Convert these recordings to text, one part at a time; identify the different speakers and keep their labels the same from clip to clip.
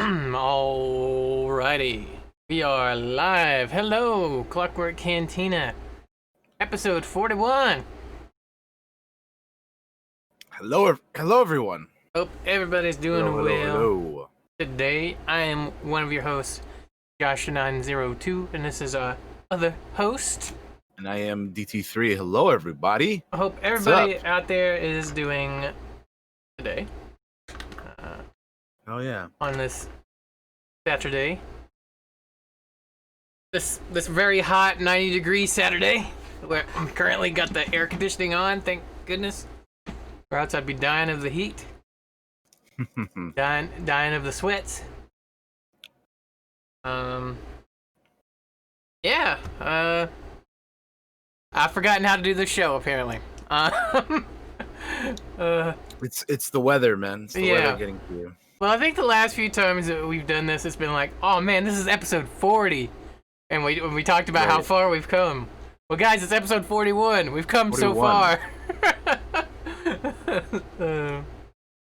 Speaker 1: Alrighty. We are live. Hello, Clockwork Cantina. Episode 41.
Speaker 2: Hello, everyone.
Speaker 1: Hope everybody's doing
Speaker 2: Hello,
Speaker 1: well.
Speaker 2: hello.
Speaker 1: Today, I am one of your hosts, Josh902, and this is our other host.
Speaker 2: And I am DT3. Hello, everybody.
Speaker 1: I hope
Speaker 2: What's
Speaker 1: everybody
Speaker 2: up?
Speaker 1: out there is doing today.
Speaker 2: Oh yeah.
Speaker 1: On this Saturday. This very hot 90-degree Saturday. Where I'm currently got the air conditioning on, thank goodness. Or else I'd be dying of the heat. dying of the sweats. Yeah. I've forgotten how to do this show apparently.
Speaker 2: It's the weather, man. It's the weather getting to you.
Speaker 1: Well, I think the last few times that we've done this, it's been like, oh man, this is episode 40, and we talked about how far we've come. Well, guys, it's episode 41. We've come 41. So far.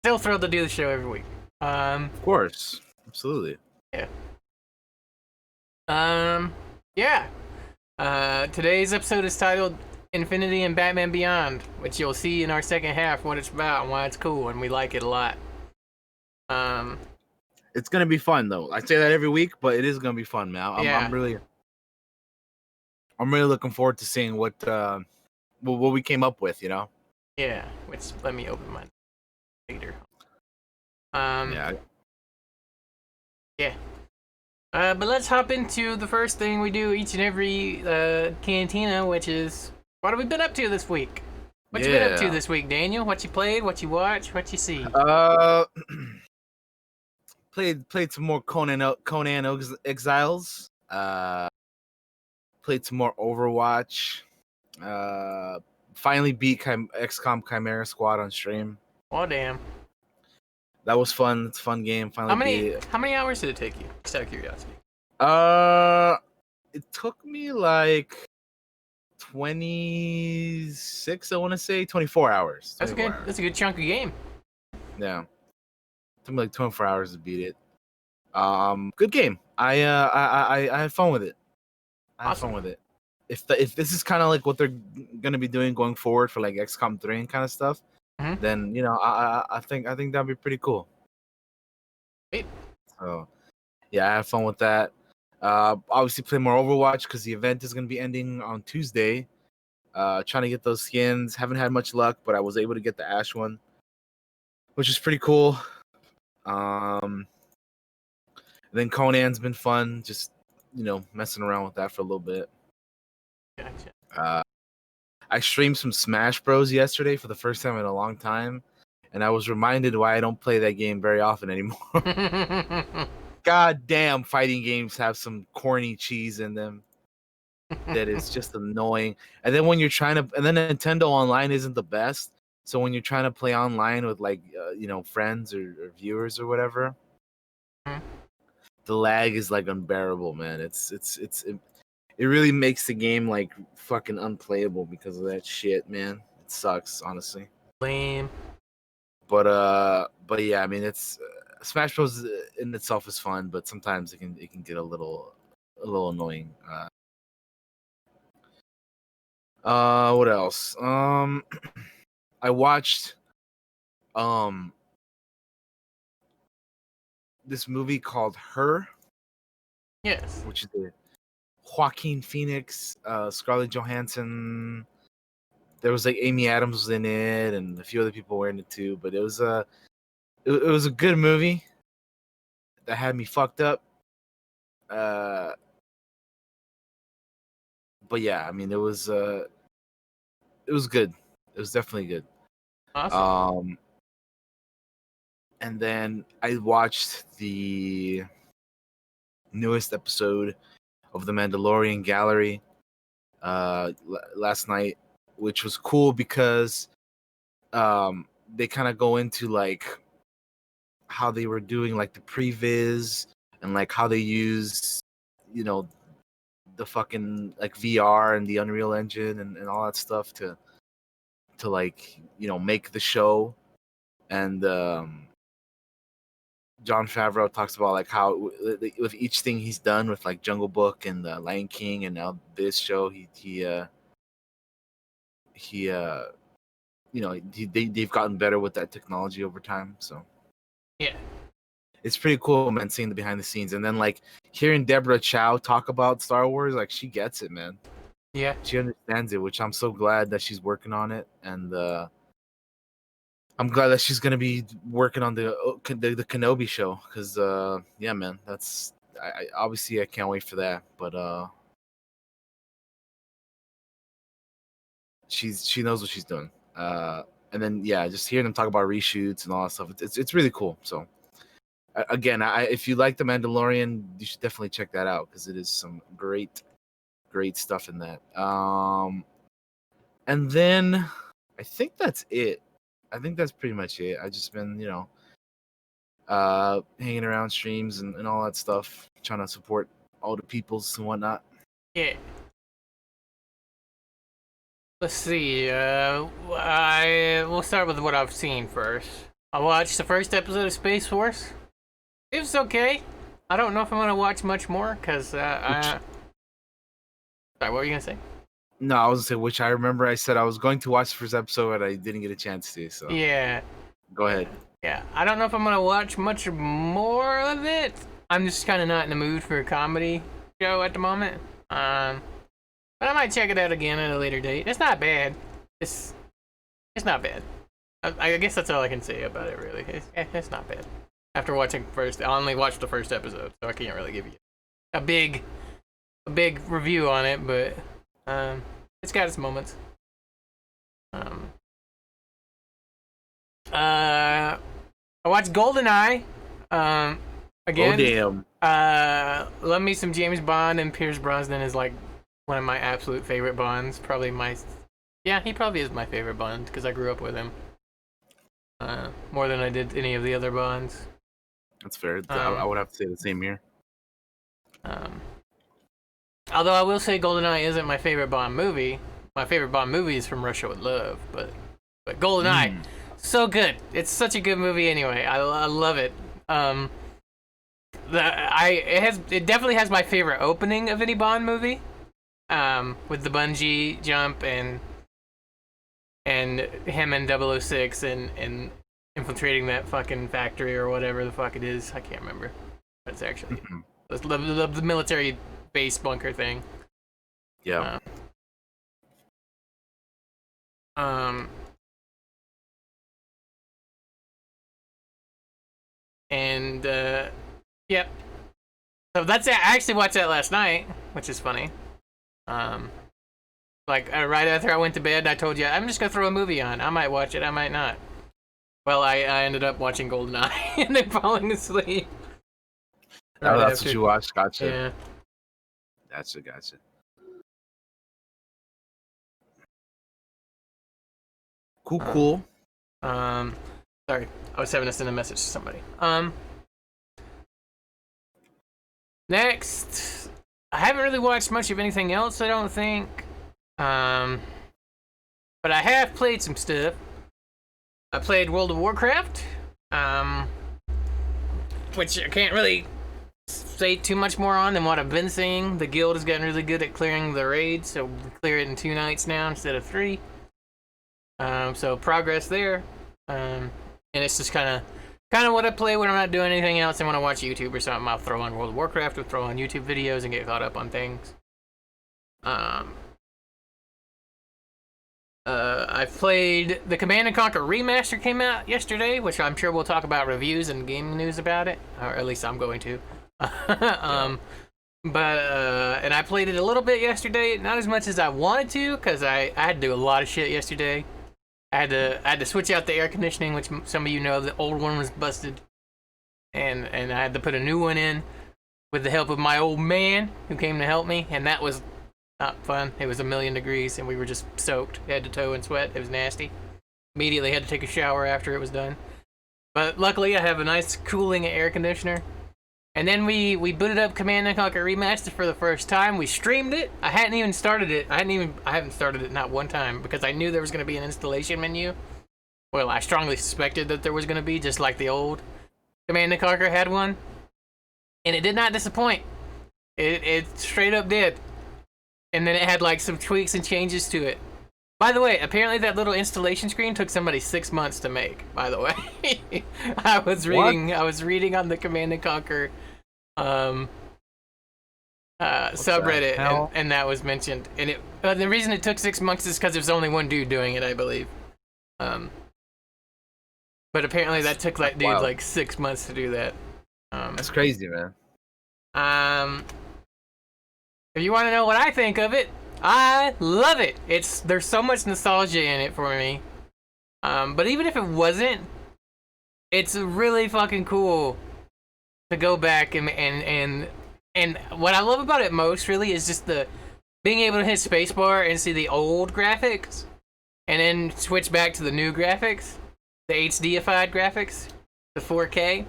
Speaker 1: Still thrilled to do the show every week.
Speaker 2: Of course, absolutely.
Speaker 1: Yeah. Yeah. Today's episode is titled Infinity and Batman Beyond, which you'll see in our second half what it's about and why it's cool, and we like it a lot.
Speaker 2: It's gonna be fun though. I say that every week, but it is gonna be fun, man. I'm really looking forward to seeing what we came up with, you know.
Speaker 1: Yeah. Which let me open mine later.
Speaker 2: Yeah.
Speaker 1: But let's hop into the first thing we do each and every cantina, which is what have we been up to this week? What you been up to this week, Daniel? What you played? What you watched? What you see?
Speaker 2: Played some more Conan Exiles. Played some more Overwatch. Finally beat XCOM Chimera Squad on stream.
Speaker 1: Oh damn!
Speaker 2: That was fun. It's a fun game. Finally
Speaker 1: How many hours did it take you? Just out of curiosity.
Speaker 2: It took me like 26. I want to say 24 hours.
Speaker 1: That's good. That's a good chunk of game.
Speaker 2: Yeah. Took me like 24 hours to beat it. Good game. I had fun with it. I had fun with it. If this is kind of like what they're gonna be doing going forward for like XCOM 3 and kind of stuff, then you know I think that'd be pretty cool.
Speaker 1: Great.
Speaker 2: So yeah, I had fun with that. Obviously play more Overwatch because the event is gonna be ending on Tuesday. Trying to get those skins. Haven't had much luck, but I was able to get the Ash one, which is pretty cool. Then Conan's been fun, just messing around with that for a little bit.
Speaker 1: Gotcha.
Speaker 2: I streamed some Smash Bros yesterday for the first time in a long time, and I was reminded why I don't play that game very often anymore. God damn, fighting games have some corny cheese in them that is just annoying. And then when you're trying to, and then Nintendo Online isn't the best. So when you're trying to play online with like friends or viewers or whatever, the lag is like unbearable, man. It really makes the game like fucking unplayable because of that shit, man. It sucks, honestly.
Speaker 1: Lame.
Speaker 2: But yeah, I mean, it's Smash Bros in itself is fun, but sometimes it can get a little annoying. What else? I watched this movie called Her.
Speaker 1: Yes.
Speaker 2: Which is the Joaquin Phoenix, Scarlett Johansson. There was like Amy Adams was in it, and a few other people were in it too. But it was a good movie that had me fucked up. But yeah, I mean, it was good. It was definitely good.
Speaker 1: Awesome.
Speaker 2: And then I watched the newest episode of The Mandalorian Gallery last night, which was cool because they kind of go into like how they were doing like the previs and like how they use the fucking like VR and the Unreal Engine and all that stuff to like make the show. And Jon Favreau talks about like how with each thing he's done with like Jungle Book and Lion King and now this show, they've gotten better with that technology over time. So
Speaker 1: Yeah.
Speaker 2: it's pretty cool, man, seeing the behind the scenes and then like hearing Deborah Chow talk about Star Wars, like she gets it, man.
Speaker 1: Yeah.
Speaker 2: She understands it, which I'm so glad that she's working on it, and I'm glad that she's gonna be working on the Kenobi show because yeah, man, that's I obviously I can't wait for that, but she knows what she's doing. And then yeah, just hearing them talk about reshoots and all that stuff, it's really cool. So again, if you like The Mandalorian, you should definitely check that out because it is some great stuff in that. And then I think that's it. I think that's pretty much it. I just been, hanging around streams and all that stuff, trying to support all the peoples and whatnot.
Speaker 1: Yeah. Let's see. We'll start with what I've seen first. I watched the first episode of Space Force. It was okay. I don't know if I'm gonna watch much more because Sorry, what were you gonna say?
Speaker 2: No, I was gonna say, which I remember I said I was going to watch the first episode, but I didn't get a chance to. So
Speaker 1: yeah.
Speaker 2: Go ahead.
Speaker 1: Yeah, I don't know if I'm gonna watch much more of it. I'm just kind of not in the mood for a comedy show at the moment. But I might check it out again at a later date. It's not bad. It's not bad. I guess that's all I can say about it, really. It's not bad. After watching first, I only watched the first episode, so I can't really give you a big review on it, but it's got its moments. I watched GoldenEye. Again.
Speaker 2: Oh damn.
Speaker 1: Love me some James Bond, and Pierce Brosnan is like one of my absolute favorite Bonds. He probably is my favorite Bond because I grew up with him. More than I did any of the other Bonds.
Speaker 2: That's fair. I would have to say the same here.
Speaker 1: Although I will say GoldenEye isn't my favorite Bond movie. My favorite Bond movie is From Russia with Love, but GoldenEye, so good. It's such a good movie anyway. I love it. It definitely has my favorite opening of any Bond movie. With the bungee jump and him and 006 and infiltrating that fucking factory or whatever the fuck it is. I can't remember. But it's actually the military base bunker thing.
Speaker 2: Yeah.
Speaker 1: Yep. So that's it. I actually watched that last night, which is funny. Right after I went to bed, I told you I'm just gonna throw a movie on. I might watch it, I might not. Well, I ended up watching GoldenEye and then falling asleep.
Speaker 2: Oh, that's what you watched. Gotcha.
Speaker 1: Yeah.
Speaker 2: Gotcha. Cool.
Speaker 1: Sorry, I was having to send a message to somebody. Next, I haven't really watched much of anything else, I don't think. But I have played some stuff. I played World of Warcraft, which I can't really say too much more on than what I've been saying. The guild has gotten really good at clearing the raids, so we clear it in 2 nights now instead of 3. So progress there. And it's just kind of what I play when I'm not doing anything else. And when I watch YouTube or something, I'll throw on World of Warcraft or throw on YouTube videos and get caught up on things. I've played the Command & Conquer Remaster came out yesterday, which I'm sure we'll talk about reviews and game news about it, or at least I'm going to. And I played it a little bit yesterday, not as much as I wanted to, because I had to do a lot of shit yesterday. I had to switch out the air conditioning, which some of you know the old one was busted, and I had to put a new one in with the help of my old man who came to help me, and that was not fun. It was 1,000,000 degrees, and we were just soaked head to toe in sweat. It was nasty. Immediately had to take a shower after it was done. But luckily, I have a nice cooling air conditioner. And then we booted up Command & Conquer Remastered for the first time. We streamed it. I hadn't even started it. I haven't started it not one time because I knew there was going to be an installation menu. Well, I strongly suspected that there was going to be, just like the old. Command & Conquer had one, and it did not disappoint. It straight up did. And then it had like some tweaks and changes to it. By the way, apparently that little installation screen took somebody 6 months to make. By the way, I was reading on the Command & Conquer subreddit, and that was mentioned. And the reason it took 6 months is because there's only one dude doing it, I believe. But apparently that took that dude like 6 months to do that.
Speaker 2: That's crazy, man.
Speaker 1: If you want to know what I think of it, I love it. There's so much nostalgia in it for me. But even if it wasn't, it's really fucking cool to go back and what I love about it most really is just the being able to hit spacebar and see the old graphics, and then switch back to the new graphics, the HDified graphics, the 4K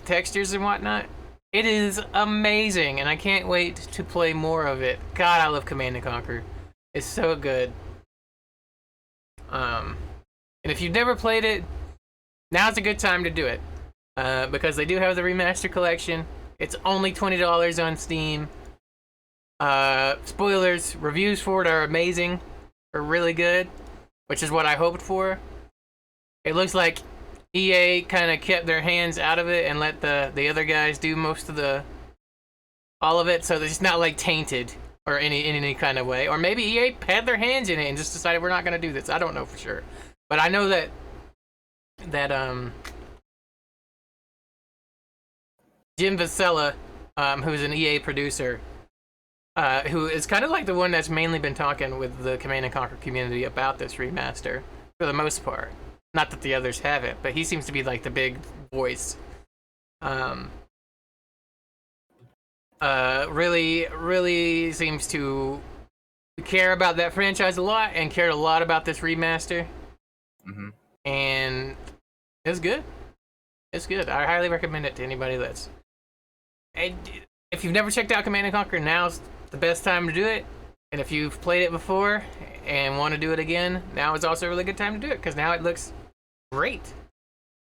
Speaker 1: textures and whatnot. It is amazing, and I can't wait to play more of it. God, I love Command & Conquer. It's so good. And if you've never played it, now's a good time to do it. Because they do have the remaster collection. It's only $20 on Steam. Spoilers, reviews for it are amazing. Are really good, which is what I hoped for. It looks like EA kind of kept their hands out of it and let the other guys do most of all of it, so it's not like tainted or in any kind of way. Or maybe EA had their hands in it and just decided we're not going to do this. I don't know for sure, but I know that Jim Vasella, who's an EA producer, who is kind of like the one that's mainly been talking with the Command & Conquer community about this remaster for the most part. Not that the others haven't, but he seems to be like the big voice. Really seems to care about that franchise a lot and cared a lot about this remaster.
Speaker 2: Mm-hmm.
Speaker 1: And it's good. It's good. I highly recommend it to anybody that's... If you've never checked out Command & Conquer, now's the best time to do it. And if you've played it before and want to do it again, now is also a really good time to do it, because now it looks great.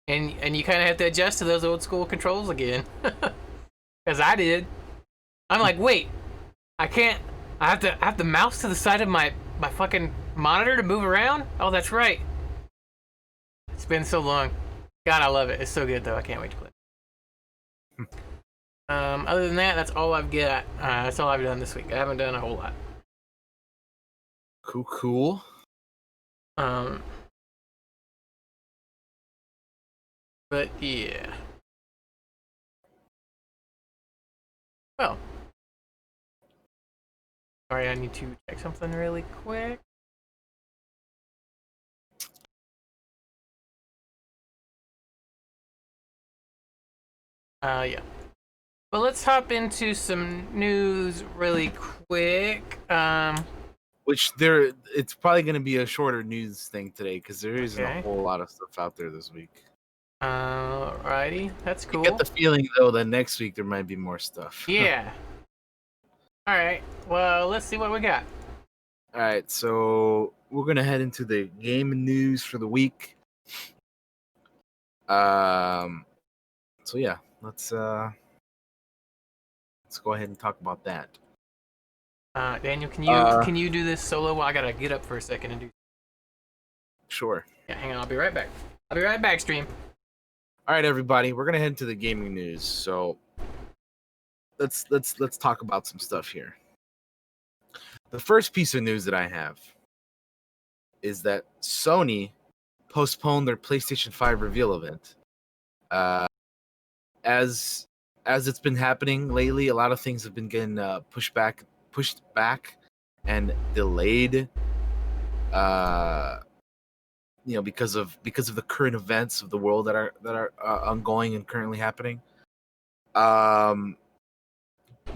Speaker 1: And you kind of have to adjust to those old school controls again. Because I did. I'm like, wait, I have to mouse to the side of my fucking monitor to move around? Oh, that's right. It's been so long. God, I love it. It's so good, though. I can't wait to play it. Other than that, that's all I've got. That's all I've done this week. I haven't done a whole lot.
Speaker 2: Cool.
Speaker 1: But yeah. Well. Sorry, I need to check something really quick. Yeah. Well, let's hop into some news really quick.
Speaker 2: It's probably going to be a shorter news thing today because there isn't a whole lot of stuff out there this week.
Speaker 1: Alrighty, that's cool.
Speaker 2: I get the feeling though that next week there might be more stuff.
Speaker 1: Yeah. All right. Well, let's see what we got.
Speaker 2: All right, so we're gonna head into the game news for the week. So yeah, let's go ahead and talk about that.
Speaker 1: Daniel, can you do this solo? Well, I gotta get up for a second and do.
Speaker 2: Sure.
Speaker 1: Yeah, hang on. I'll be right back. I'll be right back, stream.
Speaker 2: All right, everybody, we're gonna head into the gaming news. So let's talk about some stuff here. The first piece of news that I have is that Sony postponed their PlayStation 5 reveal event. As it's been happening lately, a lot of things have been getting pushed back, and delayed. Because of the current events of the world that are ongoing and currently happening.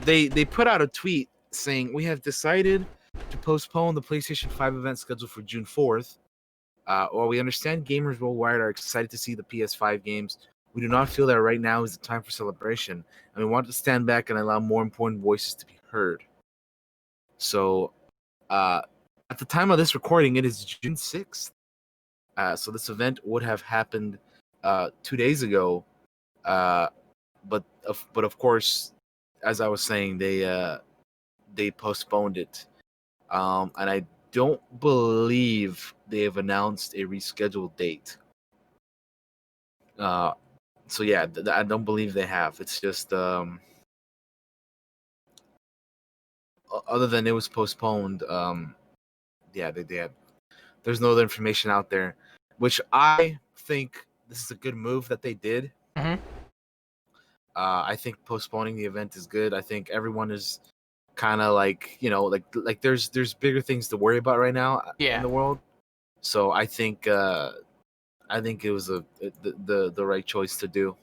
Speaker 2: They put out a tweet saying, "We have decided to postpone the PlayStation 5 event scheduled for June 4th. While we understand gamers worldwide are excited to see the PS5 games, we do not feel that right now is the time for celebration, and we want to stand back and allow more important voices to be heard." So, at the time of this recording, it is June 6th. So this event would have happened 2 days ago. But of course, as I was saying, they postponed it, and I don't believe they have announced a rescheduled date. So yeah, I don't believe they have. It's just other than it was postponed. Yeah, they had. There's no other information out there, which I think this is a good move that they did.
Speaker 1: Mm-hmm.
Speaker 2: I think postponing the event is good. I think everyone is kind of like, like there's bigger things to worry about right now in
Speaker 1: Yeah.
Speaker 2: the world. So I think it was the right choice to do.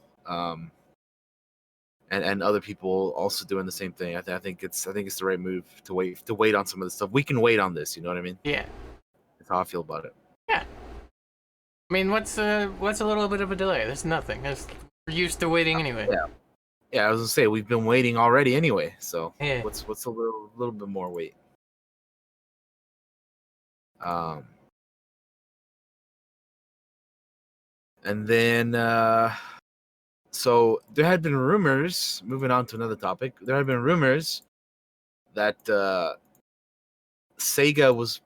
Speaker 2: And other people also doing the same thing. I think it's the right move to wait on some of the stuff. We can wait on this. You know what I mean?
Speaker 1: Yeah.
Speaker 2: That's how I feel about it.
Speaker 1: Yeah. I mean, what's a little bit of a delay? There's nothing. We're used to waiting anyway.
Speaker 2: Yeah. I was gonna say we've been waiting already anyway. So
Speaker 1: Yeah.
Speaker 2: what's a little bit more wait? And then so there had been rumors. Moving on to another topic, there had been rumors that Sega was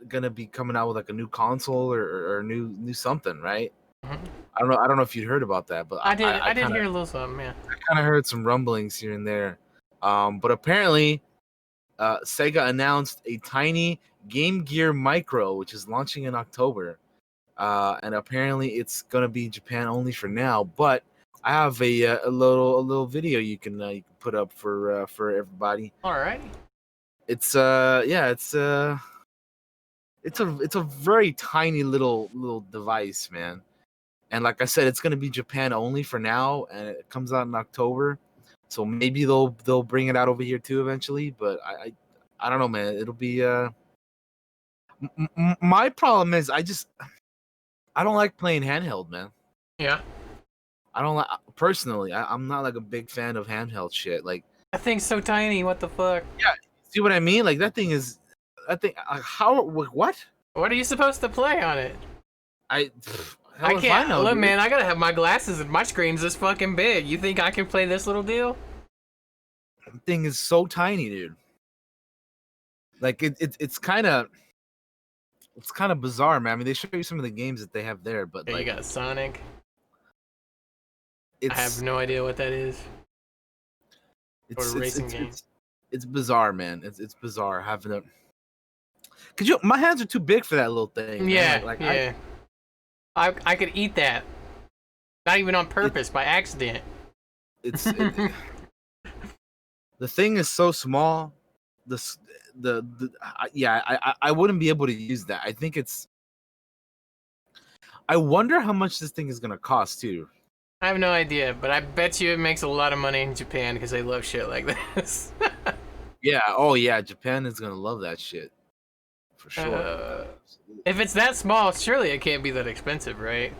Speaker 2: gonna be coming out with like a new console or new something, right?
Speaker 1: Mm-hmm.
Speaker 2: I don't know if you'd heard about that, but
Speaker 1: I did
Speaker 2: kinda,
Speaker 1: hear a little something. Yeah.
Speaker 2: I kind of heard some rumblings here and there. But apparently, Sega announced a tiny Game Gear Micro, which is launching in October. And apparently it's gonna be Japan only for now. But I have a little video you can put up for everybody.
Speaker 1: All right.
Speaker 2: It's it's a very tiny little device, man. And like I said, it's gonna be Japan only for now, and it comes out in October. So maybe they'll bring it out over here too eventually. But I don't know, man. It'll be my problem is I don't like playing handheld, man.
Speaker 1: Yeah.
Speaker 2: I don't like personally. I'm not like a big fan of handheld shit. Like
Speaker 1: That thing's so tiny. What the fuck?
Speaker 2: yeah, see what I mean? Like that thing. How what?
Speaker 1: What are you supposed to play on it?
Speaker 2: Hell
Speaker 1: I
Speaker 2: if
Speaker 1: can't.
Speaker 2: know,
Speaker 1: Look,
Speaker 2: dude.
Speaker 1: man, I gotta have my glasses and my screen's this fucking big. You think I can play this little deal?
Speaker 2: The thing is so tiny, dude. Like it's kind of bizarre, man. I mean, they show you some of the games that they have there, but
Speaker 1: Yeah,
Speaker 2: like
Speaker 1: you got Sonic. I have
Speaker 2: it's
Speaker 1: no idea what that is. Or
Speaker 2: it's
Speaker 1: a racing game.
Speaker 2: it's bizarre, man. It's bizarre having a. Cause my hands are too big for that little thing.
Speaker 1: Yeah,
Speaker 2: Man. Like
Speaker 1: yeah. I could eat that. Not even on purpose, by accident.
Speaker 2: The thing is so small. I wouldn't be able to use that. I think it's. I wonder how much this thing is gonna cost too.
Speaker 1: I have no idea, but I bet you it makes a lot of money in Japan because they love shit like this.
Speaker 2: Yeah. Oh yeah. Japan is gonna love that shit. For sure.
Speaker 1: If it's that small, surely it can't be that expensive, right?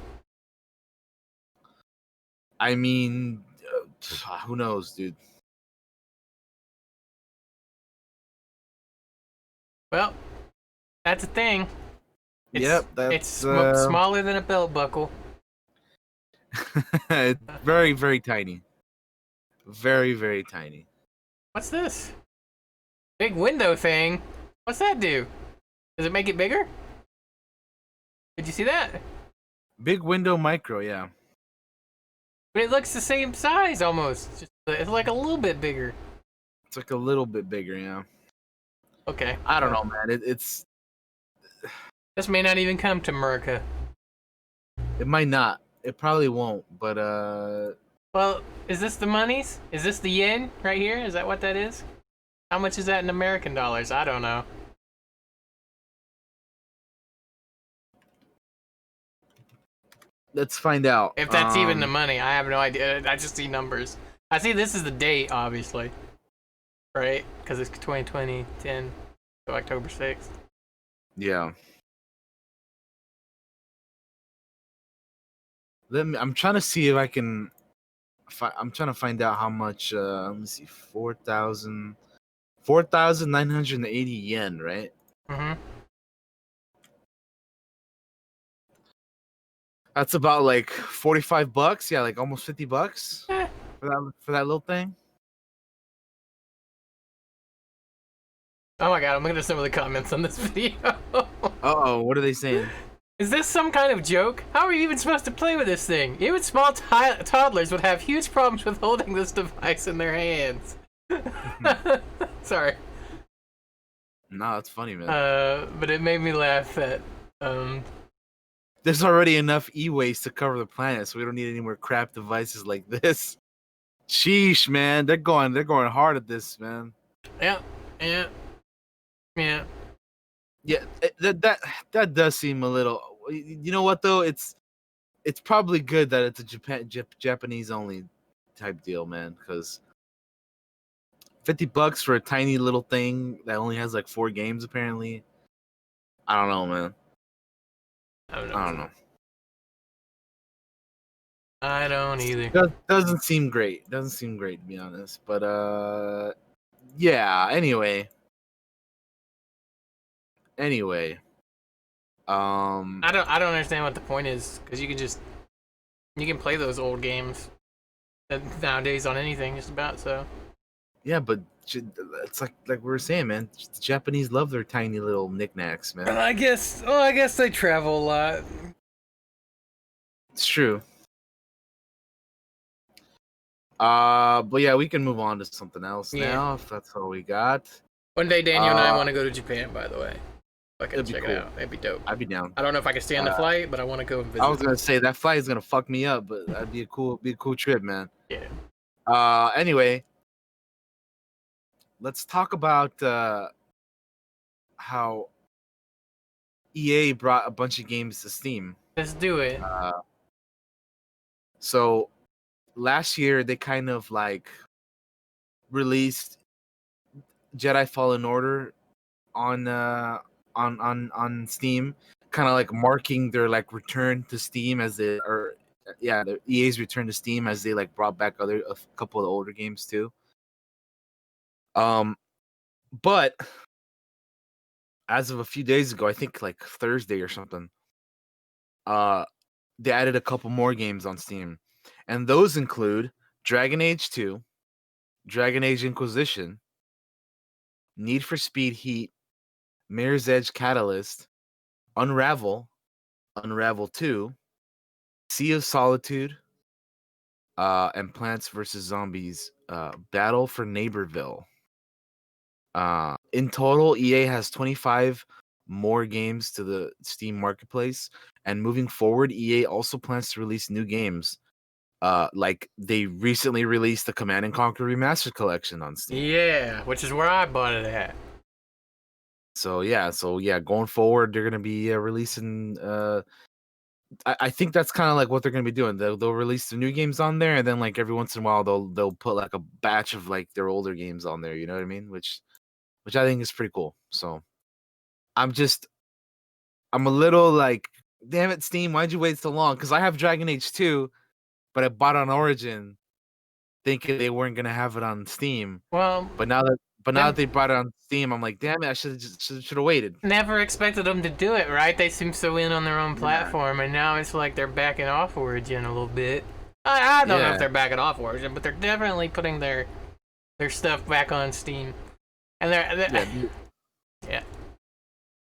Speaker 2: I mean, who knows, dude?
Speaker 1: Well, that's a thing.
Speaker 2: Yep,
Speaker 1: It's
Speaker 2: that's
Speaker 1: smaller than a belt buckle.
Speaker 2: it's very, very tiny. Very, very tiny.
Speaker 1: What's this? Big window thing. What's that do? Does it make it bigger? Did you see that?
Speaker 2: Big window micro, yeah.
Speaker 1: But it looks the same size almost. It's like a little bit bigger.
Speaker 2: It's like a little bit bigger, yeah.
Speaker 1: Okay.
Speaker 2: I don't know, man. It's
Speaker 1: This may not even come to America.
Speaker 2: it might not. It probably won't, but
Speaker 1: Well, is this the monies? Is this the yen right here? Is that what that is? How much is that in American dollars? I don't know.
Speaker 2: let's find out.
Speaker 1: If that's even the money, I have no idea. I just see numbers. I see this is the date, obviously. Right? Because it's 2020, 10, so October 6th.
Speaker 2: Yeah. I'm trying to see if I can. I'm trying to find out how much. Let me see, 4,980 yen, right?
Speaker 1: Mm-hmm.
Speaker 2: That's about like $45. Yeah, like almost $50
Speaker 1: Eh.
Speaker 2: for that little thing.
Speaker 1: Oh my god, I'm looking at some of the comments on this video.
Speaker 2: Oh, what are they saying?
Speaker 1: Is this some kind of joke? How are you even supposed to play with this thing? Even small toddlers would have huge problems with holding this device in their hands. Sorry.
Speaker 2: No, that's funny, man.
Speaker 1: But it made me laugh that
Speaker 2: There's already enough e-waste to cover the planet, so we don't need any more crap devices like this. Sheesh, man. They're going hard at this, man.
Speaker 1: yeah.
Speaker 2: Yeah, that does seem a little. You know what though? It's probably good that it's a Japanese only type deal, man. Because $50 for a tiny little thing that only has like 4 games, apparently. I don't know, man.
Speaker 1: I don't know.
Speaker 2: I don't know.
Speaker 1: I don't either.
Speaker 2: Doesn't seem great. Doesn't seem great, to be honest. But yeah. Anyway.
Speaker 1: I don't understand what the point is, because you can play those old games nowadays on anything just about. So
Speaker 2: Yeah, but it's like we were saying, man. The Japanese love their tiny little knickknacks, man.
Speaker 1: I guess they travel a lot.
Speaker 2: It's true. But yeah, we can move on to something else now if that's all we got.
Speaker 1: One day, Daniel and I want to go to Japan. By the way, I can check
Speaker 2: cool.
Speaker 1: it out. That'd be dope.
Speaker 2: I'd be down.
Speaker 1: I don't know if I can stand the flight, but I want to go and visit.
Speaker 2: I was gonna say that flight is gonna fuck me up, but that'd be a cool trip, man.
Speaker 1: Yeah.
Speaker 2: Anyway, let's talk about how EA brought a bunch of games to Steam.
Speaker 1: Let's do it.
Speaker 2: So last year they kind of like released Jedi Fallen Order on Steam, kind of like marking their like return to Steam as the EA's return to Steam as they like brought back a couple of the older games too. But as of a few days ago, I think like Thursday or something, they added a couple more games on Steam, and those include Dragon Age 2, Dragon Age Inquisition, Need for Speed Heat, Mirror's Edge Catalyst, Unravel 2, Sea of Solitude, and Plants vs. Zombies, Battle for Neighborville. In total, EA has 25 more games to the Steam marketplace, and moving forward, EA also plans to release new games. Like they recently released the Command and Conquer Remastered Collection on Steam.
Speaker 1: Yeah, which is where I bought it at.
Speaker 2: So yeah, going forward, they're gonna be releasing. I think that's kind of like what they're gonna be doing. They'll release the new games on there, and then like every once in a while they'll put like a batch of like their older games on there. You know what I mean? Which I think is pretty cool. So I'm a little like, damn it, Steam, why'd you wait so long? Because I have Dragon Age 2, but I bought on Origin, thinking they weren't gonna have it on Steam.
Speaker 1: Well,
Speaker 2: but now that they brought it on Steam, I'm like, damn it, I should have waited.
Speaker 1: Never expected them to do it, right? They seem so in on their own platform, and now it's like they're backing off Origin a little bit. I don't know if they're backing off Origin, but they're definitely putting their stuff back on Steam, and yeah,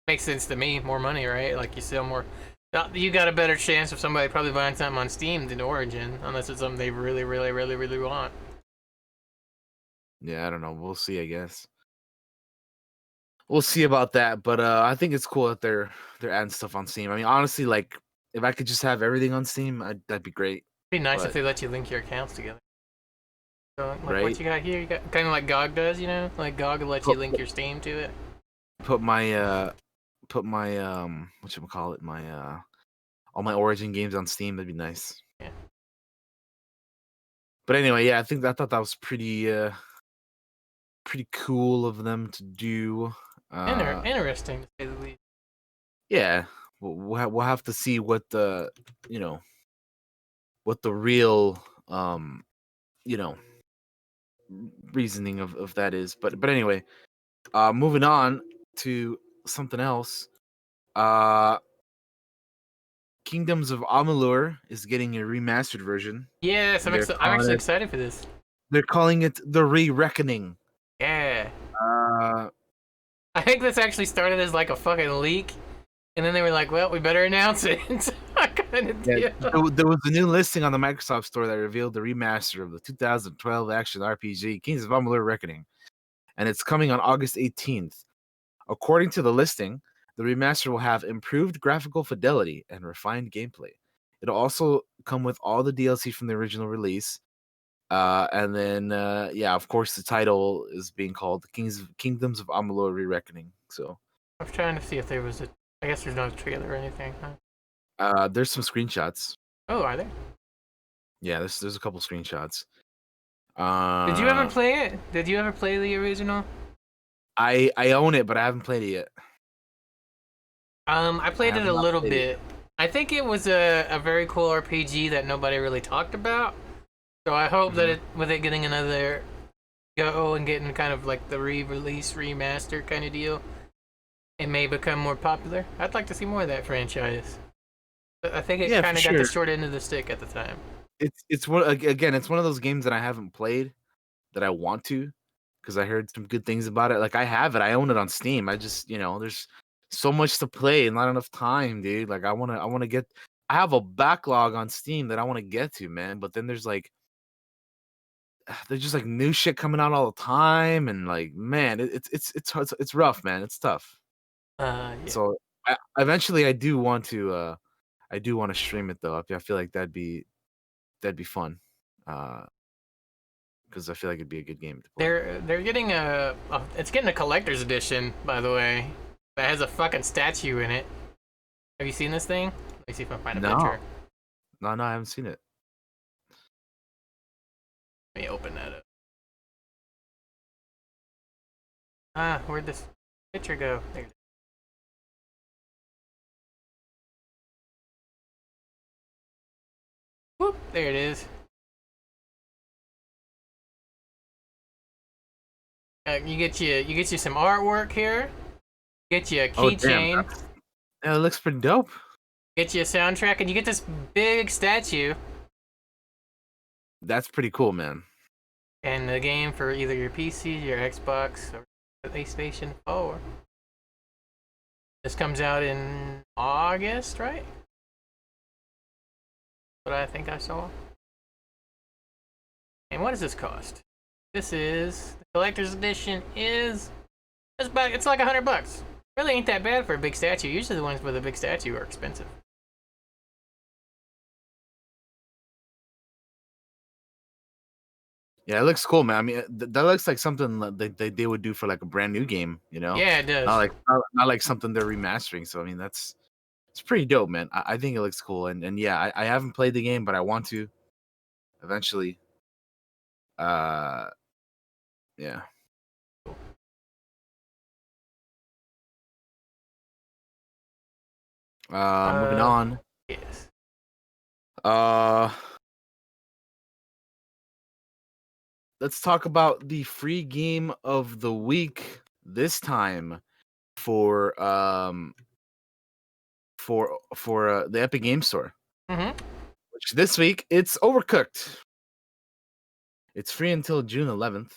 Speaker 1: makes sense to me. More money, right? Like you sell more. You got a better chance of somebody probably buying something on Steam than Origin, unless it's something they really, really, really, really want.
Speaker 2: Yeah, I don't know. We'll see, I guess. We'll see about that, but I think it's cool that they're adding stuff on Steam. I mean, honestly, like if I could just have everything on Steam, that'd be great.
Speaker 1: It'd be nice if they let you link your accounts together. So, like
Speaker 2: right?
Speaker 1: What you got here, you got kind of like GOG does, you know? Like GOG will let you link your Steam to it.
Speaker 2: Put my whatchamacallit, my all my Origin games on Steam. That'd be nice.
Speaker 1: Yeah.
Speaker 2: But anyway, yeah, I thought that was pretty cool of them to do.
Speaker 1: Interesting to say the least.
Speaker 2: Yeah, we'll have to see what the real reasoning of that is. But anyway, moving on to something else. Kingdoms of Amalur is getting a remastered version.
Speaker 1: Yes,
Speaker 2: And
Speaker 1: I'm actually excited for this.
Speaker 2: they're calling it the Re-Reckoning.
Speaker 1: Yeah.
Speaker 2: Uh,
Speaker 1: I think this actually started as like a fucking leak, and then they were like, "Well, we better announce it." kind of
Speaker 2: yeah,
Speaker 1: deal.
Speaker 2: there was a new listing on the Microsoft Store that revealed the remaster of the 2012 action RPG Kings of Amalur: Reckoning, and it's coming on August 18th. According to the listing, the remaster will have improved graphical fidelity and refined gameplay. It'll also come with all the DLC from the original release. And then, yeah, of course, the title is being called Kingdoms of Amalur: Re-Reckoning. So,
Speaker 1: I was trying to see if there was a. I guess there's no trailer or anything. Huh?
Speaker 2: there's some screenshots.
Speaker 1: Oh, are there?
Speaker 2: Yeah, there's a couple screenshots.
Speaker 1: Did you ever
Speaker 2: Uh,
Speaker 1: play it? Did you ever play the original?
Speaker 2: I own it, but I haven't played it yet.
Speaker 1: I
Speaker 2: I
Speaker 1: played
Speaker 2: have
Speaker 1: it a
Speaker 2: not
Speaker 1: little
Speaker 2: played it.
Speaker 1: bit. I think it was a very cool RPG that nobody really talked about. So I hope that
Speaker 2: Mhm.
Speaker 1: it, with it getting another go and getting kind of like the re-release, remaster kind of deal, it may become more popular. I'd like to see more of that franchise. But I think it
Speaker 2: Yeah, for
Speaker 1: kind of got the
Speaker 2: sure.
Speaker 1: short end of the stick at the time.
Speaker 2: It's one again. It's one of those games that I haven't played that I want to because I heard some good things about it. Like I have it, I own it on Steam. I just there's so much to play and not enough time, dude. Like I want to get. I have a backlog on Steam that I want to get to, man. But then there's just like new shit coming out all the time, and like man, it's rough, man. It's tough.
Speaker 1: Yeah.
Speaker 2: So eventually, I do want to stream it though. I feel like that'd be fun. Uh, because I feel like it'd be a good game to play.
Speaker 1: They're getting it's getting a collector's edition, by the way, that has a fucking statue in it. Have you seen this thing? Let me see if I can find a
Speaker 2: No,
Speaker 1: picture.
Speaker 2: no, I haven't seen it.
Speaker 1: Let me open that up. Ah, where'd this picture go? There. Whoop, there it is. You get you some artwork here. Get you a
Speaker 2: Oh damn,
Speaker 1: keychain.
Speaker 2: yeah, it looks pretty dope.
Speaker 1: Get you a soundtrack, and you get this big statue
Speaker 2: That's pretty cool, man.
Speaker 1: and the game for either your PC, your Xbox, or PlayStation 4. This comes out in August, right? What I think I saw. And what does this cost? This is the collector's edition. It's like $100. Really ain't that bad for a big statue. Usually the ones with a big statue are expensive.
Speaker 2: Yeah, it looks cool, man. I mean, that looks like something that they would do for like a brand new game, you know?
Speaker 1: Yeah, it
Speaker 2: Not
Speaker 1: does.
Speaker 2: like not like something they're remastering. So I mean, it's pretty dope, man. I think it looks cool, and yeah, I haven't played the game, but I want to eventually. Uh, yeah. Moving
Speaker 1: Uh,
Speaker 2: on.
Speaker 1: yes.
Speaker 2: Uh, let's talk about the free game of the week this time for the Epic Game Store.
Speaker 1: Mm-hmm.
Speaker 2: Which this week it's Overcooked. It's free until June 11th.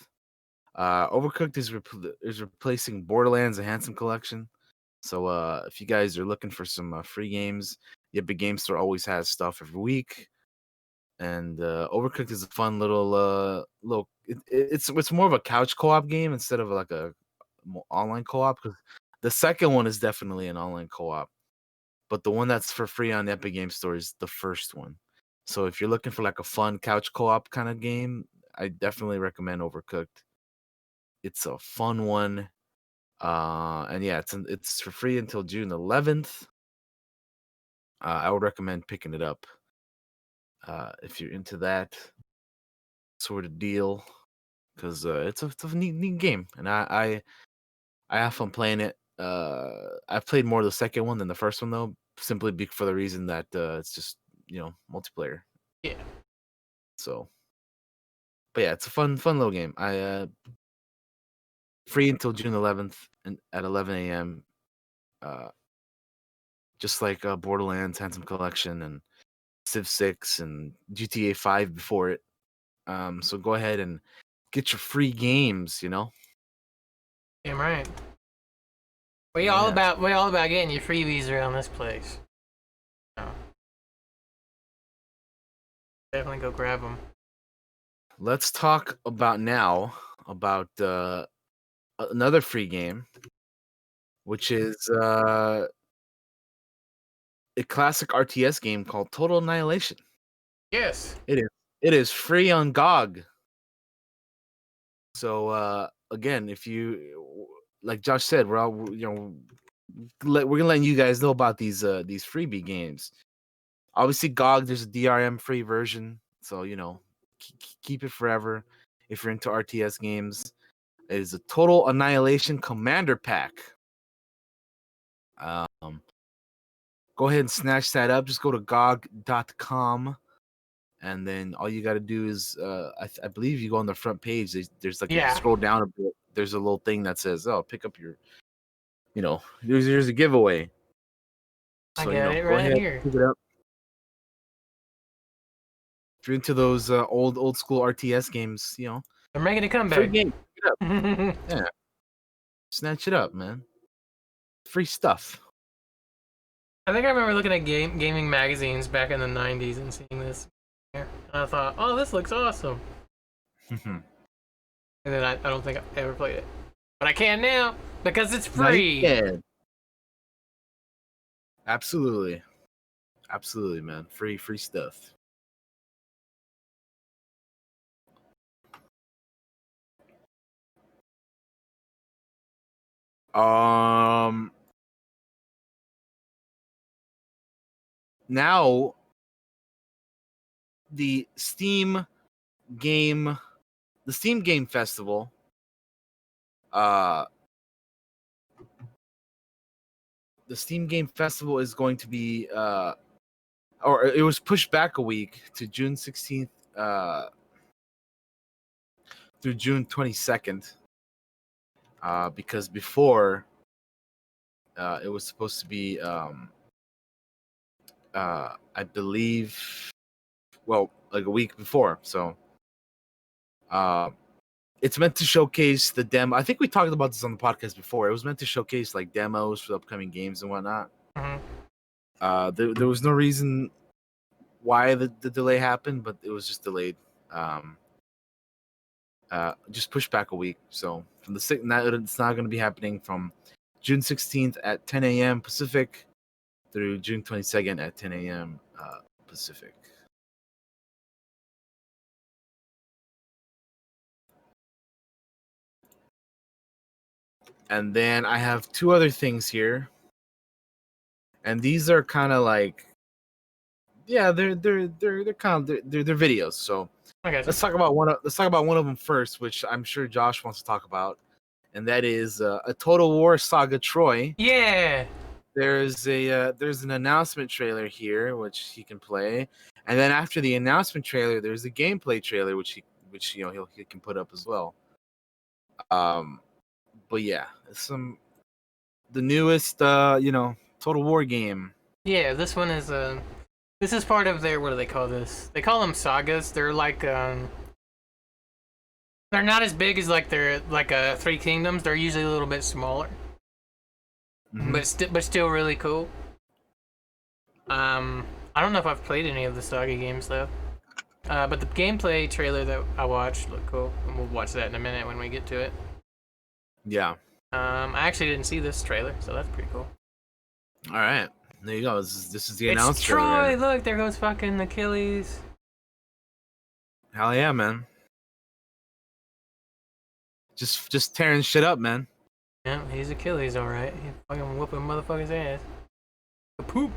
Speaker 2: Overcooked is replacing Borderlands: A Handsome Collection. So if you guys are looking for some free games, the Epic Game Store always has stuff every week. And Overcooked is a fun little. It's more of a couch co-op game instead of like a online co-op. Because the second one is definitely an online co-op, but the one that's for free on the Epic Game Store is the first one. So if you're looking for like a fun couch co-op kind of game, I definitely recommend Overcooked. It's a fun one. And yeah, it's for free until June 11th. I would recommend picking it up if you're into that sort of deal, because it's a neat game, and I have fun playing it. I've played more of the second one than the first one though, simply for the reason that it's just multiplayer.
Speaker 1: Yeah.
Speaker 2: So, but yeah, it's a fun little game. I free until June 11th and at 11 a.m. Uh, just like Borderlands Handsome Collection and Civ 6 and GTA 5 before it. So go ahead and get your free games.
Speaker 1: Damn right.
Speaker 2: Yeah.
Speaker 1: We all about getting your freebies around this place. So, definitely go grab them.
Speaker 2: Let's talk about another free game, which is a classic RTS game called Total Annihilation.
Speaker 1: Yes.
Speaker 2: It is. It is free on GOG. So again, if you like Josh said, we're all we're gonna let you guys know about these freebie games. Obviously, GOG, there's a DRM free version, so keep it forever. If you're into RTS games, it is a Total Annihilation Commander Pack. Go ahead and snatch that up. Just go to GOG.com. And then all you got to do is, I believe you go on the front page. There's like, if you scroll down a bit, there's a little thing that says, "Oh, pick up your," here's a giveaway. So
Speaker 1: I got it
Speaker 2: go
Speaker 1: right
Speaker 2: ahead,
Speaker 1: here.
Speaker 2: pick it up. If you're into those old school RTS games,
Speaker 1: They're making a comeback.
Speaker 2: free game, pick it up. Yeah, snatch it up, man. Free stuff.
Speaker 1: I think I remember looking at gaming magazines back in the '90s and seeing this. And I thought, oh, this looks awesome. And then I don't think I ever played it, but I can now because it's free.
Speaker 2: Yeah, absolutely, man. Free stuff. Now the Game Steam Game Festival the Steam Game Festival is going to be or it was pushed back a week to June 16th through June 22nd because before it was supposed to be I believe like a week before. So it's meant to showcase the demo. I think we talked about this on the podcast before. It was meant to showcase like demos for upcoming games and whatnot. There was no reason why the delay happened, but it was just delayed. Just pushed back a week. So from the it's not going to be happening from June 16th at 10 a.m. Pacific through June 22nd at 10 a.m. Pacific. And then I have two other things here, and these are kind of like, yeah, they're kind of they're videos. So let's talk about one of them first, which I'm sure Josh wants to talk about, and that is a Total War Saga Troy.
Speaker 1: Yeah.
Speaker 2: There's an announcement trailer here which he can play, and then after the announcement trailer, there's a gameplay trailer which he can put up as well. But yeah, the newest Total War game.
Speaker 1: Yeah, this one is this is part of their, what do they call this? They call them sagas. They're like they're not as big as like their Three Kingdoms. They're usually a little bit smaller. But still really cool. I don't know if I've played any of the Saga games though. But the gameplay trailer that I watched looked cool, and we'll watch that in a minute when we get to it.
Speaker 2: Yeah.
Speaker 1: I actually didn't see this trailer, so that's pretty cool.
Speaker 2: All right, there you go. This is the announcement.
Speaker 1: It's Troy. Right? Look, there goes fucking Achilles.
Speaker 2: Hell yeah, man. Just tearing shit up, man.
Speaker 1: Yeah, he's Achilles, all right. He's fucking whooping motherfucker's ass. Poop.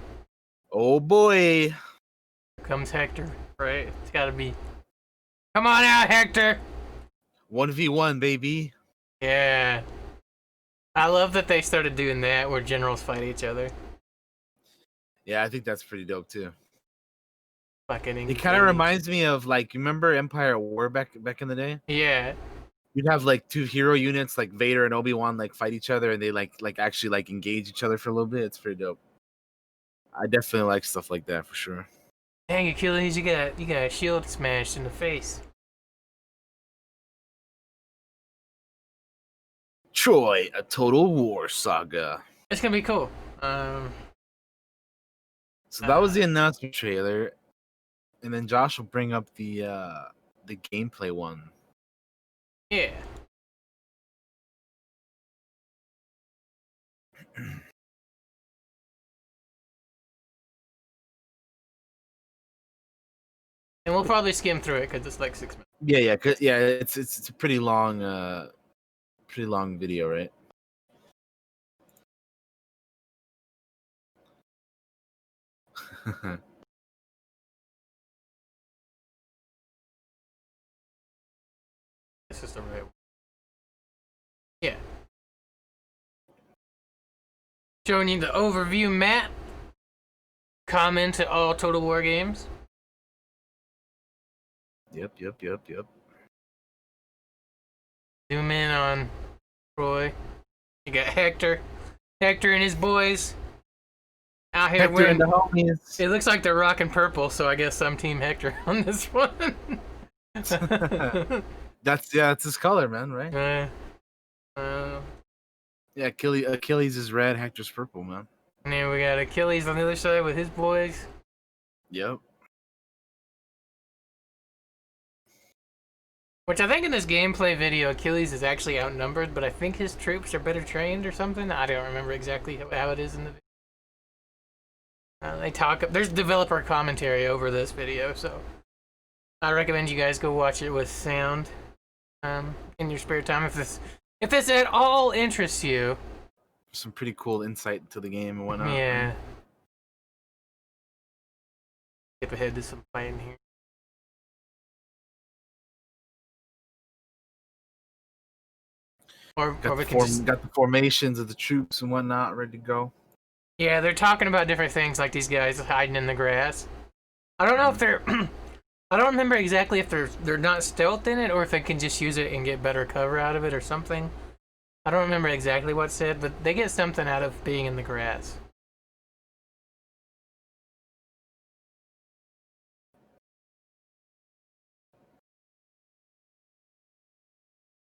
Speaker 2: Oh boy.
Speaker 1: Here comes Hector, right? It's gotta be. Come on out, Hector.
Speaker 2: 1v1, baby.
Speaker 1: Yeah. I love that they started doing that where generals fight each other.
Speaker 2: Yeah, I think that's pretty dope too.
Speaker 1: Fucking.
Speaker 2: It kind of reminds me of like, you remember Empire at War back in the day?
Speaker 1: Yeah.
Speaker 2: You'd have like two hero units like Vader and Obi-Wan like fight each other, and they like actually like engage each other for a little bit. It's pretty dope. I definitely like stuff like that for sure.
Speaker 1: Dang, Achilles, you got a shield smashed in the face.
Speaker 2: Troy, a Total War saga.
Speaker 1: It's gonna be cool.
Speaker 2: So that was the announcement trailer, and then Josh will bring up the gameplay one.
Speaker 1: Yeah. And we'll probably skim through it because it's like 6 minutes.
Speaker 2: Yeah. It's a pretty long video, right?
Speaker 1: This is the right one. Yeah. Showing you the overview map. Common to all Total War games.
Speaker 2: Yep.
Speaker 1: Zoom in on Troy. You got Hector. Hector and his boys. Out here
Speaker 2: Hector
Speaker 1: wearing.
Speaker 2: and the homies.
Speaker 1: It looks like they're rocking purple, so I guess I'm Team Hector on this one.
Speaker 2: That's his color, man, right? Yeah, Achilles is red, Hector's purple, man.
Speaker 1: And then we got Achilles on the other side with his boys.
Speaker 2: Yep.
Speaker 1: Which I think in this gameplay video, Achilles is actually outnumbered, but I think his troops are better trained or something. I don't remember exactly how it is in the video. They talk. There's developer commentary over this video, so I recommend you guys go watch it with sound in your spare time if this at all interests you.
Speaker 2: Some pretty cool insight into the game and whatnot.
Speaker 1: Yeah. Skip ahead to some fighting here. Or we can just...
Speaker 2: got the formations of the troops and whatnot ready to go.
Speaker 1: Yeah, they're talking about different things, like these guys hiding in the grass. I don't know if they're... I don't remember exactly if they're not stealth in it, or if they can just use it and get better cover out of it or something. I don't remember exactly what's said, but they get something out of being in the grass.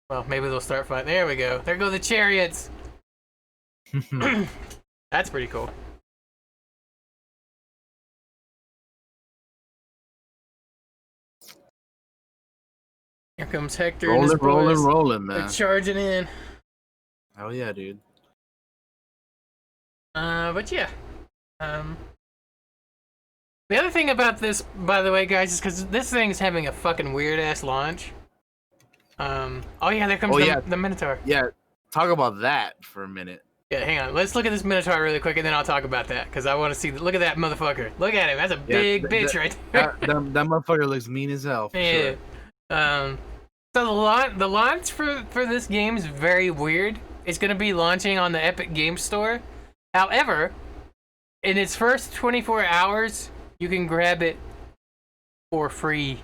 Speaker 1: Well, maybe they'll start fighting. There we go. There go the chariots. That's pretty cool. Here comes Hector and his boys.
Speaker 2: Rolling, man.
Speaker 1: They're charging in.
Speaker 2: Hell yeah, dude.
Speaker 1: But yeah. The other thing about this, by the way, guys, is because this thing's having a fucking weird-ass launch. Oh yeah, there comes the Minotaur.
Speaker 2: Yeah, talk about that for a minute.
Speaker 1: Yeah, hang on. Let's look at this Minotaur really quick, and then I'll talk about that, because I want to see... Look at that motherfucker. Look at him. That's a big bitch right there.
Speaker 2: That motherfucker looks mean as hell, for sure.
Speaker 1: So the launch for this game is very weird. It's going to be launching on the Epic Games Store. However, in its first 24 hours, you can grab it for free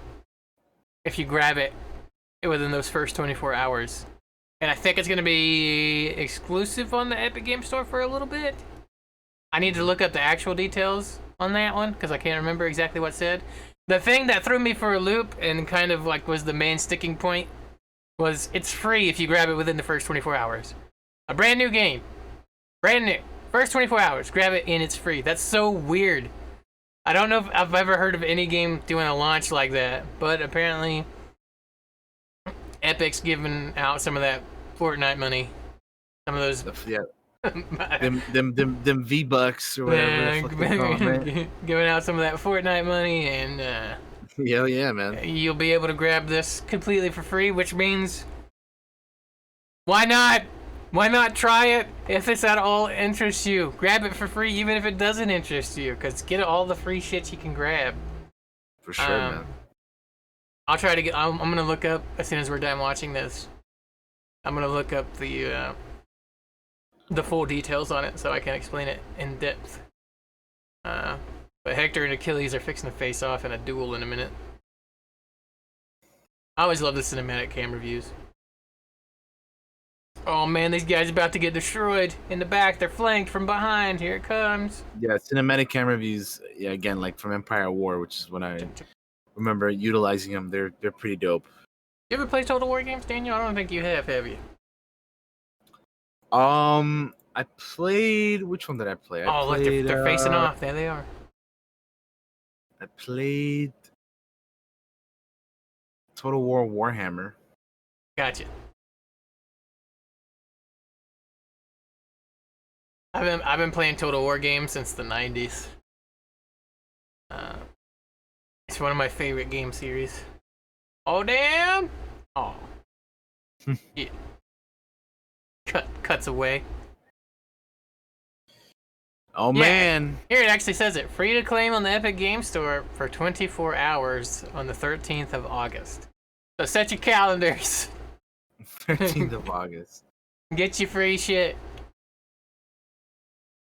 Speaker 1: if you grab it within those first 24 hours. And I think it's going to be exclusive on the Epic Games Store for a little bit. I need to look up the actual details on that one because I can't remember exactly what said. The thing that threw me for a loop and kind of like was the main sticking point was it's free if you grab it within the first 24 hours. A brand new game. Brand new. First 24 hours. Grab it and it's free. That's so weird. I don't know if I've ever heard of any game doing a launch like that, but apparently Epic's giving out some of that Fortnite money. Some of those...
Speaker 2: them V-Bucks or whatever.
Speaker 1: Giving out some of that Fortnite money, and
Speaker 2: hell yeah, man.
Speaker 1: You'll be able to grab this completely for free, which means why not? Why not try it if it's at all interests you? Grab it for free, even if it doesn't interest you, because get all the free shit you can grab.
Speaker 2: For sure, man.
Speaker 1: I'll try to get. I'm gonna look up as soon as we're done watching this. I'm gonna look up the full details on it so I can explain it in depth. But Hector and Achilles are fixing to face off in a duel in a minute. I always love the cinematic camera views. Oh man, these guys are about to get destroyed in the back. They're flanked from behind. Here it comes.
Speaker 2: Yeah, cinematic camera views. Yeah, again, like from Empire War, which is when I remember utilizing them. They're pretty dope.
Speaker 1: You ever play Total War games, Daniel? I don't think you have you?
Speaker 2: I played. Which one did I play? I
Speaker 1: Oh, look,
Speaker 2: played.
Speaker 1: they're facing off. There they are.
Speaker 2: I played Total War Warhammer.
Speaker 1: Gotcha. I've been playing Total War games since the '90s. It's one of my favorite game series. Oh damn! Oh, yeah. Cuts away.
Speaker 2: Oh
Speaker 1: Yeah.
Speaker 2: man!
Speaker 1: Here it actually says it. Free to claim on the Epic Game Store for 24 hours on the 13th of August. So set your calendars.
Speaker 2: 13th of August.
Speaker 1: Get your free shit.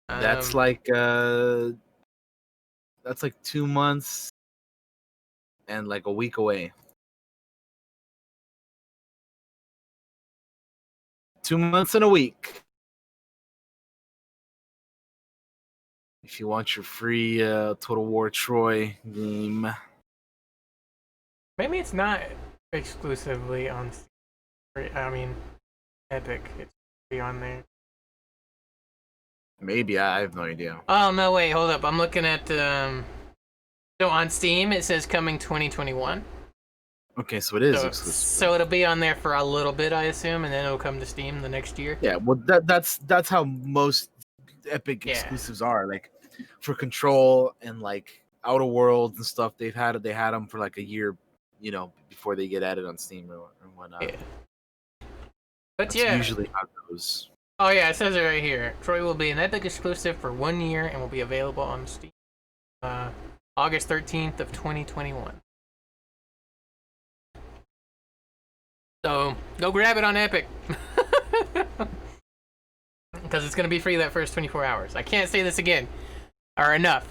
Speaker 2: That's like 2 months and like a week away. 2 months and a week. If you want your free Total War Troy game.
Speaker 1: Maybe it's not exclusively on Steam. I mean, Epic. It's free on there.
Speaker 2: Maybe, I have no idea.
Speaker 1: Oh no! Wait, hold up. I'm looking at So on Steam it says coming 2021.
Speaker 2: Okay, so it is
Speaker 1: So,
Speaker 2: exclusive.
Speaker 1: so it'll be on there for a little bit, I assume, and then it'll come to Steam the next year.
Speaker 2: Yeah, well that's how most Epic exclusives are. Like for Control and like Outer Worlds and stuff, they had them for like a year, before they get added on Steam or whatnot.
Speaker 1: Yeah. But
Speaker 2: That's
Speaker 1: yeah,
Speaker 2: usually how it goes.
Speaker 1: Oh yeah, it says it right here. Troy will be an Epic exclusive for 1 year and will be available on Steam August 13th of 2021. So go grab it on Epic. Because it's going to be free that first 24 hours. I can't say this again. Or enough.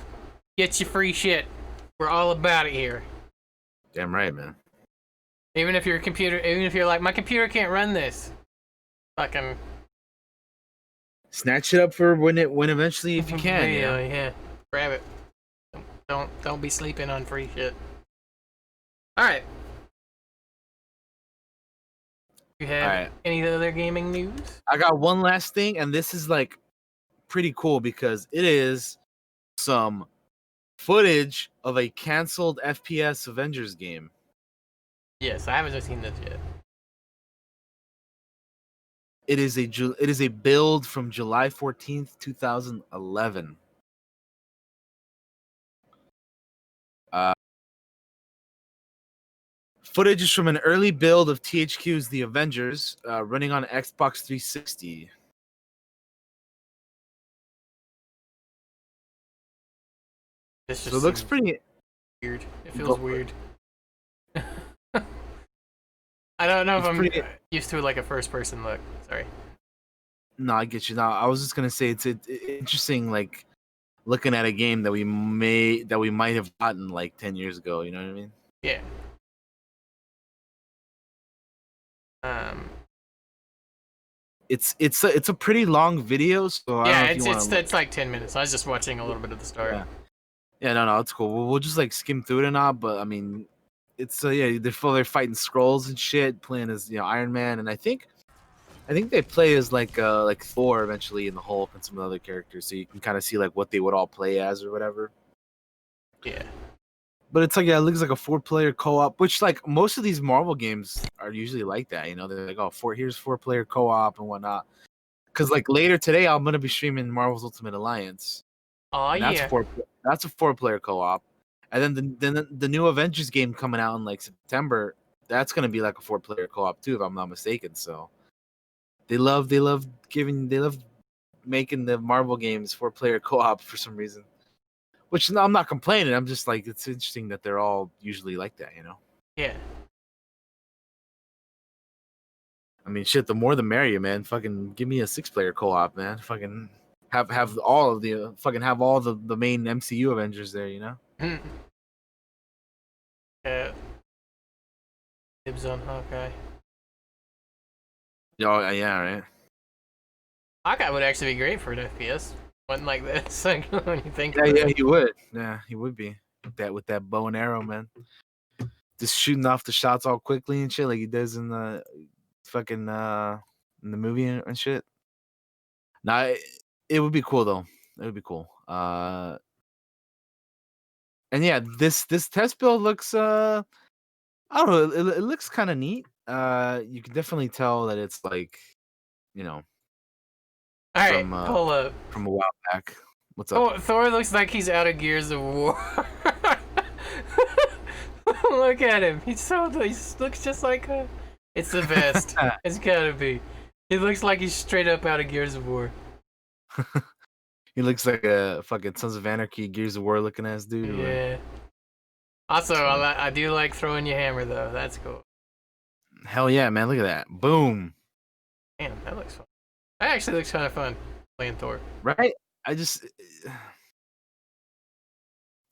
Speaker 1: Get your free shit. We're all about it here.
Speaker 2: Damn right, man.
Speaker 1: Even if you're like, my computer can't run this. Fucking
Speaker 2: snatch it up for when eventually, if you can.
Speaker 1: Yeah. Grab it. Don't be sleeping on free shit. All right. You have any other gaming news?
Speaker 2: I got one last thing, and this is like pretty cool because it is some footage of a canceled FPS Avengers game.
Speaker 1: Yes, I haven't seen this yet.
Speaker 2: It is a build from July 14th, 2011. Footage is from an early build of THQ's The Avengers, running on Xbox 360. So it looks pretty
Speaker 1: weird. It feels weird. I don't know if I'm used to like a first-person look. Sorry.
Speaker 2: No, I get you. Now I was just gonna say it's interesting, like looking at a game that we might have gotten like 10 years ago. You know what I mean?
Speaker 1: Yeah.
Speaker 2: It's a pretty long video, so
Speaker 1: yeah, it's like 10 minutes. I was just watching a little bit of the start.
Speaker 2: Yeah, no, it's cool. We'll just like skim through it or not, but I mean, it's they're fighting scrolls and shit, playing as Iron Man, and I think they play as like Thor eventually in the Hulk and some other characters, so you can kind of see like what they would all play as or whatever.
Speaker 1: Yeah.
Speaker 2: But it's like, it looks like a 4-player co-op, which like most of these Marvel games are usually like that. They're like, oh, here's 4-player co-op and whatnot. Because like later today, I'm gonna be streaming Marvel's Ultimate Alliance.
Speaker 1: Oh yeah.
Speaker 2: That's a 4-player co-op, and then the new Avengers game coming out in like September. That's gonna be like a 4-player co-op too, if I'm not mistaken. So they love making the Marvel games 4-player co-op for some reason. Which I'm not complaining. I'm just like, it's interesting that they're all usually like that,
Speaker 1: Yeah.
Speaker 2: I mean, shit. The more the merrier, man. Fucking give me a 6-player co-op, man. Fucking have all of the main MCU Avengers there,
Speaker 1: Yeah. Dibs on Hawkeye.
Speaker 2: Oh yeah, right.
Speaker 1: Hawkeye would actually be great for an FPS. One like this, like, when you think
Speaker 2: Yeah,
Speaker 1: about
Speaker 2: yeah,
Speaker 1: it.
Speaker 2: he would. Yeah, he would be with that bow and arrow, man. Just shooting off the shots all quickly and shit, like he does in the fucking in the movie and shit. Nah, it would be cool though. It would be cool. And yeah, this test build looks I don't know, it looks kind of neat. You can definitely tell that it's like, you know,
Speaker 1: All right,
Speaker 2: from
Speaker 1: hold up.
Speaker 2: from a while back. What's up?
Speaker 1: Oh, Thor looks like he's out of Gears of War. Look at him. He looks just like a. It's the best. It's gotta be. He looks like he's straight up out of Gears of War.
Speaker 2: He looks like a fucking Sons of Anarchy, Gears of War looking ass dude.
Speaker 1: Yeah. Also, I do like throwing your hammer though. That's cool.
Speaker 2: Hell yeah, man! Look at that. Boom.
Speaker 1: Damn, that looks fun. That actually looks kind of fun playing Thor.
Speaker 2: Right? I just,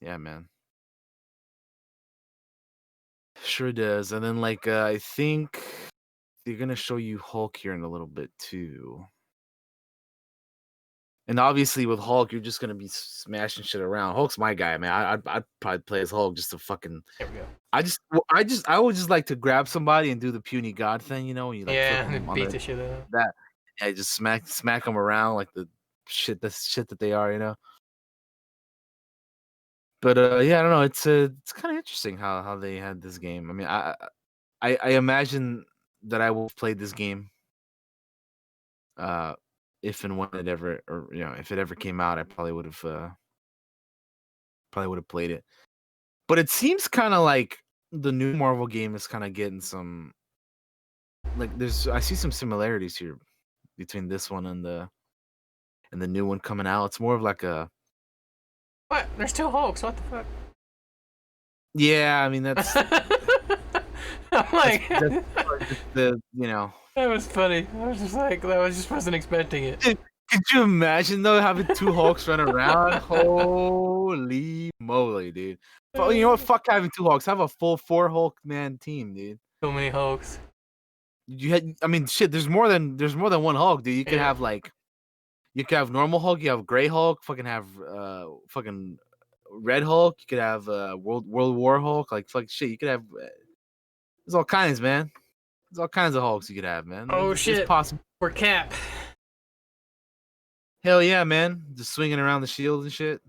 Speaker 2: yeah, man. Sure does. And then like I think they're gonna show you Hulk here in a little bit too. And obviously with Hulk, you're just gonna be smashing shit around. Hulk's my guy, man. I'd probably play as Hulk just to fucking.
Speaker 1: There we go.
Speaker 2: I would just like to grab somebody and do the puny god thing, you know? When you like flip
Speaker 1: Yeah,
Speaker 2: them on
Speaker 1: beat the shit out of him.
Speaker 2: that. Yeah, just smack them around like the shit that they are, you know. But yeah, I don't know. It's kind of interesting how they had this game. I mean, I imagine that I will play this game uh if and when it ever, or you know, if it ever came out, I probably would have played it. But it seems kind of like the new Marvel game is kind of getting some, like, I see some similarities here between this one and the new one coming out. It's more of like a,
Speaker 1: What? There's two Hulks. What the fuck?
Speaker 2: yeah, I mean that's
Speaker 1: I'm like,
Speaker 2: that's just the, you know.
Speaker 1: that was funny. I was just like, I just wasn't expecting it.
Speaker 2: Could you imagine though having two Hulks run around? Holy moly, dude! You know what? Fuck having two Hulks. Have a full 4 Hulk man team, dude.
Speaker 1: So many Hulks.
Speaker 2: I mean, shit. There's more than one Hulk, dude. You could have like, you could have normal Hulk. You have Gray Hulk. Fucking have fucking Red Hulk. You could have World War Hulk. Like fuck shit. You could have. There's all kinds, man. There's all kinds of Hulks you could have, man.
Speaker 1: Oh
Speaker 2: It's
Speaker 1: shit!
Speaker 2: possible.
Speaker 1: We're Cap.
Speaker 2: Hell yeah, man. Just swinging around the shield and shit.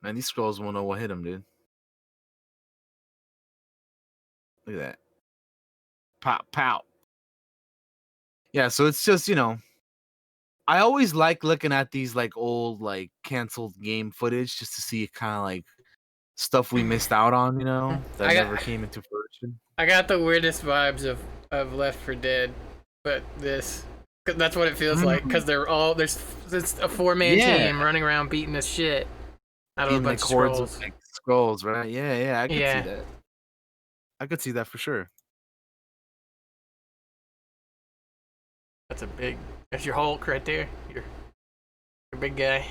Speaker 2: Man, these scrolls won't know what hit them, dude. Look at that. Pop, pow. Yeah, so it's just, you know, I always like looking at these like old, like canceled game footage just to see kind of like stuff we missed out on, you know, that never came into fruition.
Speaker 1: I got the weirdest vibes of Left 4 Dead, but this. That's what it feels like, because they're all it's a 4-man team running around beating the shit out of a bunch of scrolls.
Speaker 2: Like, scrolls, right? Yeah, I could see that. I could see that for sure.
Speaker 1: That's your Hulk right there. Your big guy.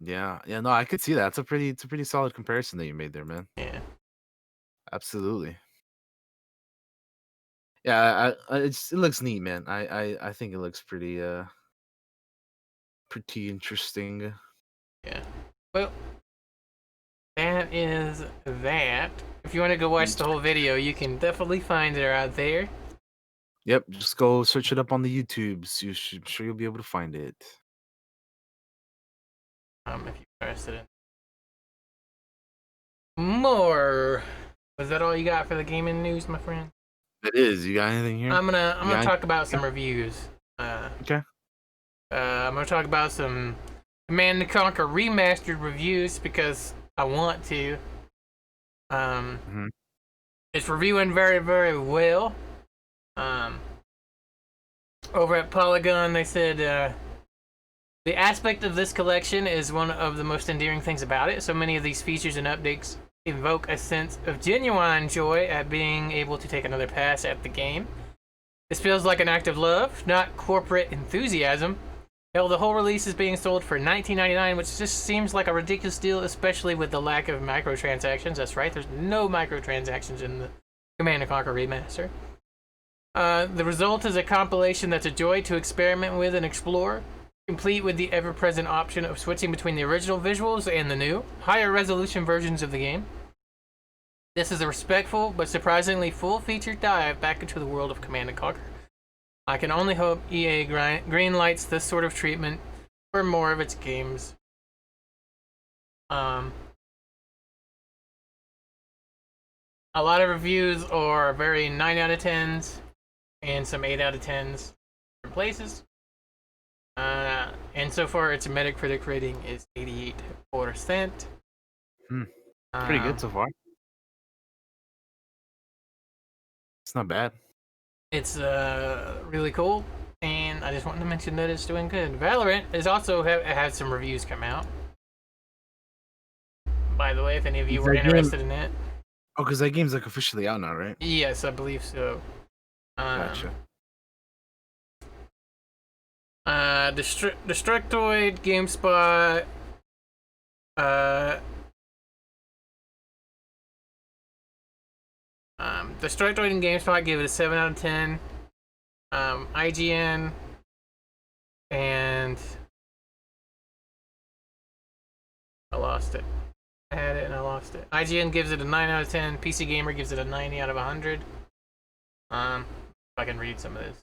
Speaker 2: Yeah, no, I could see that. It's a pretty solid comparison that you made there, man.
Speaker 1: Yeah,
Speaker 2: absolutely. Yeah, it looks neat, man. I think it looks pretty interesting.
Speaker 1: Yeah. Well, that is that. If you want to go watch the whole video, you can definitely find it out there.
Speaker 2: Yep, just go search it up on the YouTubes. I'm sure you'll be able to find it.
Speaker 1: If you're interested in more. Was that all you got for the gaming news, my friend?
Speaker 2: It is. You got anything here?
Speaker 1: I'm gonna talk about some reviews.
Speaker 2: Okay.
Speaker 1: I'm gonna talk about some Command & Conquer Remastered reviews because I want to. It's reviewing very, very well. Over at Polygon, they said the aspect of this collection is one of the most endearing things about it. So many of these features and updates evoke a sense of genuine joy at being able to take another pass at the game. This feels like an act of love, not corporate enthusiasm. Hell, the whole release is being sold for $19.99, which just seems like a ridiculous deal, especially with the lack of microtransactions. That's right, there's no microtransactions in the Command & Conquer Remaster. The result is a compilation that's a joy to experiment with and explore, complete with the ever-present option of switching between the original visuals and the new, higher resolution versions of the game. This is a respectful but surprisingly full-featured dive back into the world of Command & Conquer. I can only hope EA greenlights this sort of treatment for more of its games. A lot of reviews are very 9 out of 10s and some 8 out of 10s for places. And so far, its Metacritic rating is 88%.
Speaker 2: Pretty good so far. It's not bad.
Speaker 1: It's really cool, and I just wanted to mention that it's doing good. Valorant is also had some reviews come out. By the way, if any of you were interested in it.
Speaker 2: Oh, because that game's like officially out now, right?
Speaker 1: Yes, I believe so.
Speaker 2: Gotcha.
Speaker 1: Destructoid, GameSpot, Destructoid and GameSpot gave it a 7 out of 10. IGN and I lost it. I had it and I lost it. IGN gives it a 9 out of 10. PC Gamer gives it a 90 out of 100. If I can read some of this.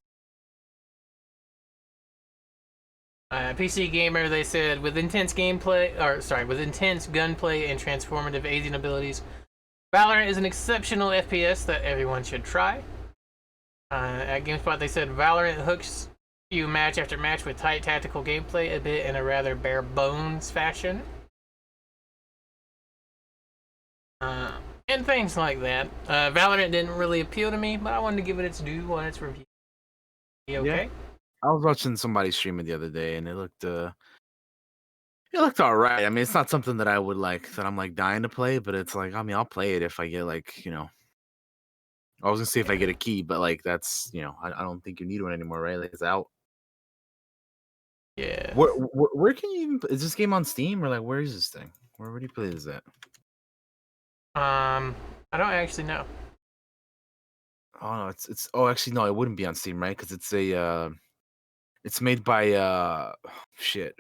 Speaker 1: PC Gamer, they said, with intense gunplay and transformative aging abilities, Valorant is an exceptional FPS that everyone should try. At GameSpot, they said Valorant hooks you match after match with tight tactical gameplay, a bit in a rather bare bones fashion. And things like that. Valorant didn't really appeal to me, but I wanted to give it its due on its review. Okay?
Speaker 2: Yeah. I was watching somebody stream it the other day, and it looked all right. I mean, it's not something that I would like, that I'm like dying to play, but it's like, I mean, I'll play it if I get like, I was gonna say if I get a key, but like that's, I don't think you need one anymore, right? Like it's out.
Speaker 1: Yeah.
Speaker 2: Where can you even? Is this game on Steam or like where is this thing? Where do you play this at?
Speaker 1: I don't actually know.
Speaker 2: Oh no, it's. Oh, actually, no, it wouldn't be on Steam, right? Because it's made by shit.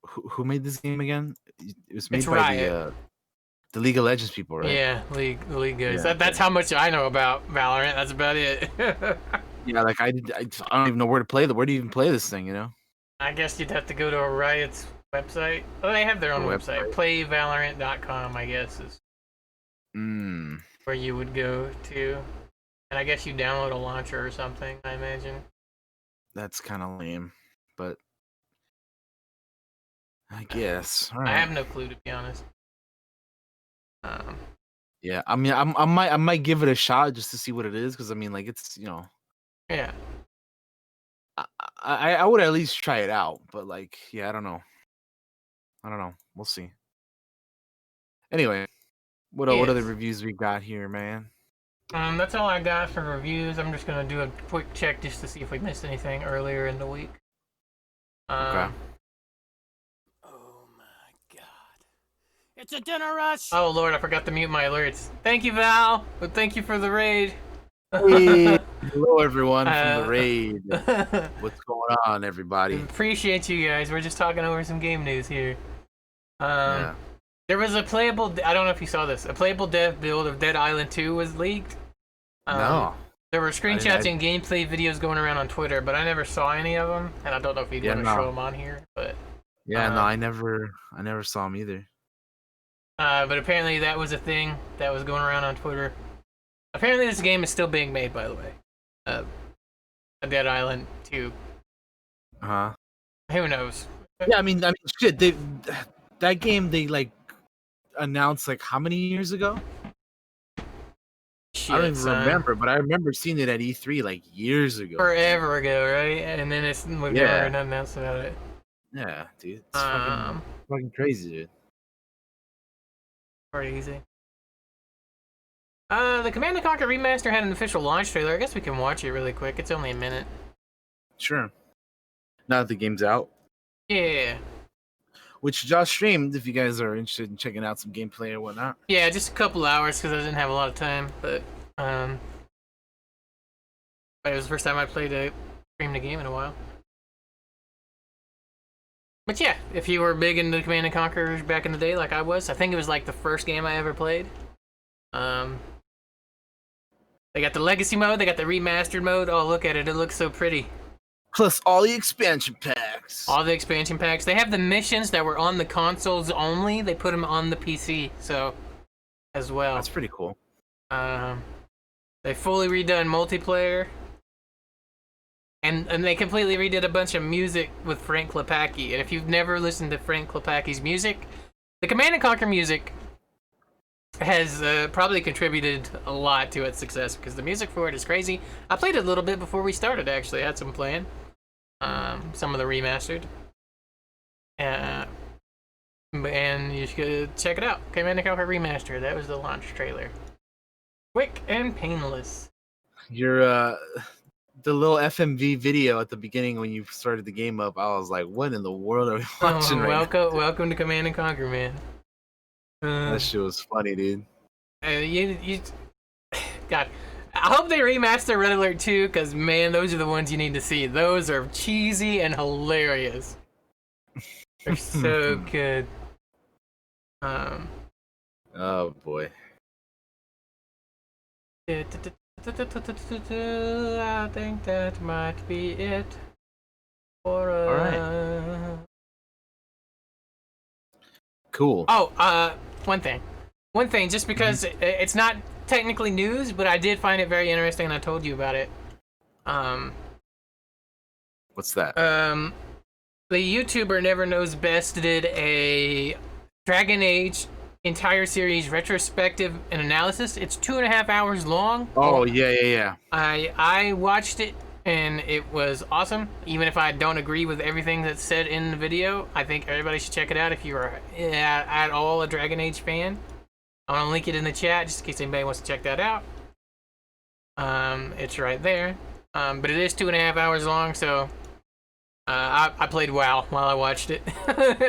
Speaker 2: Who made this game again? It was made by
Speaker 1: Riot.
Speaker 2: the League of Legends people, right?
Speaker 1: Yeah, the League guys. Yeah, that's how much I know about Valorant. That's about it.
Speaker 2: Yeah, like I don't even know where to play where do you even play this thing,
Speaker 1: I guess you'd have to go to a Riot's website. Oh, they have their own website. Playvalorant.com, I guess, is where you would go to. And I guess you download a launcher or something, I imagine.
Speaker 2: That's kind of lame, but I guess. All right.
Speaker 1: I have no clue, to be honest.
Speaker 2: Yeah, I mean, I might give it a shot just to see what it is, because I mean, like it's
Speaker 1: Yeah.
Speaker 2: I would at least try it out, but like, yeah, I don't know. We'll see. Anyway, what other reviews we got here, man?
Speaker 1: That's all I got for reviews. I'm just gonna do a quick check just to see if we missed anything earlier in the week.
Speaker 2: Okay.
Speaker 1: Oh my god. It's a dinner rush! Oh lord, I forgot to mute my alerts. Thank you, Val, but thank you for the raid.
Speaker 2: Hey, hello everyone from the raid. What's going on, everybody?
Speaker 1: Appreciate you guys. We're just talking over some game news here. Yeah. There was a playable, I don't know if you saw this, a playable dev build of Dead Island 2 was leaked.
Speaker 2: No.
Speaker 1: There were screenshots and gameplay videos going around on Twitter, but I never saw any of them, and I don't know if you'd want to show them on here, but...
Speaker 2: Yeah, no, I never saw them either.
Speaker 1: But apparently that was a thing that was going around on Twitter. Apparently this game is still being made, by the way. Dead Island 2.
Speaker 2: Uh-huh.
Speaker 1: Who knows?
Speaker 2: Yeah, I mean, shit, that game, they, like, announced, like, how many years ago?
Speaker 1: Shit,
Speaker 2: I don't even remember, but I remember seeing it at E3, like, years ago.
Speaker 1: Forever ago, right? And then we've never heard nothing else about it.
Speaker 2: Yeah, dude. It's fucking crazy, dude.
Speaker 1: Crazy. The Command & Conquer Remaster had an official launch trailer. I guess we can watch it really quick. It's only a minute.
Speaker 2: Sure. Now that the game's out.
Speaker 1: Yeah.
Speaker 2: Which Josh streamed, if you guys are interested in checking out some gameplay or whatnot.
Speaker 1: Yeah, just a couple hours because I didn't have a lot of time. But It was the first time I played a streamed a game in a while. But yeah, if you were big into Command and Conquer back in the day, like I was, I think it was like the first game I ever played. Um, they got the legacy mode, they got the remastered mode. Oh, look at it! It looks so pretty.
Speaker 2: Plus all the expansion packs.
Speaker 1: All the expansion packs. They have the missions that were on the consoles only. They put them on the PC, so as well.
Speaker 2: That's pretty cool.
Speaker 1: They fully redone multiplayer. And they completely redid a bunch of music with Frank Klepacki. And if you've never listened to Frank Klepacki's music, the Command and Conquer music has probably contributed a lot to its success because the music for it is crazy. I played it a little bit before we started, actually. I had some playing. Some of the remastered. And you should check it out. Command and Conquer Remastered. That was the launch trailer. Quick and painless.
Speaker 2: Your the little FMV video at the beginning when you started the game up, I was like, "What in the world are we watching right now?"
Speaker 1: Welcome to Command and Conquer, man.
Speaker 2: That shit was funny, dude.
Speaker 1: God, I hope they remaster Red Alert 2, because man, those are the ones you need to see. Those are cheesy and hilarious. They're so good.
Speaker 2: Oh boy.
Speaker 1: I think that might be it for us.
Speaker 2: All right. Cool.
Speaker 1: Oh, one thing, just because it's not technically news, but I did find it very interesting, and I told you about it.
Speaker 2: What's that?
Speaker 1: The YouTuber Never Knows Best did a Dragon Age entire series retrospective and analysis. It's 2.5 hours long.
Speaker 2: Oh yeah.
Speaker 1: I watched it and it was awesome. Even if I don't agree with everything that's said in the video, I think everybody should check it out if you are at all a Dragon Age fan. I'm gonna link it in the chat just in case anybody wants to check that out. It's right there. But it is 2.5 hours long, so I played WoW while I watched it.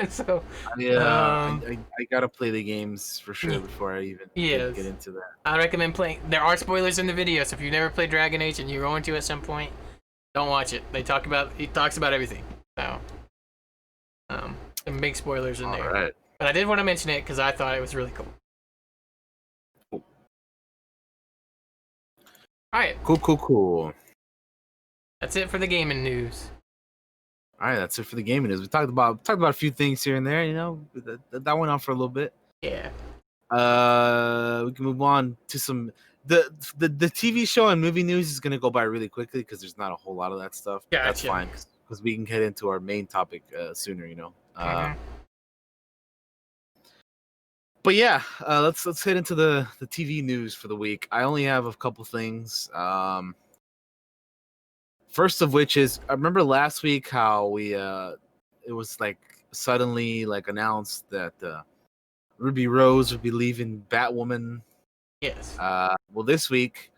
Speaker 1: So
Speaker 2: I gotta play the games for sure before I even get into that.
Speaker 1: I recommend playing. There are spoilers in the video, so if you've never played Dragon Age and you're going to at some point, don't watch it. It talks about everything. So some big spoilers in there.
Speaker 2: All right.
Speaker 1: But I did want to mention it because I thought it was really cool. All right.
Speaker 2: Cool.
Speaker 1: That's it for the gaming news.
Speaker 2: All right, that's it for the gaming news. We talked about a few things here and there. You know, that went on for a little bit.
Speaker 1: Yeah.
Speaker 2: We can move on to some the TV show and movie news is gonna go by really quickly because there's not a whole lot of that stuff.
Speaker 1: Gotcha.
Speaker 2: That's fine because we can get into our main topic sooner. You know. But yeah, let's head into the TV news for the week. I only have a couple things. First of which is, I remember last week how we it was like suddenly like announced that Ruby Rose would be leaving Batwoman.
Speaker 1: Yes.
Speaker 2: Well, this week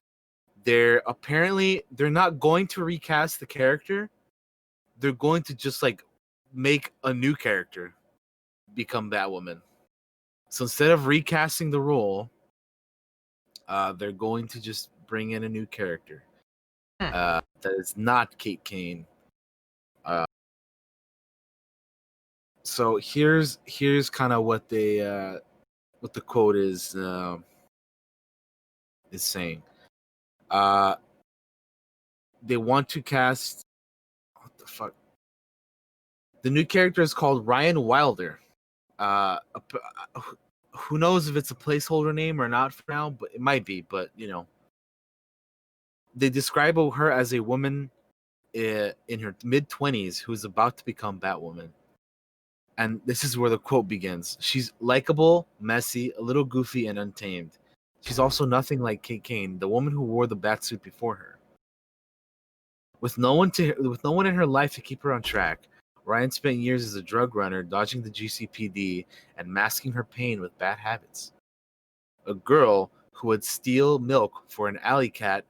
Speaker 2: they're not going to recast the character. They're going to just like make a new character become Batwoman. So instead of recasting the role, they're going to just bring in a new character. That is not Kate Kane. So here's kind of what the quote is saying. They want to cast. What the fuck? The new character is called Ryan Wilder. Who knows if it's a placeholder name or not for now, but it might be. But you know, they describe her as a woman in her mid-20s who's about to become Batwoman. And this is where the quote begins. She's likable, messy, a little goofy, and untamed. She's also nothing like Kate Kane, the woman who wore the Batsuit before her. With no one in her life to keep her on track, Ryan spent years as a drug runner, dodging the GCPD and masking her pain with bad habits. A girl who would steal milk for an alley cat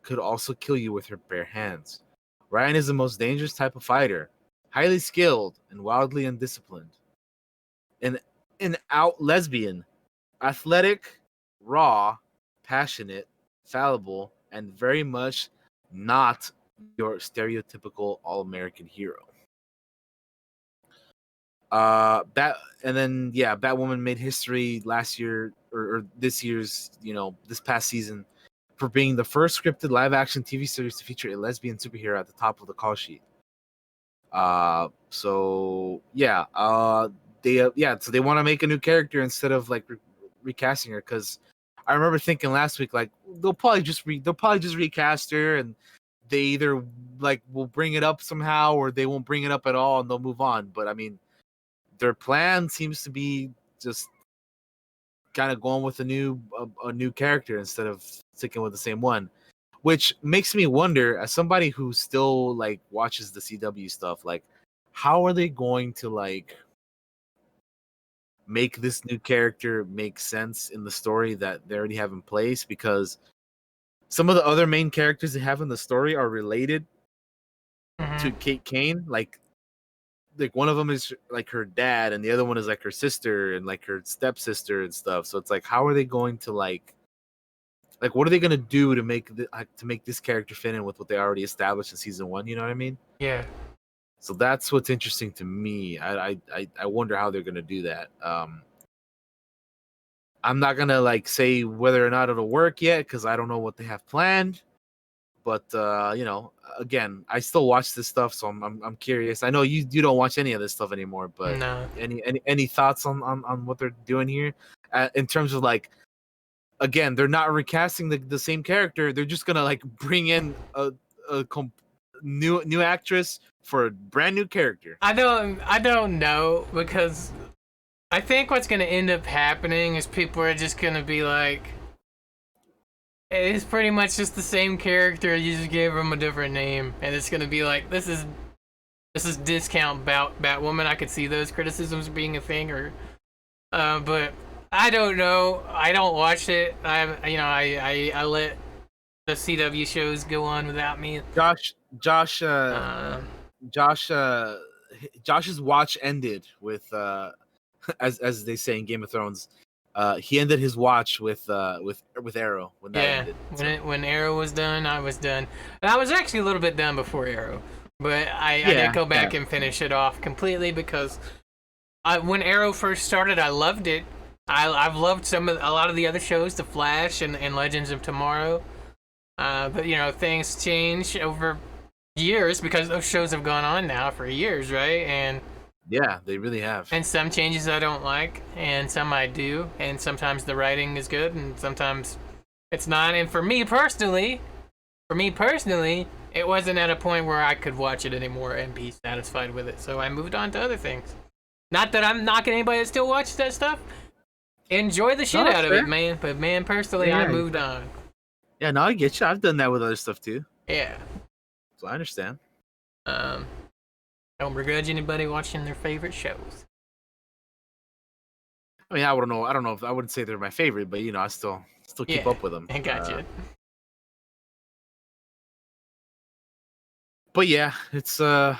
Speaker 2: could also kill you with her bare hands. Ryan is the most dangerous type of fighter, highly skilled and wildly undisciplined. An out lesbian, athletic, raw, passionate, fallible, and very much not your stereotypical all-American hero. Batwoman made history last year or this year's, this past season for being the first scripted live-action TV series to feature a lesbian superhero at the top of the call sheet. So they want to make a new character instead of like recasting her, because I remember thinking last week like they'll probably just recast her, and they either like will bring it up somehow or they won't bring it up at all and they'll move on. But I mean, their plan seems to be just kind of going with a new character instead of sticking with the same one, which makes me wonder, as somebody who still like watches the CW stuff, like how are they going to like make this new character make sense in the story that they already have in place? Because some of the other main characters they have in the story are related to Kate Kane. Like one of them is like her dad, and the other one is like her sister and like her stepsister and stuff. So it's like, how are they going to like what are they gonna do to make this character fit in with what they already established in season 1? You know what I mean?
Speaker 1: Yeah.
Speaker 2: So that's what's interesting to me. I wonder how they're gonna do that. I'm not gonna like say whether or not it'll work yet because I don't know what they have planned. But again, I still watch this stuff, so I'm curious. I know you don't watch any of this stuff anymore, but
Speaker 1: No.
Speaker 2: any thoughts on what they're doing here, in terms of like, again, they're not recasting the same character. They're just gonna like bring in a new actress for a brand new character.
Speaker 1: I don't know, because I think what's gonna end up happening is people are just gonna be like, it's pretty much just the same character. You just gave him a different name, and it's gonna be like, this is discount Batwoman. I could see those criticisms being a thing, but I don't know. I don't watch it. I let the CW shows go on without me.
Speaker 2: Josh's watch ended with as they say in Game of Thrones. He ended his watch with Arrow when that ended.
Speaker 1: When Arrow was done, I was done, and I was actually a little bit done before Arrow, but I did go back and finish it off completely because when Arrow first started, I loved it. I've loved a lot of the other shows, The Flash and Legends of Tomorrow, but things change over years because those shows have gone on now for years, right? And
Speaker 2: yeah, they really have.
Speaker 1: And some changes I don't like, and some I do, and sometimes the writing is good, and sometimes it's not. And for me personally, it wasn't at a point where I could watch it anymore and be satisfied with it. So I moved on to other things. Not that I'm knocking anybody that still watches that stuff. Enjoy the shit out of it, man. But man, personally, I moved on.
Speaker 2: Yeah, no, I get you. I've done that with other stuff too.
Speaker 1: Yeah.
Speaker 2: So I understand.
Speaker 1: Don't begrudge anybody watching their favorite shows.
Speaker 2: I mean, I don't know if I wouldn't say they're my favorite, but I still keep up with them.
Speaker 1: I gotcha.
Speaker 2: But yeah, it's I'm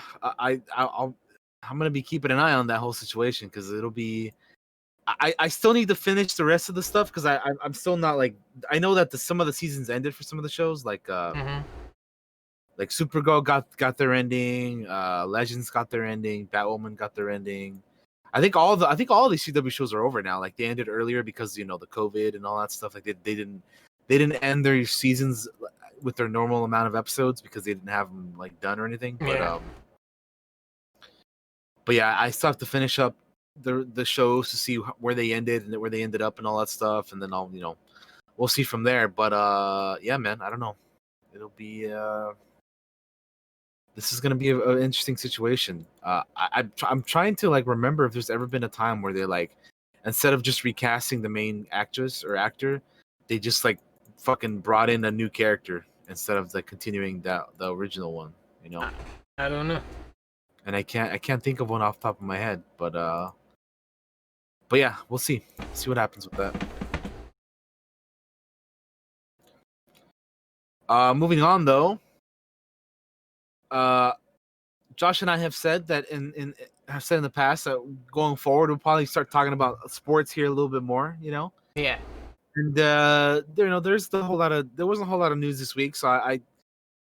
Speaker 2: gonna be keeping an eye on that whole situation because it'll be. I still need to finish the rest of the stuff because I'm still not like, I know that some of the seasons ended for some of the shows like like Supergirl got their ending, Legends got their ending, Batwoman got their ending. I think all these CW shows are over now. Like they ended earlier because the COVID and all that stuff. Like they didn't end their seasons with their normal amount of episodes because they didn't have them like done or anything. But yeah, I still have to finish up the shows to see where they ended and where they ended up and all that stuff, and then I'll we'll see from there. But yeah, man, I don't know. It'll be this is gonna be an interesting situation. I'm trying to like remember if there's ever been a time where they like, instead of just recasting the main actress or actor, they just like fucking brought in a new character instead of like continuing the original one.
Speaker 1: I don't know.
Speaker 2: And I can't think of one off the top of my head, but yeah, we'll see what happens with that. Moving on though, Josh and I have said that in the past that going forward we'll probably start talking about sports here a little bit more,
Speaker 1: Yeah.
Speaker 2: And there wasn't a whole lot of news this week, so I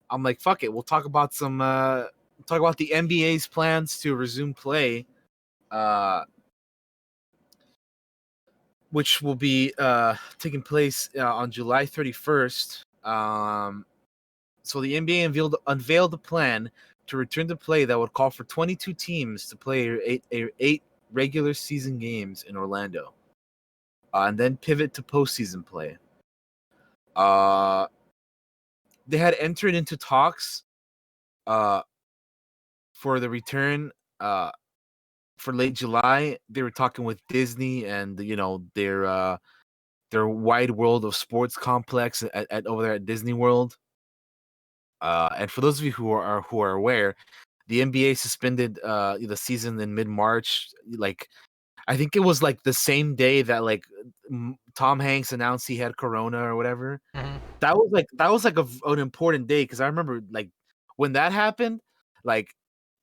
Speaker 2: I'm like, fuck it, we'll talk about the NBA's plans to resume play, which will be taking place on July 31st. So the NBA unveiled a plan to return to play that would call for 22 teams to play eight regular season games in Orlando, and then pivot to postseason play. They had entered into talks for the return for late July. They were talking with Disney and their wide world of sports complex at over there at Disney World. And for those of you who are aware, the NBA suspended the season in mid-March. Like, I think it was like the same day that like Tom Hanks announced he had corona or whatever.
Speaker 1: Mm-hmm.
Speaker 2: That was like an important day, because I remember like when that happened, like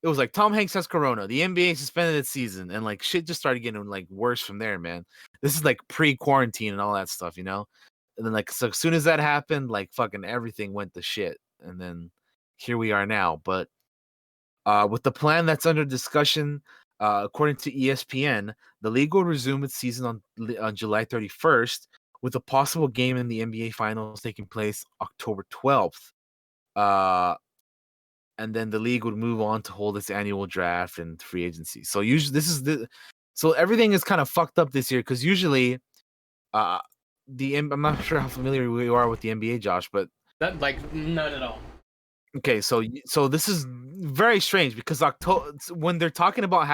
Speaker 2: it was like Tom Hanks has corona, the NBA suspended its season, and like shit just started getting like worse from there, man. This is like pre-quarantine and all that stuff, you know? And then like so as soon as that happened, like fucking everything went to shit. And then here we are now. But with the plan that's under discussion, according to ESPN, the league will resume its season on July 31st, with a possible game in the NBA Finals taking place October 12th. And then the league would move on to hold its annual draft and free agency. So usually so everything is kind of fucked up this year, because usually I'm not sure how familiar you are with the NBA, Josh, but
Speaker 1: That like none at all.
Speaker 2: okay, so this is very strange, because when they're talking about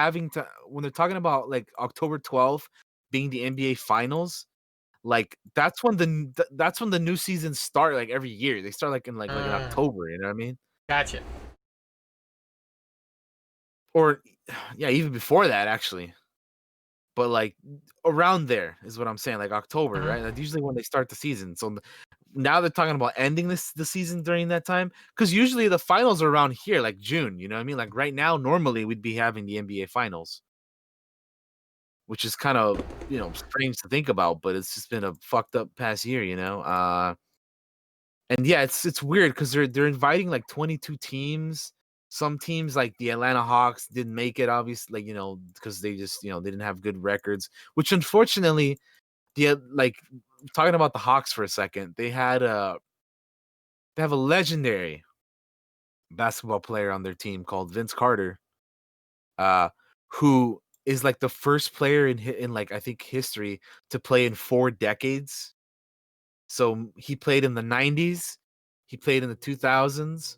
Speaker 2: like October 12th being the NBA Finals, like that's when the new seasons start, like every year. They start like in October, you know what I mean?
Speaker 1: Gotcha.
Speaker 2: Or yeah, even before that actually. But like around there is what I'm saying, like October,
Speaker 1: Mm-hmm.
Speaker 2: right? That's usually when they start the season. So now they're talking about ending the season during that time, because usually the finals are around here, like June. You know what I mean? Like right now, normally we'd be having the NBA finals, which is kind of strange to think about, but it's just been a fucked up past year, you know. And yeah, it's weird because they're inviting like 22 teams. Some teams like the Atlanta Hawks didn't make it, obviously, like because they just they didn't have good records. Which unfortunately, like talking about the Hawks for a second, they have a legendary basketball player on their team called Vince Carter, uh, who is like the first player in like I think history to play in 4 decades. So he played in the 90s, he played in the 2000s,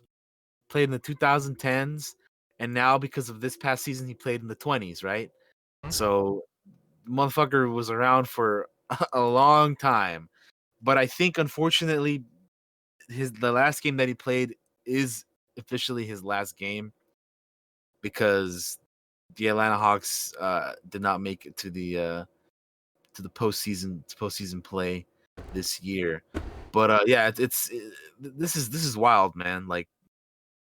Speaker 2: played in the 2010s, and now because of this past season, he played in the 20s, right? So motherfucker was around for a long time. But I think unfortunately the last game that he played is officially his last game, because the Atlanta Hawks did not make it to the postseason play this year. But yeah, this is wild, man. Like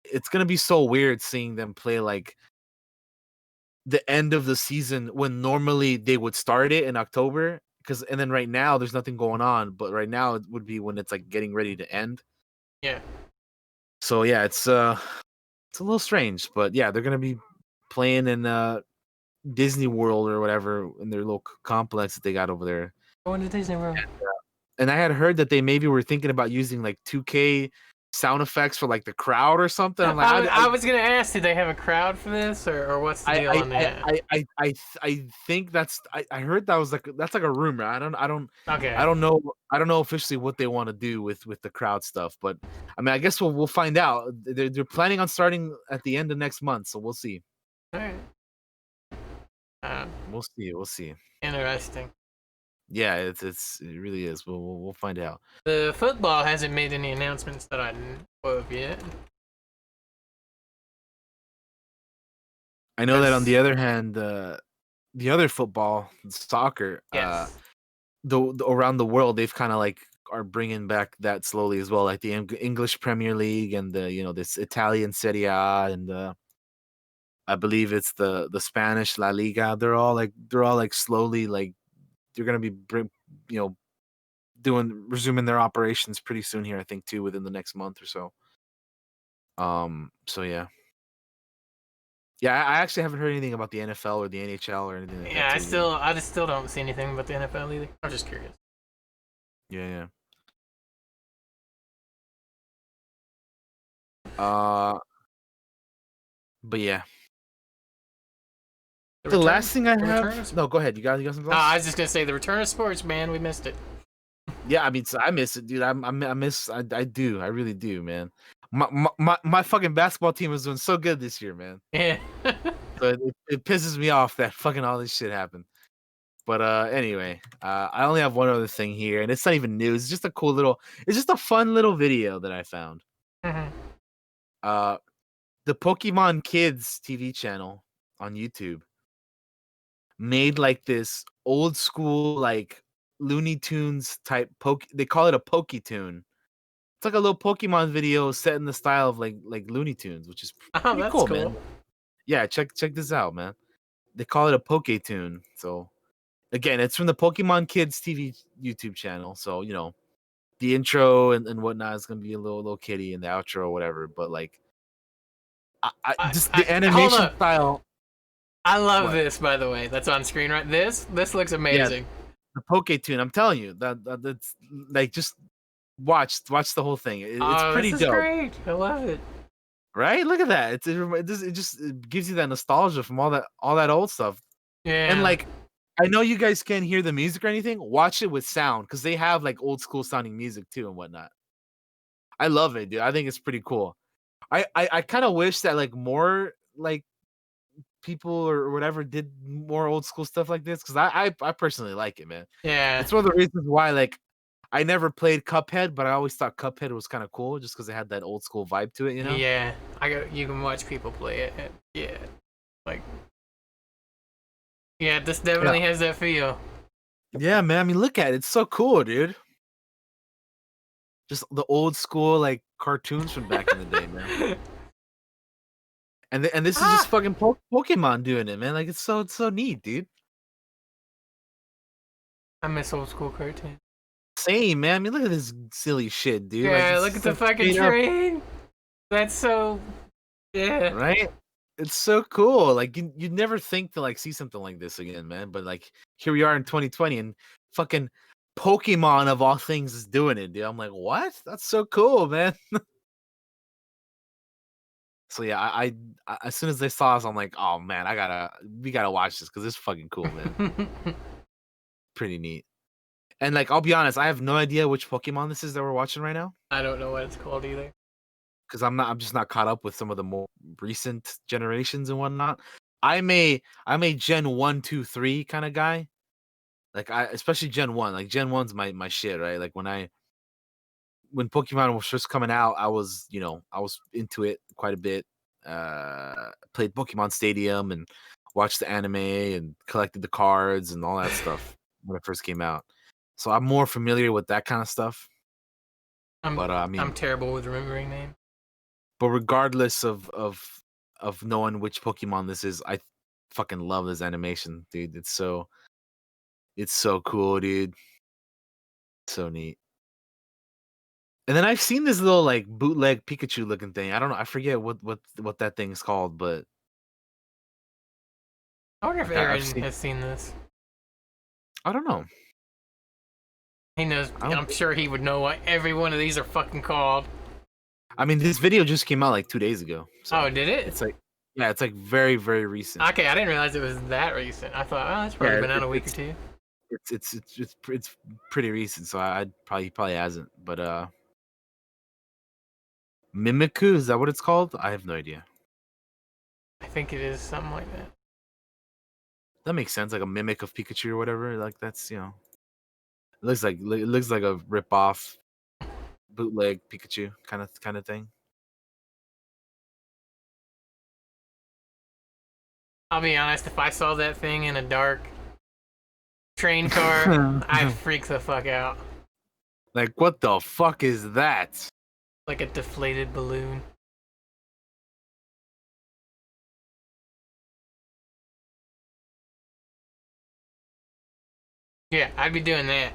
Speaker 2: it's gonna be so weird seeing them play like the end of the season when normally they would start it in October. And then right now there's nothing going on, but right now it would be when it's like getting ready to end.
Speaker 1: Yeah.
Speaker 2: So yeah, it's a little strange, but yeah, they're gonna be playing in Disney World or whatever in their little complex that they got over there.
Speaker 1: Going to Disney World.
Speaker 2: And I had heard that they maybe were thinking about using like 2K sound effects for like the crowd or something. I'm like,
Speaker 1: I was gonna ask, did they have a crowd for this, or what's the deal on that?
Speaker 2: I think I heard that was that's like a rumor.
Speaker 1: Okay.
Speaker 2: I don't know officially what they want to do with the crowd stuff, but I mean I guess we'll find out. They're planning on starting at the end of next month, so we'll see.
Speaker 1: All right.
Speaker 2: We'll see.
Speaker 1: Interesting.
Speaker 2: Yeah, it really is. We'll find out.
Speaker 1: The football hasn't made any announcements that I know of yet.
Speaker 2: I know that on the other hand, the other football, soccer,
Speaker 1: Yes.
Speaker 2: around the world, they've kind of like are bringing back that slowly as well, like the English Premier League and the this Italian Serie A, and I believe it's the Spanish La Liga. They're all like slowly like they're gonna be resuming their operations pretty soon here, I think too, within the next month or so. So yeah. Yeah, I actually haven't heard anything about the NFL or the NHL or anything like that
Speaker 1: Yeah,
Speaker 2: too, you know.
Speaker 1: I just still don't see anything about the NFL either. I'm just curious.
Speaker 2: Yeah, yeah. But yeah.
Speaker 1: The
Speaker 2: The
Speaker 1: return,
Speaker 2: last thing I
Speaker 1: the return.
Speaker 2: have. No, go ahead. You got something
Speaker 1: Oh,
Speaker 2: else?
Speaker 1: I was just gonna say the return of sports, man. We missed it.
Speaker 2: Yeah, I mean, so I miss it, dude. I miss. I do. I really do, man. My fucking basketball team was doing so good this year, man.
Speaker 1: Yeah.
Speaker 2: So it pisses me off that fucking all this shit happened. But anyway, I only have one other thing here, and it's not even news. It's just a cool little. It's just a fun little video that I found.
Speaker 1: Mhm.
Speaker 2: Uh, the Pokemon Kids TV channel on YouTube made like this old school like Looney Tunes type poke. They call it a Poketune. It's like a little Pokemon video set in the style of like Looney Tunes, which is
Speaker 1: Oh,
Speaker 2: pretty
Speaker 1: that's
Speaker 2: cool,
Speaker 1: cool.
Speaker 2: man. Yeah, check this out, man. They call it a Poketune. So again, it's from the Pokemon Kids TV YouTube channel. So you know the intro and whatnot is gonna be a little kitty and the outro or whatever. But like, I just the
Speaker 1: Hold
Speaker 2: animation
Speaker 1: up.
Speaker 2: style.
Speaker 1: I love
Speaker 2: What?
Speaker 1: this, by the way. That's on screen, right? This looks
Speaker 2: Yeah,
Speaker 1: amazing.
Speaker 2: the Poketune. I'm telling you that's like just watch the whole thing. It's
Speaker 1: Oh,
Speaker 2: pretty
Speaker 1: this is
Speaker 2: dope,
Speaker 1: great. I love it.
Speaker 2: right? Look at that. It gives you that nostalgia from all that old stuff. And
Speaker 1: Yeah.
Speaker 2: like, I know you guys can't hear the music or anything. Watch it with sound because they have like old school sounding music too and whatnot. I love it, dude. I think it's pretty cool. I kind of wish that like more like people or whatever did more old school stuff like this because I personally like it, man.
Speaker 1: Yeah.
Speaker 2: It's one of the reasons why like I never played Cuphead, but I always thought Cuphead was kind of cool just because it had that old school vibe to it, you know?
Speaker 1: Yeah. You can watch people play it. Yeah. Like, yeah, this
Speaker 2: Yeah.
Speaker 1: definitely has that feel.
Speaker 2: Yeah, man. I mean, look at it. It's so cool, dude. Just the old school like cartoons from back in the day, man. And this is just
Speaker 1: Ah!
Speaker 2: fucking Pokemon doing it, man. Like it's so neat, dude.
Speaker 1: I miss old school cartoons.
Speaker 2: Same, man. I mean, look at this silly shit, dude. Like
Speaker 1: Yeah,
Speaker 2: this
Speaker 1: look at
Speaker 2: is
Speaker 1: the
Speaker 2: like
Speaker 1: fucking
Speaker 2: straight up,
Speaker 1: train. That's so. Yeah.
Speaker 2: right? It's so cool. Like you'd never think to like see something like this again, man. But like here we are in 2020, and fucking Pokemon of all things is doing it, dude. I'm like, what? That's so cool, man. So yeah, as soon as they saw us, I'm like, oh man, we gotta watch this because it's fucking cool, man. Pretty neat. And like, I'll be honest, I have no idea which Pokemon this is that we're watching right now
Speaker 1: I don't know what it's called either.
Speaker 2: because I'm just not caught up with some of the more recent generations and whatnot. I'm a Gen 1, 2, 3 kind of guy. Like especially Gen 1. Like Gen 1's my shit, right? Like when Pokemon was first coming out, I was into it quite a bit. Played Pokemon Stadium and watched the anime and collected the cards and all that stuff when it first came out. So I'm more familiar with that kind of stuff.
Speaker 1: I'm
Speaker 2: But I
Speaker 1: I'm
Speaker 2: mean,
Speaker 1: terrible with remembering names.
Speaker 2: but regardless of knowing which Pokemon this is, I fucking love this animation, dude. It's so cool, dude. So neat. And then I've seen this little like bootleg Pikachu looking thing. I don't know. I forget what that thing is called, but
Speaker 1: I wonder if
Speaker 2: like I've
Speaker 1: Aaron
Speaker 2: seen.
Speaker 1: has seen this.
Speaker 2: I don't know.
Speaker 1: He knows.
Speaker 2: I don't.
Speaker 1: I'm sure he would know what every one of these are fucking called.
Speaker 2: I mean, this video just came out like 2 days ago, so
Speaker 1: Oh, did it?
Speaker 2: it's like, yeah, it's like very recent.
Speaker 1: Okay, I didn't realize it was that recent. I thought, oh, it's probably
Speaker 2: Yeah,
Speaker 1: been out a week or two.
Speaker 2: it's pretty recent, so I'd he probably hasn't. But Mimikyu, is that what it's called? I have no idea.
Speaker 1: I think it is something like that.
Speaker 2: That makes sense, like a mimic of Pikachu or whatever. Like that's it looks like a rip off bootleg Pikachu kind of thing.
Speaker 1: I'll be honest, if I saw that thing in a dark train car, I'd freak the fuck out.
Speaker 2: Like what the fuck is that?
Speaker 1: Like a deflated balloon. Yeah, I'd be doing that.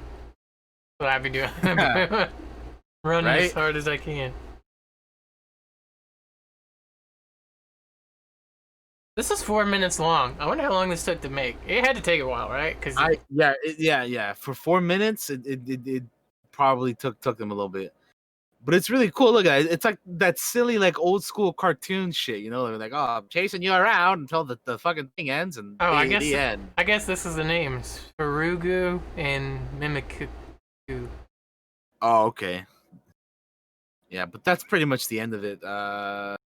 Speaker 1: What I'd be doing. Running as
Speaker 2: Right?
Speaker 1: hard as I can. This is 4 minutes long. I wonder how long this took to make. It had to take a while, right? Because
Speaker 2: Yeah. For 4 minutes, it probably took them a little bit. But it's really cool. Look at it. It's like that silly, like old school cartoon shit. You know, they're like, "Oh, I'm chasing you around until the fucking thing ends," and
Speaker 1: oh,
Speaker 2: the end.
Speaker 1: I guess this is the names: Farugu and Mimiku.
Speaker 2: Oh, okay. Yeah, but that's pretty much the end of it.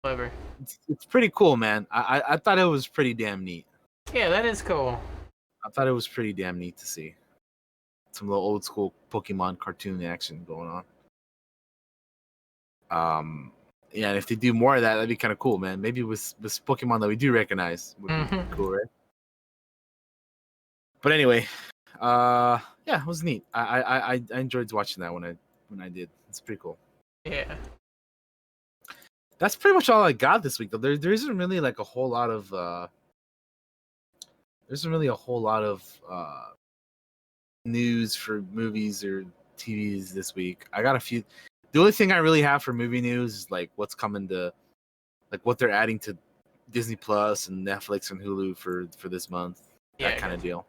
Speaker 1: Clever.
Speaker 2: It's pretty cool, man. I thought it was pretty damn neat.
Speaker 1: Yeah, that is cool.
Speaker 2: I thought it was pretty damn neat to see some little old school Pokemon cartoon action going on. Yeah, and if they do more of that, that'd be kind of cool, man. Maybe with Pokemon that we do recognize would be cool, right? But anyway, yeah, it was neat. I enjoyed watching that when I did. It's pretty cool.
Speaker 1: Yeah.
Speaker 2: That's pretty much all I got this week, though. There isn't really like a whole lot of news for movies or TVs this week. I got a few. The only thing I really have for movie news is like what's coming to, like what they're adding to Disney Plus and Netflix and Hulu for this month.
Speaker 1: Yeah,
Speaker 2: That kind of deal.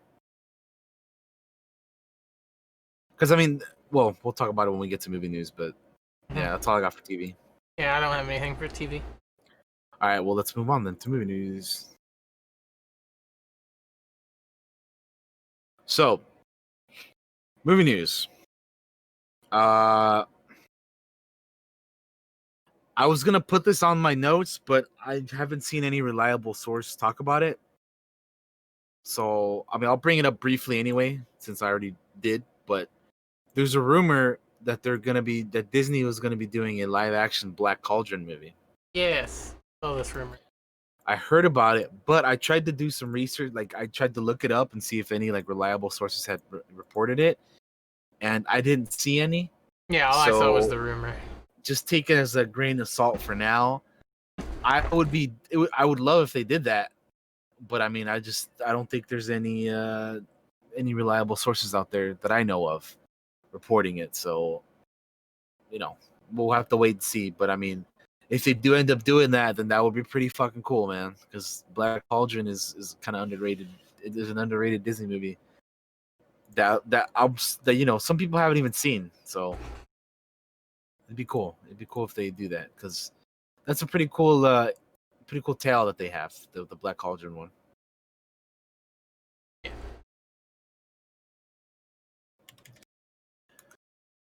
Speaker 2: Because I mean, well, we'll talk about it when we get to movie news, but yeah, that's all I got for TV.
Speaker 1: Yeah, I don't have anything for TV.
Speaker 2: All right, well, let's move on then to movie news. So, movie news. I was gonna put this on my notes, but I haven't seen any reliable source talk about it. So, I mean, I'll bring it up briefly anyway, since I already did. But there's a rumor that that Disney was gonna be doing a live action Black Cauldron movie.
Speaker 1: Yes. Oh, this rumor.
Speaker 2: I heard about it, but I tried to do some research. Like, I tried to look it up and see if any like reliable sources had reported it, and I didn't see any.
Speaker 1: Yeah, all I saw was the rumor.
Speaker 2: Just take it as a grain of salt for now. I would love if they did that, but I mean, I don't think there's any reliable sources out there that I know of reporting it. So, we'll have to wait and see. But I mean, if they do end up doing that, then that would be pretty fucking cool, man. Because Black Cauldron is kind of underrated. It is an underrated Disney movie that some people haven't even seen. So it'd be cool. It'd be cool if they do that, because that's a pretty cool tale that they have, the Black Cauldron one.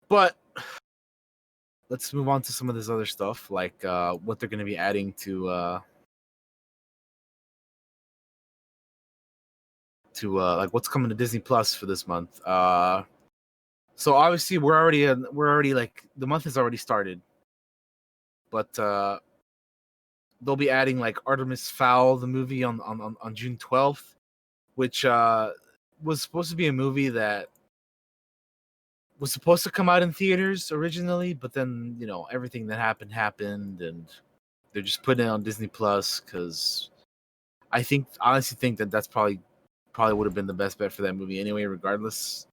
Speaker 2: But let's move on to some of this other stuff, like what they're going to be adding to like what's coming to Disney Plus for this month. So obviously we're already like the month has already started, but they'll be adding like Artemis Fowl, the movie on June 12th, which was supposed to be a movie that was supposed to come out in theaters originally, but then everything that happened, and they're just putting it on Disney Plus because honestly think that that's probably would have been the best bet for that movie anyway, regardless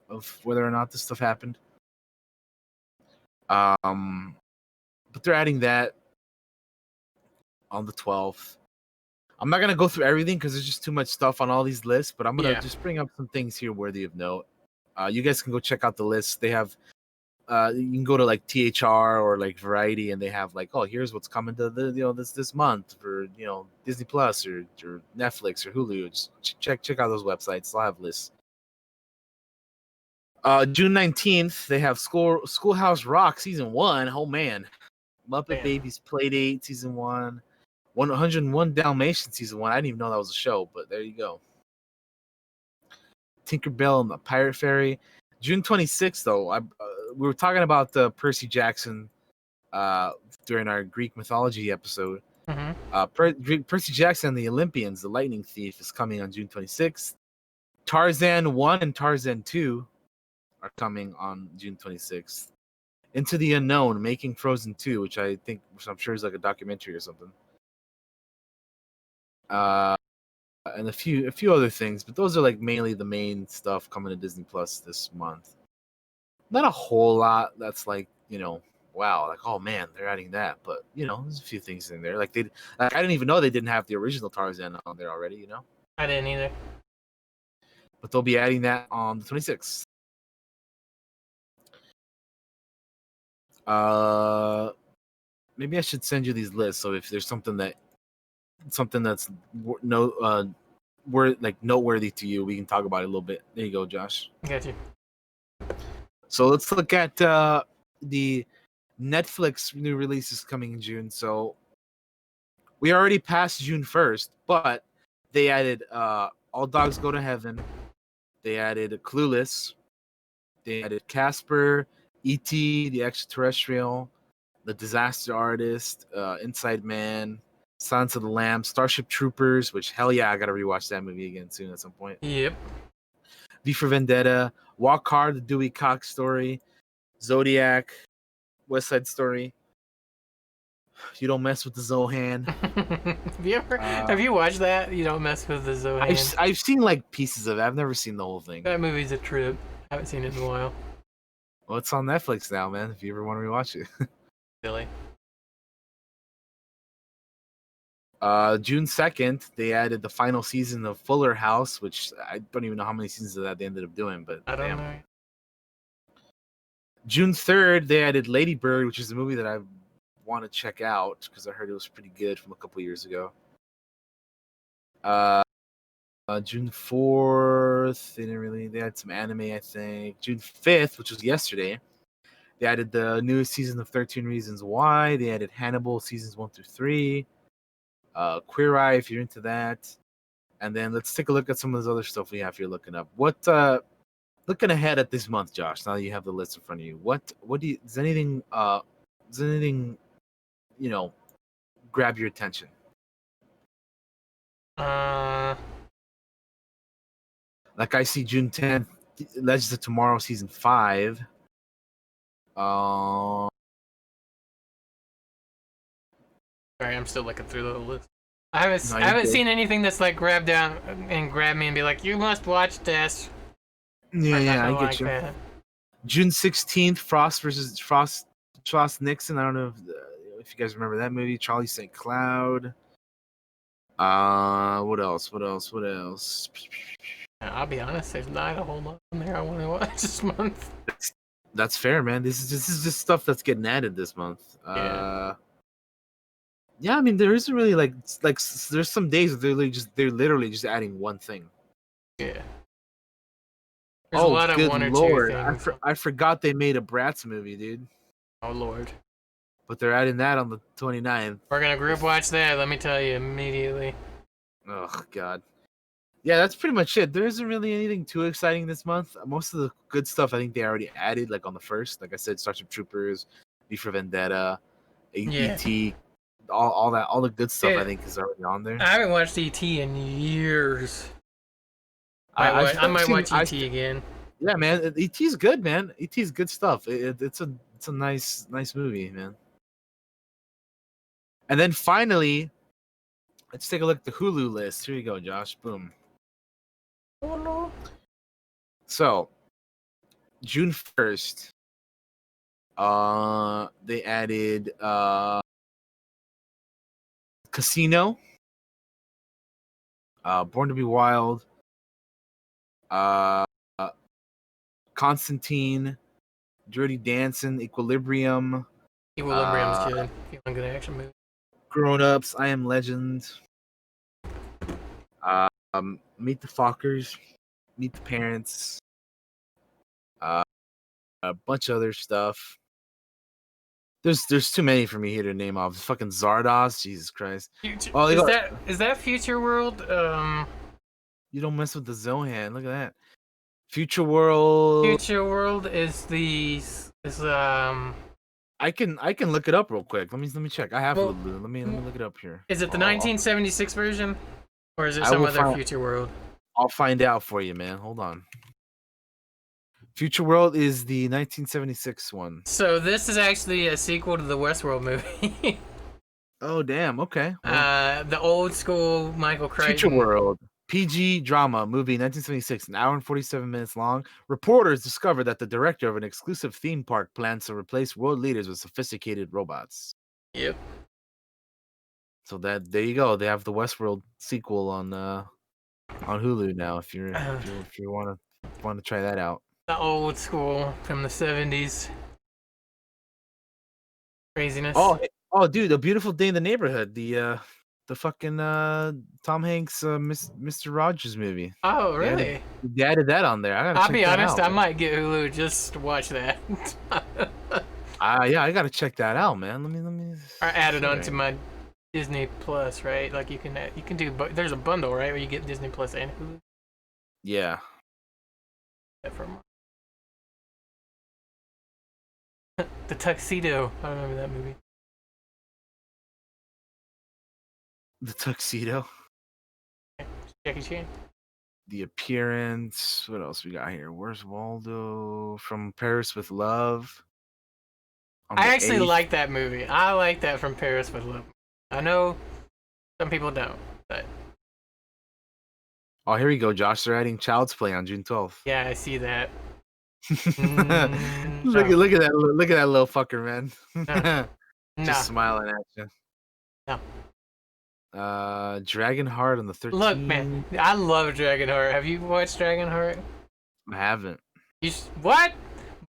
Speaker 2: of whether or not this stuff happened. But they're adding that on the 12th. I'm not gonna go through everything because there's just too much stuff on all these lists, but I'm gonna just bring up some things here worthy of note. You guys can go check out the list. They have you can go to like THR or like Variety, and they have like, oh, here's what's coming to the this month for Disney Plus or Netflix or Hulu. Just check out those websites. They'll have lists. June 19th, they have Schoolhouse Rock season 1. Oh man, Muppet Babies Playdate season 1, 101 Dalmatians season 1. I didn't even know that was a show, but there you go. Tinkerbell and the Pirate Fairy. June 26th, though, we were talking about Percy Jackson during our Greek mythology episode. Percy Jackson and the Olympians, the Lightning Thief, is coming on June 26th. Tarzan 1 and Tarzan 2 are coming on June 26th. Into the Unknown, Making Frozen 2, which I'm sure is like a documentary or something. And a few other things, but those are like mainly the main stuff coming to Disney Plus this month. Not a whole lot that's like, wow, like, oh man, they're adding that. But there's a few things in there. Like I didn't even know they didn't have the original Tarzan on there already.
Speaker 1: I didn't either.
Speaker 2: But they'll be adding that on the 26th. Maybe I should send you these lists. So if there's something that's noteworthy to you, we can talk about it a little bit. There you go, Josh.
Speaker 1: Got you.
Speaker 2: So let's look at the Netflix new releases coming in June. So we already passed June 1st, but they added All Dogs Go to Heaven. They added Clueless. They added Casper, E.T., The Extraterrestrial, The Disaster Artist, Inside Man, Silence of the Lambs, Starship Troopers, which, hell yeah, I gotta rewatch that movie again soon at some point.
Speaker 1: Yep.
Speaker 2: V for Vendetta, Walk Hard, The Dewey Cox Story, Zodiac, West Side Story, You Don't Mess with the Zohan.
Speaker 1: Have you watched that? You Don't Mess with the Zohan?
Speaker 2: I've seen like pieces of it. I've never seen the whole thing.
Speaker 1: That movie's a trip. I haven't seen it in a while.
Speaker 2: Well, it's on Netflix now, man, if you ever want to rewatch it.
Speaker 1: Silly.
Speaker 2: June 2nd, they added the final season of Fuller House, which I don't even know how many seasons of that they ended up doing, but
Speaker 1: I don't know.
Speaker 2: June 3rd, they added Lady Bird, which is a movie that I want to check out because I heard it was pretty good from a couple years ago. June 4th, they had some anime, I think. June 5th, which was yesterday, they added the newest season of 13 Reasons Why. They added Hannibal seasons 1 through 3. Queer Eye, if you're into that. And then let's take a look at some of this other stuff we have here looking up. Looking ahead at this month, Josh, now that you have the list in front of you, does anything grab your attention? Like I see June 10th, Legends of Tomorrow season 5.
Speaker 1: Sorry, I'm still looking through the list. I haven't seen anything that's like grab me and be like, you must watch this.
Speaker 2: Yeah, I get you. That. June 16th, Frost Nixon. I don't know if you guys remember that movie. Charlie St. Cloud. What else?
Speaker 1: I'll be honest, there's not a whole lot on there I want to watch this month.
Speaker 2: That's fair, man. This is just stuff that's getting added this month. Yeah, I mean, there isn't really like there's some days where they're literally just adding one thing.
Speaker 1: Yeah. There's a lot of one or
Speaker 2: Lord.
Speaker 1: two things.
Speaker 2: I forgot they made a Bratz movie, dude.
Speaker 1: Oh Lord.
Speaker 2: But they're adding that on the 29th.
Speaker 1: We're gonna group watch that, let me tell you immediately.
Speaker 2: Oh God. Yeah, that's pretty much it. There isn't really anything too exciting this month. Most of the good stuff I think they already added, like on the 1st. Like I said, Starship Troopers, V for Vendetta, E.T., all the good stuff I think is already on there.
Speaker 1: I haven't watched E.T. in years. I might watch E.T. again.
Speaker 2: Yeah, man, E.T.'s good, man. E.T.'s good stuff. It's a nice movie, man. And then finally, let's take a look at the Hulu list. Here you go, Josh. Boom.
Speaker 1: Oh no.
Speaker 2: So, June 1st, they added Casino, Born to Be Wild, Constantine, Dirty Dancing, Equilibrium.
Speaker 1: Equilibrium's good. Feeling good action movie.
Speaker 2: Grown Ups, I Am Legend. Meet the Fockers, Meet the Parents. A bunch of other stuff. There's too many for me here to name off. Fucking Zardoz, Jesus Christ.
Speaker 1: Is that Future World?
Speaker 2: You Don't Mess with the Zohan. Look at that. Future World.
Speaker 1: Future World is
Speaker 2: I can look it up real quick. Let me check. I have to. Let me look it up here.
Speaker 1: Is it the 1976 version, or is it some other Future World?
Speaker 2: I'll find out for you, man. Hold on. Future World is the 1976 one.
Speaker 1: So this is actually a sequel to the Westworld movie.
Speaker 2: Oh damn! Okay.
Speaker 1: The old school Michael Crichton.
Speaker 2: Future World. PG drama movie 1976, an hour and 47 minutes long. Reporters discover that the director of an exclusive theme park plans to replace world leaders with sophisticated robots.
Speaker 1: Yep.
Speaker 2: So that there you go. They have the Westworld sequel on Hulu now. If you want to try that out.
Speaker 1: The old school from the 70s. Craziness.
Speaker 2: Oh, dude, A Beautiful Day in the Neighborhood. The fucking Tom Hanks Mr. Rogers movie.
Speaker 1: Oh, really?
Speaker 2: They added that on there. I gotta
Speaker 1: I'll
Speaker 2: check
Speaker 1: be
Speaker 2: that
Speaker 1: honest,
Speaker 2: out,
Speaker 1: I might get Hulu just to watch that.
Speaker 2: Yeah, I gotta check that out, man. Let me.
Speaker 1: Or add it onto my Disney Plus, right? Like you can do, but there's a bundle, right, where you get Disney Plus and Hulu.
Speaker 2: Yeah.
Speaker 1: The Tuxedo. I remember that movie.
Speaker 2: The Tuxedo.
Speaker 1: Jackie Chan.
Speaker 2: The Appearance. What else we got here? Where's Waldo? From Paris with Love.
Speaker 1: I actually like that movie. I like that From Paris with Love. I know some people don't, but.
Speaker 2: Oh, here we go, Josh. They're adding Child's Play on June 12th.
Speaker 1: Yeah, I see that.
Speaker 2: Look at that little fucker, man. Just smiling at you.
Speaker 1: No.
Speaker 2: Dragonheart on the 13th.
Speaker 1: Look, man, I love Dragonheart. Have you watched Dragonheart?
Speaker 2: I haven't.
Speaker 1: What?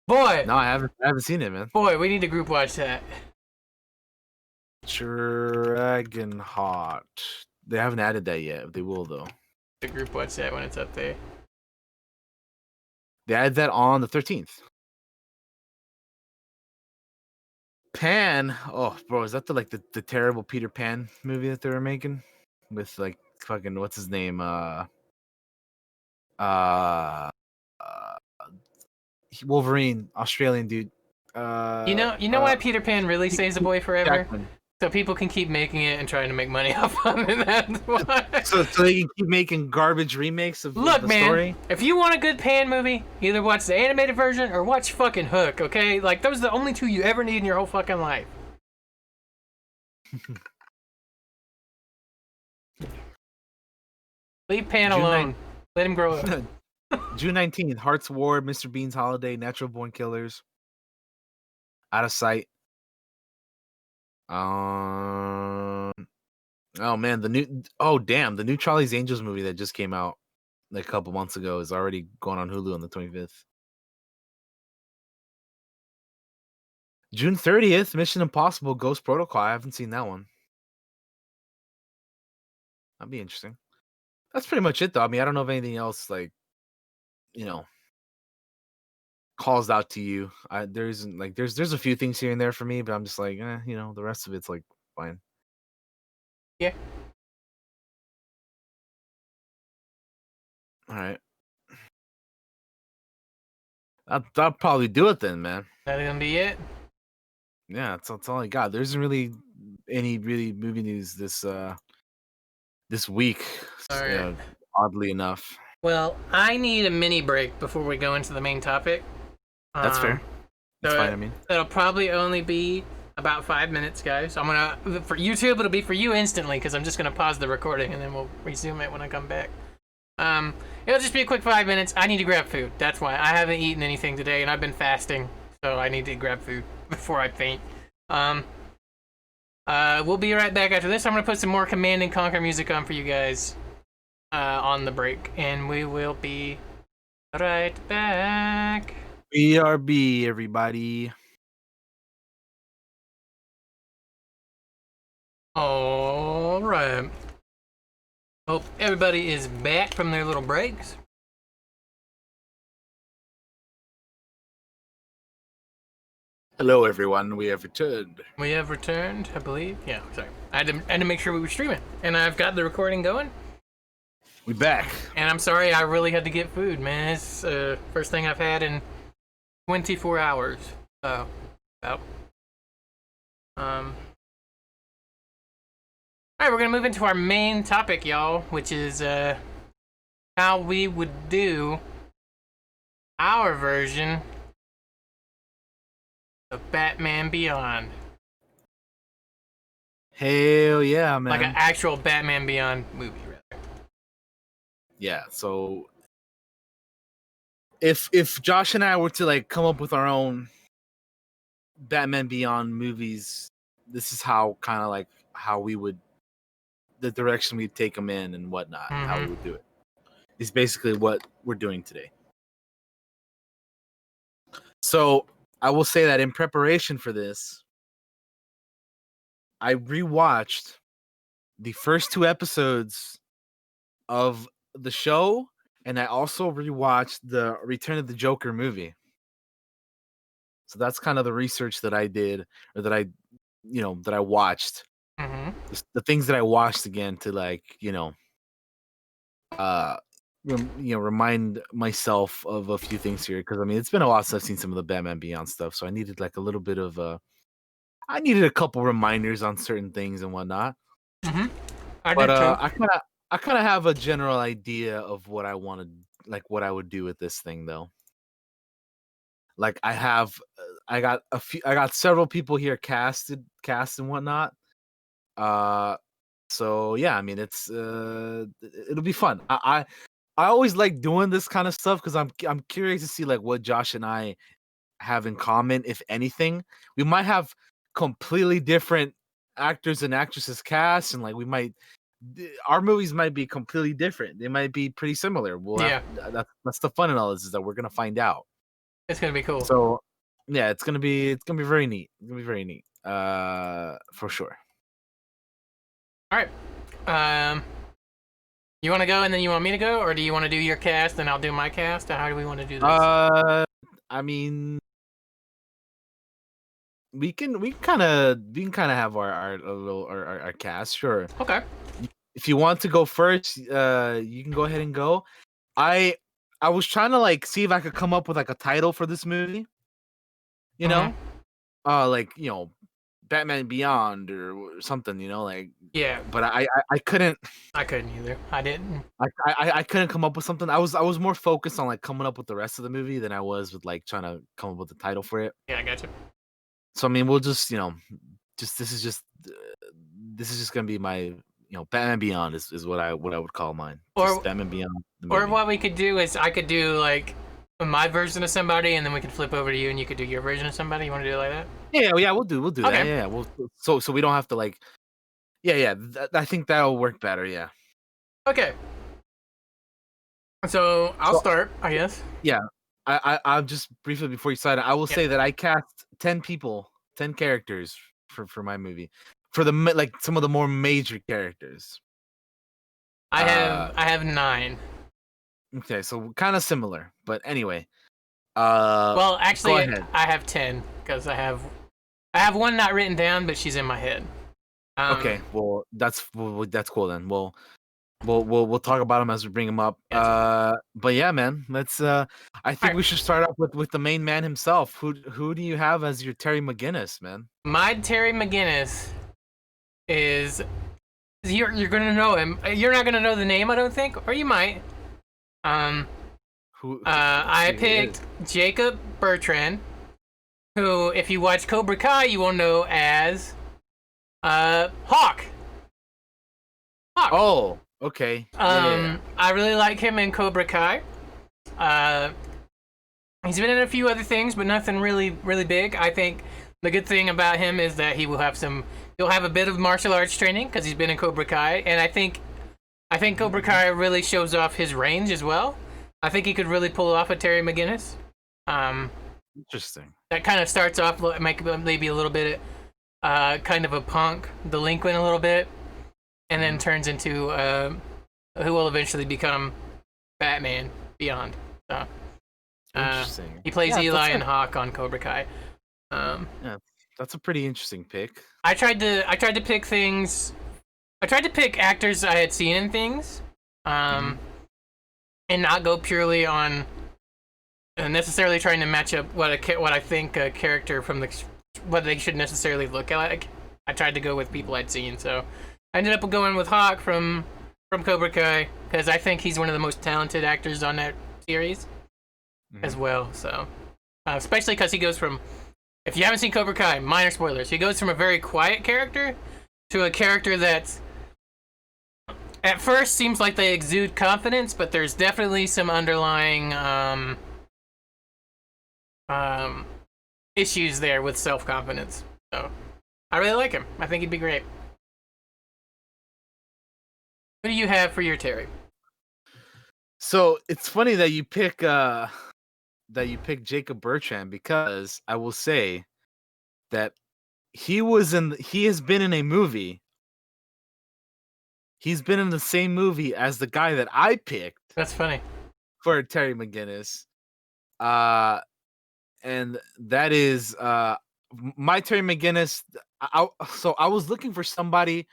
Speaker 1: Boy.
Speaker 2: No, I haven't seen it, man.
Speaker 1: Boy, we need to group watch that.
Speaker 2: Dragonheart. They haven't added that yet. They will, though.
Speaker 1: The group watch that when it's up there.
Speaker 2: They added that on the 13th. Pan. Oh, bro, is that the terrible Peter Pan movie that they were making with like fucking what's his name? Wolverine, Australian dude.
Speaker 1: You know why Peter Pan really stays a boy forever?
Speaker 2: Jackman.
Speaker 1: So people can keep making it and trying to make money off of it. That's why.
Speaker 2: So they can keep making garbage remakes of the story?
Speaker 1: If you want a good Pan movie, either watch the animated version or watch fucking Hook, okay? Like, those are the only two you ever need in your whole fucking life. Leave Pan alone. Let him grow up.
Speaker 2: June 19th, Hearts War, Mr. Bean's Holiday, Natural Born Killers, Out of Sight. Oh man, the new Charlie's Angels movie that just came out like a couple months ago is already going on Hulu on the 25th. June 30th, Mission Impossible Ghost Protocol. I haven't seen that one. That'd be interesting. That's pretty much it, though. I mean, I don't know if anything else calls out to you. There's a few things here and there for me, but I'm just like, the rest of it's like fine.
Speaker 1: Yeah.
Speaker 2: All right. That'll probably do it then, man.
Speaker 1: That gonna be it?
Speaker 2: Yeah, that's all I got. There isn't really any movie news this week.
Speaker 1: All right.
Speaker 2: Oddly enough.
Speaker 1: Well, I need a mini break before we go into the main topic.
Speaker 2: That's fair. That's fine. I mean,
Speaker 1: it'll probably only be about 5 minutes, guys. For YouTube, it'll be for you instantly because I'm just gonna pause the recording and then we'll resume it when I come back. It'll just be a quick 5 minutes. I need to grab food. That's why I haven't eaten anything today, and I've been fasting, so I need to grab food before I faint. We'll be right back after this. I'm gonna put some more Command and Conquer music on for you guys on the break, and we will be right back.
Speaker 2: BRB, everybody.
Speaker 1: All right. Hope everybody is back from their little breaks.
Speaker 2: Hello, everyone. We have returned.
Speaker 1: We have returned, I believe. Yeah, sorry. I had to make sure we were streaming, and I've got the recording going.
Speaker 2: We back.
Speaker 1: And I'm sorry, I really had to get food, man. It's first thing I've had in 24 hours. So, about. All right, we're gonna move into our main topic, y'all, which is how we would do our version of Batman Beyond.
Speaker 2: Hell yeah, man!
Speaker 1: Like an actual Batman Beyond movie, rather.
Speaker 2: yeah. So if Josh and I were to like come up with our own Batman Beyond movies, this is how kind of like how we would the direction we'd take them in and whatnot, and how we would do it. Is basically what we're doing today. So I will say that in preparation for this, I rewatched the first 2 episodes of the show, and I also rewatched the Return of the Joker movie. So that's kind of the research that I did, or that I watched. The things that I watched again to like, uh, remind myself of a few things here, because I mean it's been a while since I've seen some of the Batman Beyond stuff, so I needed like a little bit of I needed a couple reminders on certain things and whatnot.
Speaker 1: I did too.
Speaker 2: I kind of have a general idea of what I wanted, like what I would do with this thing, though. Like I got several people here cast and whatnot. So yeah, I mean it'll be fun. I always like doing this kind of stuff because I'm curious to see like what Josh and I have in common, if anything. We might have completely different actors and actresses cast, and like our movies might be completely different. They might be pretty similar. That's the fun in all this, is that we're gonna find out.
Speaker 1: It's gonna be cool.
Speaker 2: So yeah, it's gonna be very neat. It's gonna be very neat. For sure.
Speaker 1: All right. You want to go and then you want me to go, or do you want to do your cast and I'll do my cast? Or how do we want to do this?
Speaker 2: I mean, we can kind of have our cast, sure.
Speaker 1: Okay.
Speaker 2: If you want to go first, you can go ahead and go. I was trying to like see if I could come up with like a title for this movie. Like Batman Beyond or something, like.
Speaker 1: Yeah.
Speaker 2: But I couldn't.
Speaker 1: I couldn't either. I didn't.
Speaker 2: I couldn't come up with something. I was more focused on like coming up with the rest of the movie than I was with like trying to come up with the title for it.
Speaker 1: Yeah, I gotcha.
Speaker 2: So I mean, we'll just this is just gonna be my Batman Beyond is what I would call mine. Or Batman Beyond.
Speaker 1: Or what we could do is I could do like my version of somebody, and then we could flip over to you, and you could do your version of somebody. You want to do it like that?
Speaker 2: Yeah, we'll do okay. That. Yeah, we'll so we don't have to like. Yeah. I think that'll work better. Yeah.
Speaker 1: Okay. So I'll start, I guess.
Speaker 2: Yeah. I'll just briefly before you start, I will say that I cast 10 people, 10 characters for my movie, for the like some of the more major characters.
Speaker 1: I have 9.
Speaker 2: Okay, so kind of similar, but anyway.
Speaker 1: Well, actually, I have 10 because I have one not written down, but she's in my head.
Speaker 2: Okay, well that's cool then. We'll talk about them as we bring them up. Yes. But yeah, man, let's. I think we should start off with the main man himself. Who do you have as your Terry McGinnis, man?
Speaker 1: My Terry McGinnis is you're gonna know him. You're not gonna know the name, I don't think, or you might. I picked Jacob Bertrand, who, if you watch Cobra Kai, you will know as Hawk.
Speaker 2: Oh, okay.
Speaker 1: I really like him in Cobra Kai. He's been in a few other things, but nothing really big. I think the good thing about him is that he'll have a bit of martial arts training because he's been in Cobra Kai, and I think Cobra Kai really shows off his range as well. I think he could really pull off a Terry McGinnis.
Speaker 2: Interesting.
Speaker 1: That kind of starts off maybe a little bit kind of a punk delinquent a little bit, and then turns into who will eventually become Batman Beyond. So,
Speaker 2: interesting.
Speaker 1: He plays Eli and Hawk on Cobra Kai.
Speaker 2: Yeah, that's a pretty interesting pick.
Speaker 1: I tried to pick things. I tried to pick actors I had seen in things, and not go purely on necessarily trying to match up what I think a character from what they should necessarily look like. I tried to go with people I'd seen, so I ended up going with Hawk from Cobra Kai because I think he's one of the most talented actors on that series as well. So, especially because he goes from, if you haven't seen Cobra Kai, minor spoilers, he goes from a very quiet character to a character that's At first, seems like they exude confidence, but there's definitely some underlying um, issues there with self-confidence. So, I really like him. I think he'd be great. What do you have for your Terry?
Speaker 2: So it's funny that you pick Jacob Bertrand, because I will say that he has been in a movie. He's been in the same movie as the guy that I picked
Speaker 1: That's funny.
Speaker 2: for Terry McGinnis. Uh and that is my Terry McGinnis. So I was looking for somebody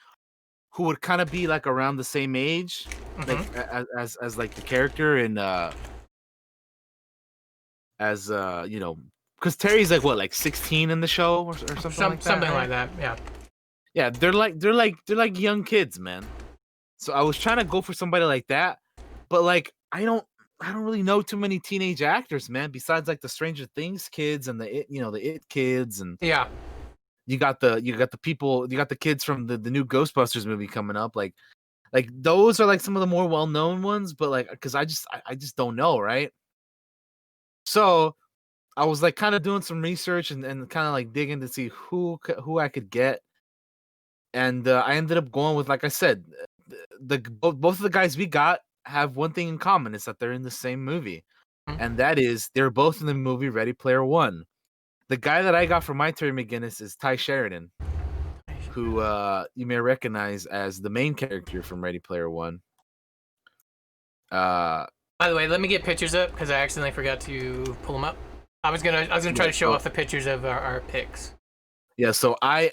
Speaker 2: who would kind of be like around the same age, like as like the character, and as you know, because Terry's like what, like 16 in the show, or something like that.
Speaker 1: Something
Speaker 2: right?
Speaker 1: like that. Yeah.
Speaker 2: Yeah, they're like young kids, man. So I was trying to go for somebody like that, but like I don't really know too many teenage actors, man. Besides like the Stranger Things kids and the It kids, and
Speaker 1: Yeah.
Speaker 2: you got the people, you got the kids from the new Ghostbusters movie coming up. Like those are like some of the more well known ones, but like because I just don't know, right? So I was like kind of doing some research and kind of like digging to see who I could get, and I ended up going with, like I said, both of the guys we got have one thing in common: is that they're in the same movie, and that is they're both in the movie Ready Player One. The guy that I got for my Terry McGinnis is Ty Sheridan, who you may recognize as the main character from Ready Player One. Uh,
Speaker 1: By the way, let me get pictures up because I accidentally forgot to pull them up. I was gonna try
Speaker 2: yeah,
Speaker 1: to show off the pictures of our picks.
Speaker 2: yeah, so I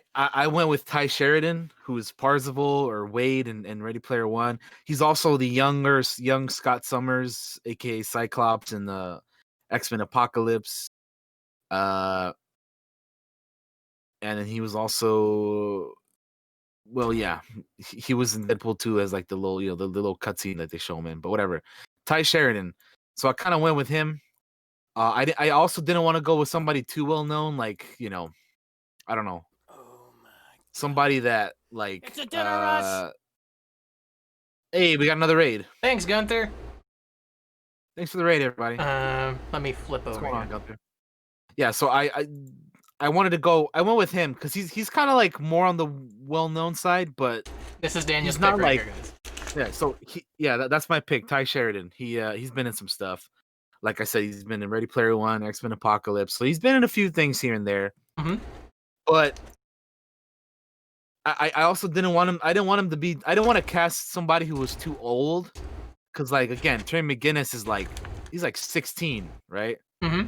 Speaker 2: went with Ty Sheridan, who is Parzival or Wade in Ready Player One. He's also the young Scott Summers, aka Cyclops, in the X-Men Apocalypse. Uh, and then he was also, well, yeah, he was in Deadpool 2 as like the little, the little cutscene that they show him in, but whatever. Ty Sheridan. So I kind of went with him. I also didn't want to go with somebody too well known, like, I don't know,
Speaker 1: Oh my
Speaker 2: somebody that like
Speaker 1: It's a dinner rush.
Speaker 2: Hey, we got another raid.
Speaker 1: Thanks, Gunther.
Speaker 2: Thanks for the raid, everybody.
Speaker 1: Let me flip
Speaker 2: What's
Speaker 1: over
Speaker 2: going
Speaker 1: here.
Speaker 2: on, Gunther? Yeah, so I wanted to go. I went with him because he's kind of like more on the well-known side, but
Speaker 1: This is Daniel's
Speaker 2: he's
Speaker 1: pick
Speaker 2: not
Speaker 1: right
Speaker 2: like,
Speaker 1: here, guys.
Speaker 2: yeah. So that's my pick, Ty Sheridan. He's been in some stuff. Like I said, he's been in Ready Player One, X-Men Apocalypse. So he's been in a few things here and there.
Speaker 1: Mm-hmm.
Speaker 2: But I also didn't want him. I didn't want him to be. I didn't want to cast somebody who was too old. Because like again, Terry McGinnis is like, he's like 16, right?
Speaker 1: Mm-hmm.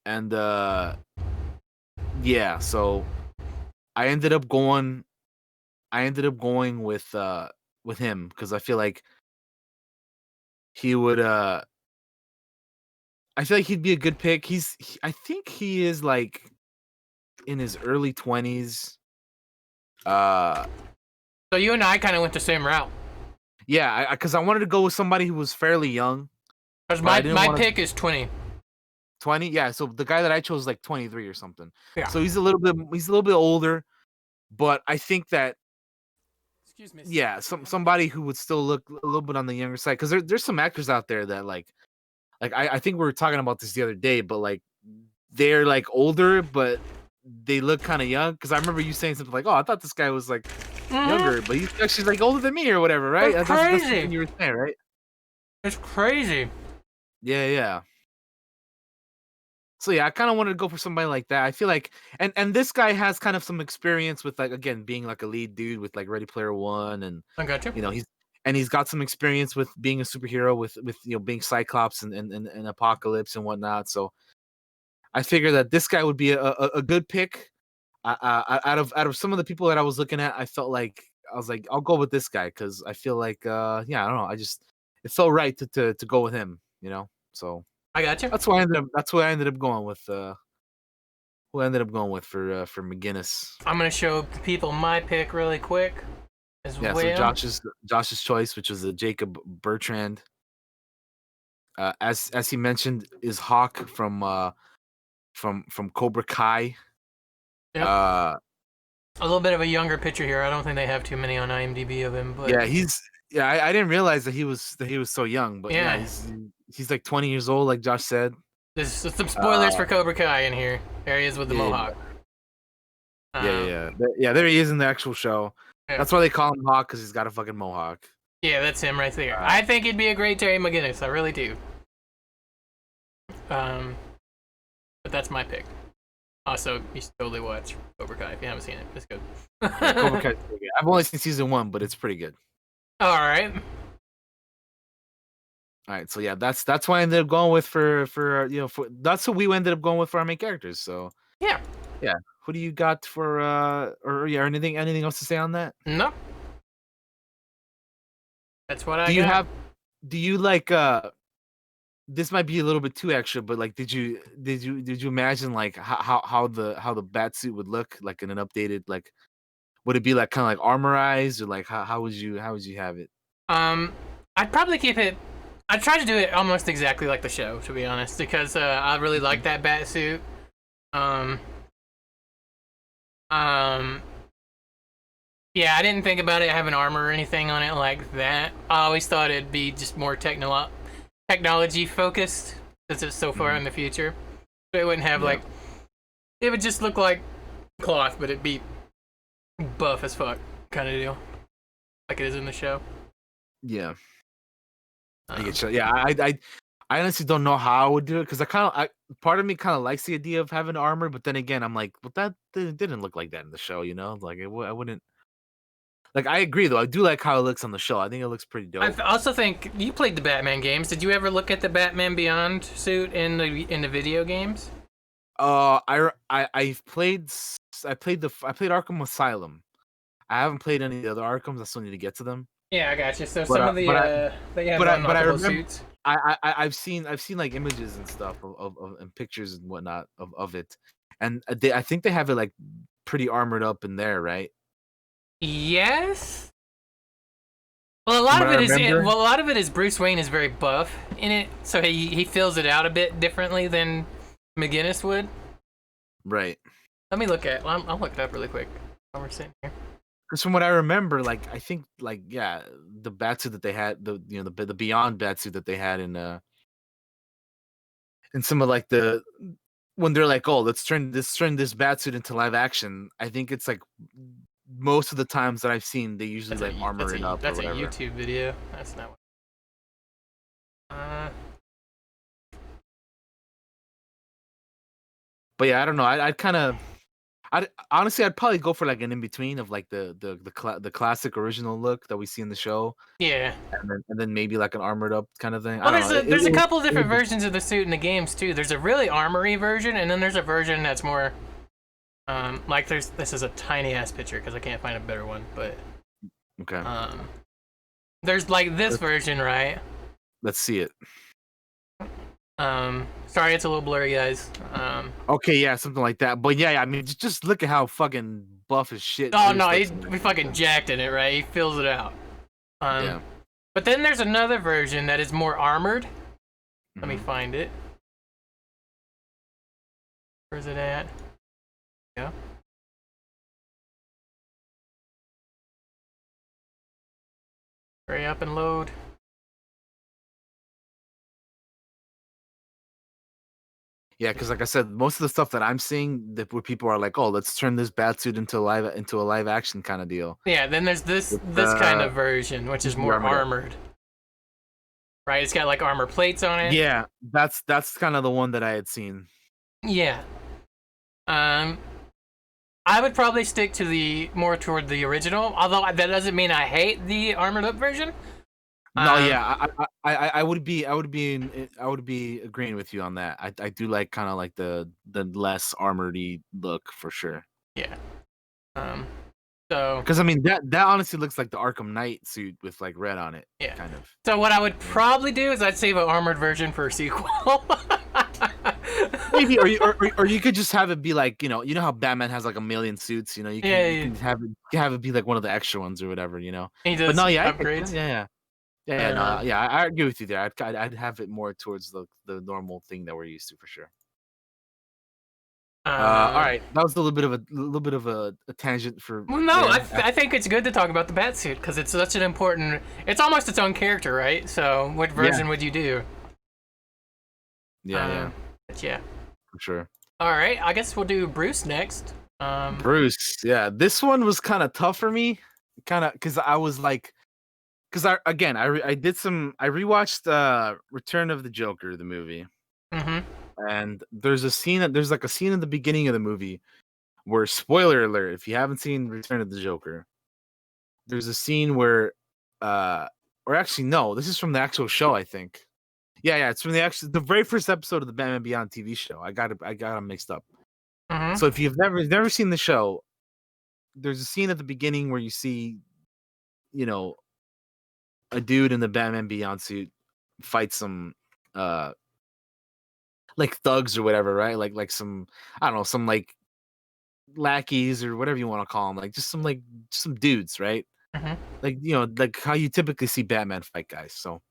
Speaker 2: And yeah, so I ended up going with him because I feel like he would I feel like he'd be a good pick. I think he is like in his early 20s.
Speaker 1: So you and I kind of went the same route.
Speaker 2: Yeah, because I wanted to go with somebody who was fairly young.
Speaker 1: Because
Speaker 2: But I didn't
Speaker 1: my
Speaker 2: want
Speaker 1: pick is 20.
Speaker 2: 20. Yeah, so the guy that I chose is like 23 or something.
Speaker 1: Yeah.
Speaker 2: So he's a little bit older, but I think that,
Speaker 1: Excuse me.
Speaker 2: yeah, somebody who would still look a little bit on the younger side, because there's some actors out there that like I think we were talking about this the other day, but like they're like older, but they look kind of young. Because I remember you saying something like, "Oh, I thought this guy was like younger, but he's actually like older than me or whatever," right?
Speaker 1: That's
Speaker 2: That's
Speaker 1: crazy.
Speaker 2: what you were saying, right?
Speaker 1: It's crazy.
Speaker 2: Yeah. So yeah, I kind of wanted to go for somebody like that. I feel like, and this guy has kind of some experience with, like, again, being like a lead dude with like Ready Player One, and
Speaker 1: I got you.
Speaker 2: he's got some experience with being a superhero with being Cyclops and Apocalypse and whatnot. So I figure that this guy would be a good pick. Out of some of the people that I was looking at, I felt like I was like, I'll go with this guy because I feel like yeah, I don't know, it felt right to go with him, So
Speaker 1: I got you.
Speaker 2: that's who I ended up going with. Who I ended up going with for McGinnis.
Speaker 1: I'm gonna show people my pick really quick as
Speaker 2: Yeah,
Speaker 1: well.
Speaker 2: so Josh's choice, which was a Jacob Bertrand. As he mentioned, is Hawk from Cobra Kai.
Speaker 1: Yep. a little bit of a younger picture here. I don't think they have too many on IMDb of him, but
Speaker 2: Yeah, I didn't realize that he was so young, but yeah,
Speaker 1: yeah.
Speaker 2: he's like 20 years old, like Josh said.
Speaker 1: There's some spoilers
Speaker 2: Uh,
Speaker 1: for Cobra Kai in here. There he is with the
Speaker 2: yeah,
Speaker 1: mohawk.
Speaker 2: There he is in the actual show.
Speaker 1: Yeah.
Speaker 2: That's why they call him Hawk, because he's got a fucking mohawk.
Speaker 1: Yeah, that's him right there.
Speaker 2: Uh,
Speaker 1: I think he'd be a great Terry McGinnis. I really do. But that's my pick. Also, you should totally watch Cobra Kai if you haven't seen it. It's good.
Speaker 2: yeah, Cobra Kai's pretty good. I've only seen season 1, but it's pretty good.
Speaker 1: All right.
Speaker 2: All right, so yeah, that's what I ended up going with for that's who we ended up going with for our main characters. So
Speaker 1: Yeah.
Speaker 2: who do you got for or anything else to say on that?
Speaker 1: No. That's what I
Speaker 2: Do you
Speaker 1: got.
Speaker 2: do you like this might be a little bit too extra, but like did you imagine like how the bat suit would look like in an updated, like would it be like kind of like armorized, or like how would you have it?
Speaker 1: I'd probably keep it. I'd try to do it almost exactly like the show, to be honest, because I really like that bat suit. Um, yeah, I didn't think about it having armor or anything on it like that. I always thought it'd be just more technology focused, since it's so far in the future. So it wouldn't have like, it would just look like cloth, but it'd be buff as fuck kind of deal, like it is in the show.
Speaker 2: Yeah. I get you. Yeah, I honestly don't know how I would do it, because part of me kind of likes the idea of having armor, but then again, I'm like, well, that didn't look like that in the show, Like I wouldn't. Like, I agree though. I do like how it looks on the show. I think it looks pretty dope.
Speaker 1: I also think you played the Batman games. Did you ever look at the Batman Beyond suit in the video games?
Speaker 2: I played Arkham Asylum. I haven't played any of the other Arkhams. I still need to get to them.
Speaker 1: Yeah, I got you. So
Speaker 2: But,
Speaker 1: some of the they have
Speaker 2: I
Speaker 1: unlockable
Speaker 2: remember
Speaker 1: suits.
Speaker 2: I've seen like images and stuff of and pictures and whatnot of it, and I think they have it like pretty armored up in there, right?
Speaker 1: Yes. Well,
Speaker 2: From what I remember.
Speaker 1: a lot of it is Bruce Wayne is very buff in it, so he fills it out a bit differently than McGinnis would.
Speaker 2: Right.
Speaker 1: Let me look at. I'll look it up really quick while we're sitting here.
Speaker 2: Because from what I remember, like I think like yeah, the batsuit that they had, the Beyond batsuit that they had in some of like the when they're like, oh, let's turn this batsuit into live action. I think it's like most of the times that I've seen, they usually like armor it up or
Speaker 1: That's a
Speaker 2: whatever.
Speaker 1: YouTube video. That's not what.
Speaker 2: But yeah, I don't know. I'd honestly, I'd probably go for like an in between of like the classic original look that we see in the show,
Speaker 1: Yeah.
Speaker 2: and then maybe like an armored up kind of thing.
Speaker 1: Well,
Speaker 2: I don't know.
Speaker 1: there's a couple different versions of the suit in the games too. There's a really armory version, and then there's a version that's more, like this is a tiny ass picture because I can't find a better one, but
Speaker 2: Okay.
Speaker 1: there's like this version, right?
Speaker 2: Let's see it.
Speaker 1: Sorry, it's a little blurry, guys.
Speaker 2: Okay, yeah, something like that. But yeah, I mean, just look at how fucking buff as shit.
Speaker 1: Oh
Speaker 2: Bruce
Speaker 1: no,
Speaker 2: looks
Speaker 1: we fucking jacked in it, right? He fills it out.
Speaker 2: Yeah.
Speaker 1: But then there's another version that is more armored. Let me
Speaker 2: Mhm.
Speaker 1: find it. Where's it at? Yeah. Hurry up and load.
Speaker 2: Yeah, because like I said, most of the stuff that I'm seeing that where people are like, "Oh, let's turn this batsuit into a live action kind of deal."
Speaker 1: Yeah, then there's this
Speaker 2: With,
Speaker 1: kind of version, which is more
Speaker 2: armored up.
Speaker 1: armored. Right? It's got like armor plates on it.
Speaker 2: Yeah, that's kind of the one that I had seen.
Speaker 1: Yeah. I would probably stick to the more toward the original, although that doesn't mean I hate the armored up version.
Speaker 2: No, yeah, I would be agreeing with you on that. I do like kind of like the less armored-y look for sure.
Speaker 1: Yeah. So
Speaker 2: Because I mean that honestly looks like the Arkham Knight suit with like red on it.
Speaker 1: yeah.
Speaker 2: Kind of.
Speaker 1: So what I would probably do is I'd save an armored version for a sequel.
Speaker 2: Maybe, or you could just have it be like, you know how Batman has like a million suits, you can have it be like one of the extra ones or whatever,
Speaker 1: He
Speaker 2: But
Speaker 1: does
Speaker 2: no, yeah,
Speaker 1: upgrades.
Speaker 2: I agree with you there. I'd have it more towards the normal thing that we're used to for sure. All right, that was a little bit of a tangent for
Speaker 1: Well, no,
Speaker 2: there.
Speaker 1: I think it's good to talk about the Batsuit because it's such an important. It's almost its own character, right? So, what
Speaker 2: Yeah,
Speaker 1: version would you do?
Speaker 2: yeah,
Speaker 1: But yeah.
Speaker 2: for sure.
Speaker 1: All right, I guess we'll do Bruce next.
Speaker 2: Bruce, yeah, this one was kind of tough for me, kind of because I was like, because I did some I rewatched Return of the Joker, the movie,
Speaker 1: Mm-hmm.
Speaker 2: and there's like a scene in the beginning of the movie where, spoiler alert, if you haven't seen Return of the Joker, there's a scene where or actually no, this is from the actual show, I think. Yeah, it's from the very first episode of the Batman Beyond TV show. I got them mixed up.
Speaker 1: Mm-hmm.
Speaker 2: So if you've never seen the show, there's a scene at the beginning where you see, you know, a dude in the Batman Beyond suit fight some uh like thugs or whatever, right? Like some, I don't know, some like lackeys or whatever you want to call them, like just some dudes, right?
Speaker 1: Mm-hmm.
Speaker 2: Like, like how you typically see Batman fight guys. So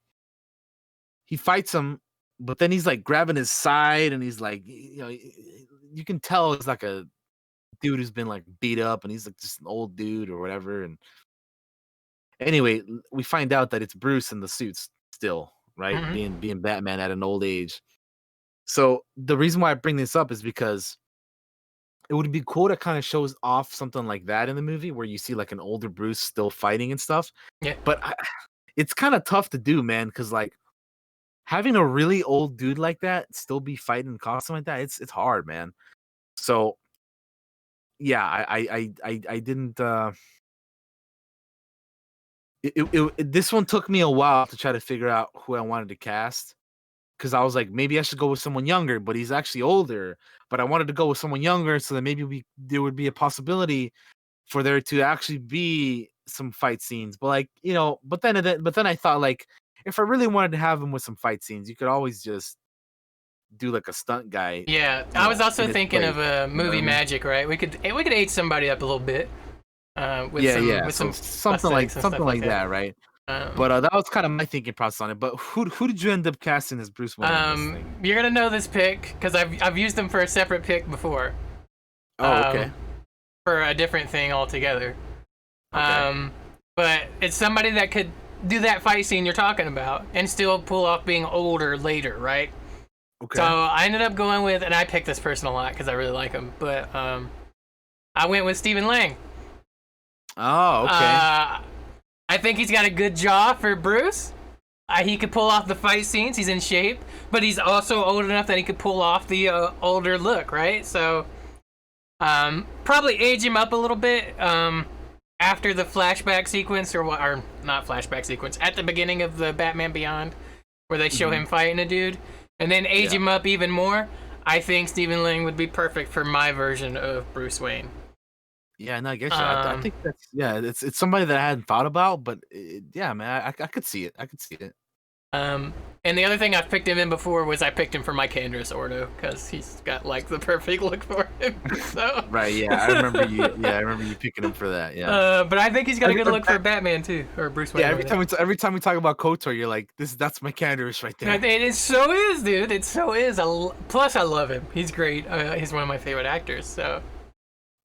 Speaker 2: he fights him, but then he's like grabbing his side, and he's like, you can tell it's like a dude who's been like beat up, and he's like just an old dude or whatever. And anyway, we find out that it's Bruce in the suits still, right?
Speaker 1: Mm-hmm.
Speaker 2: Being Batman at an old age. So the reason why I bring this up is because it would be cool to kind of shows off something like that in the movie where you see like an older Bruce still fighting and stuff.
Speaker 1: Yeah.
Speaker 2: But it's kind of tough to do, man, because like having a really old dude like that still be fighting in costume like that, it's hard, man. So yeah, I didn't. This one took me a while to try to figure out who I wanted to cast, because I was like, maybe I should go with someone younger, but he's actually older. But I wanted to go with someone younger so that maybe there would be a possibility for there to actually be some fight scenes. But like, but then I thought, like, if I really wanted to have him with some fight scenes, you could always just do like a stunt guy,
Speaker 1: Yeah, I was also
Speaker 2: in his
Speaker 1: thinking
Speaker 2: place.
Speaker 1: of a
Speaker 2: You know what
Speaker 1: movie
Speaker 2: I mean?
Speaker 1: magic, right? We could age somebody up a little bit,
Speaker 2: Yeah.
Speaker 1: with
Speaker 2: So
Speaker 1: some prosthetics and
Speaker 2: something
Speaker 1: stuff like
Speaker 2: like
Speaker 1: that.
Speaker 2: that, right?
Speaker 1: Um,
Speaker 2: But that was kind of my thinking process on it. But who did you end up casting as Bruce Wayne in this thing?
Speaker 1: you're gonna know this pick because I've used them for a separate pick before,
Speaker 2: Oh, okay.
Speaker 1: um, for a different thing altogether.
Speaker 2: Okay.
Speaker 1: But it's somebody that could do that fight scene you're talking about and still pull off being older later, right? So
Speaker 2: Okay.
Speaker 1: I ended up going with, and I picked this person a lot because I really like him, but I went with Stephen Lang.
Speaker 2: Oh, okay.
Speaker 1: I think he's got a good jaw for Bruce. He could pull off the fight scenes. He's in shape, but he's also old enough that he could pull off the older look, right? So probably age him up a little bit after the flashback sequence, or not flashback sequence, at the beginning of the Batman Beyond, where they show him fighting a dude, and then age him up even more. I think Stephen Lang would be perfect for my version of Bruce Wayne.
Speaker 2: Yeah, no, I guess I think it's somebody that I hadn't thought about, but yeah, man, I could see it. I could see it.
Speaker 1: And the other thing I've picked him in before was I picked him for Mike Andrus Ordo because he's got like the perfect look for him. So
Speaker 2: Right, yeah, I remember you. Yeah, I remember you picking him for that. Yeah,
Speaker 1: but I think he's got a good look for Batman too, or Bruce Wayne.
Speaker 2: yeah. Every time we talk about KOTOR, you're like, that's my Canderous right there.
Speaker 1: It so is, dude. It so is. Plus, I love him. He's great. He's one of my favorite actors. So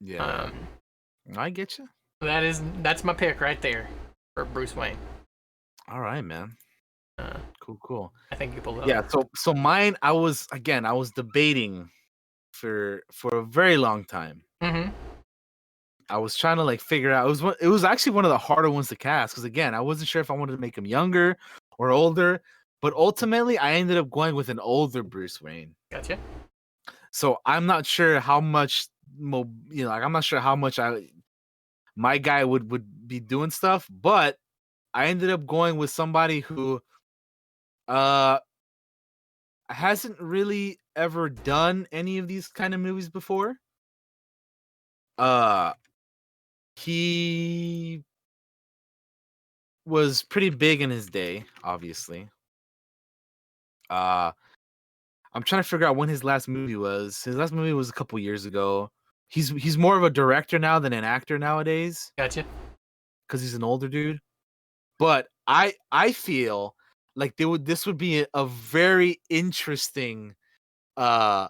Speaker 2: Yeah, I get you.
Speaker 1: that's my pick right there for Bruce Wayne.
Speaker 2: All right, man. Cool.
Speaker 1: I think you pulled it
Speaker 2: Yeah,
Speaker 1: off.
Speaker 2: so mine, I was debating for a very long time.
Speaker 1: Mm-hmm.
Speaker 2: I was trying to like figure out, it was actually one of the harder ones to cast, because again, I wasn't sure if I wanted to make him younger or older, but ultimately I ended up going with an older Bruce Wayne.
Speaker 1: Gotcha.
Speaker 2: So I'm not sure how much like I'm not sure how much my guy would be doing stuff, but I ended up going with somebody who uh hasn't really ever done any of these kind of movies before. Uh he was pretty big in his day, obviously. Uh I'm trying to figure out when his last movie was. His last movie was a couple years ago. He's more of a director now than an actor nowadays,
Speaker 1: Gotcha.
Speaker 2: because he's an older dude. But I feel like this would be a very interesting uh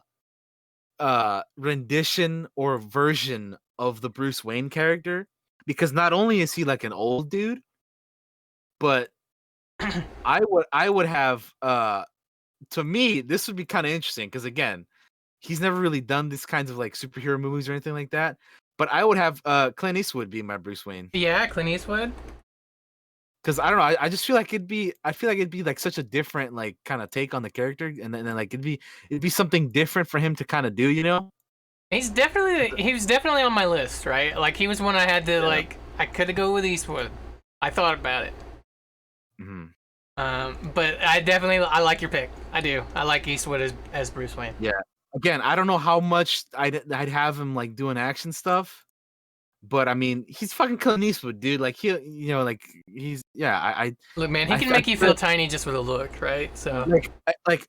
Speaker 2: rendition or version of the Bruce Wayne character, because not only is he like an old dude, but I would have to me this would be kind of interesting because again, he's never really done these kinds of like superhero movies or anything like that. But I would have Clint Eastwood be my Bruce Wayne.
Speaker 1: Yeah, Clint Eastwood.
Speaker 2: Because I don't know, I just feel like it'd be like such a different like kind of take on the character, and then like it'd be something different for him to kind of do, you know?
Speaker 1: He was definitely on my list, right? Like he was one I had to
Speaker 2: Yeah.
Speaker 1: like. I could have go with Eastwood. I thought about it.
Speaker 2: Hmm.
Speaker 1: But I like your pick. I do. I like Eastwood as Bruce Wayne.
Speaker 2: Yeah. Again, I don't know how much I'd have him like doing action stuff, but I mean, he's fucking Clint Eastwood, dude. Like like he's yeah.
Speaker 1: Look, man, he can
Speaker 2: I
Speaker 1: make you feel tiny just with a look, right? So
Speaker 2: like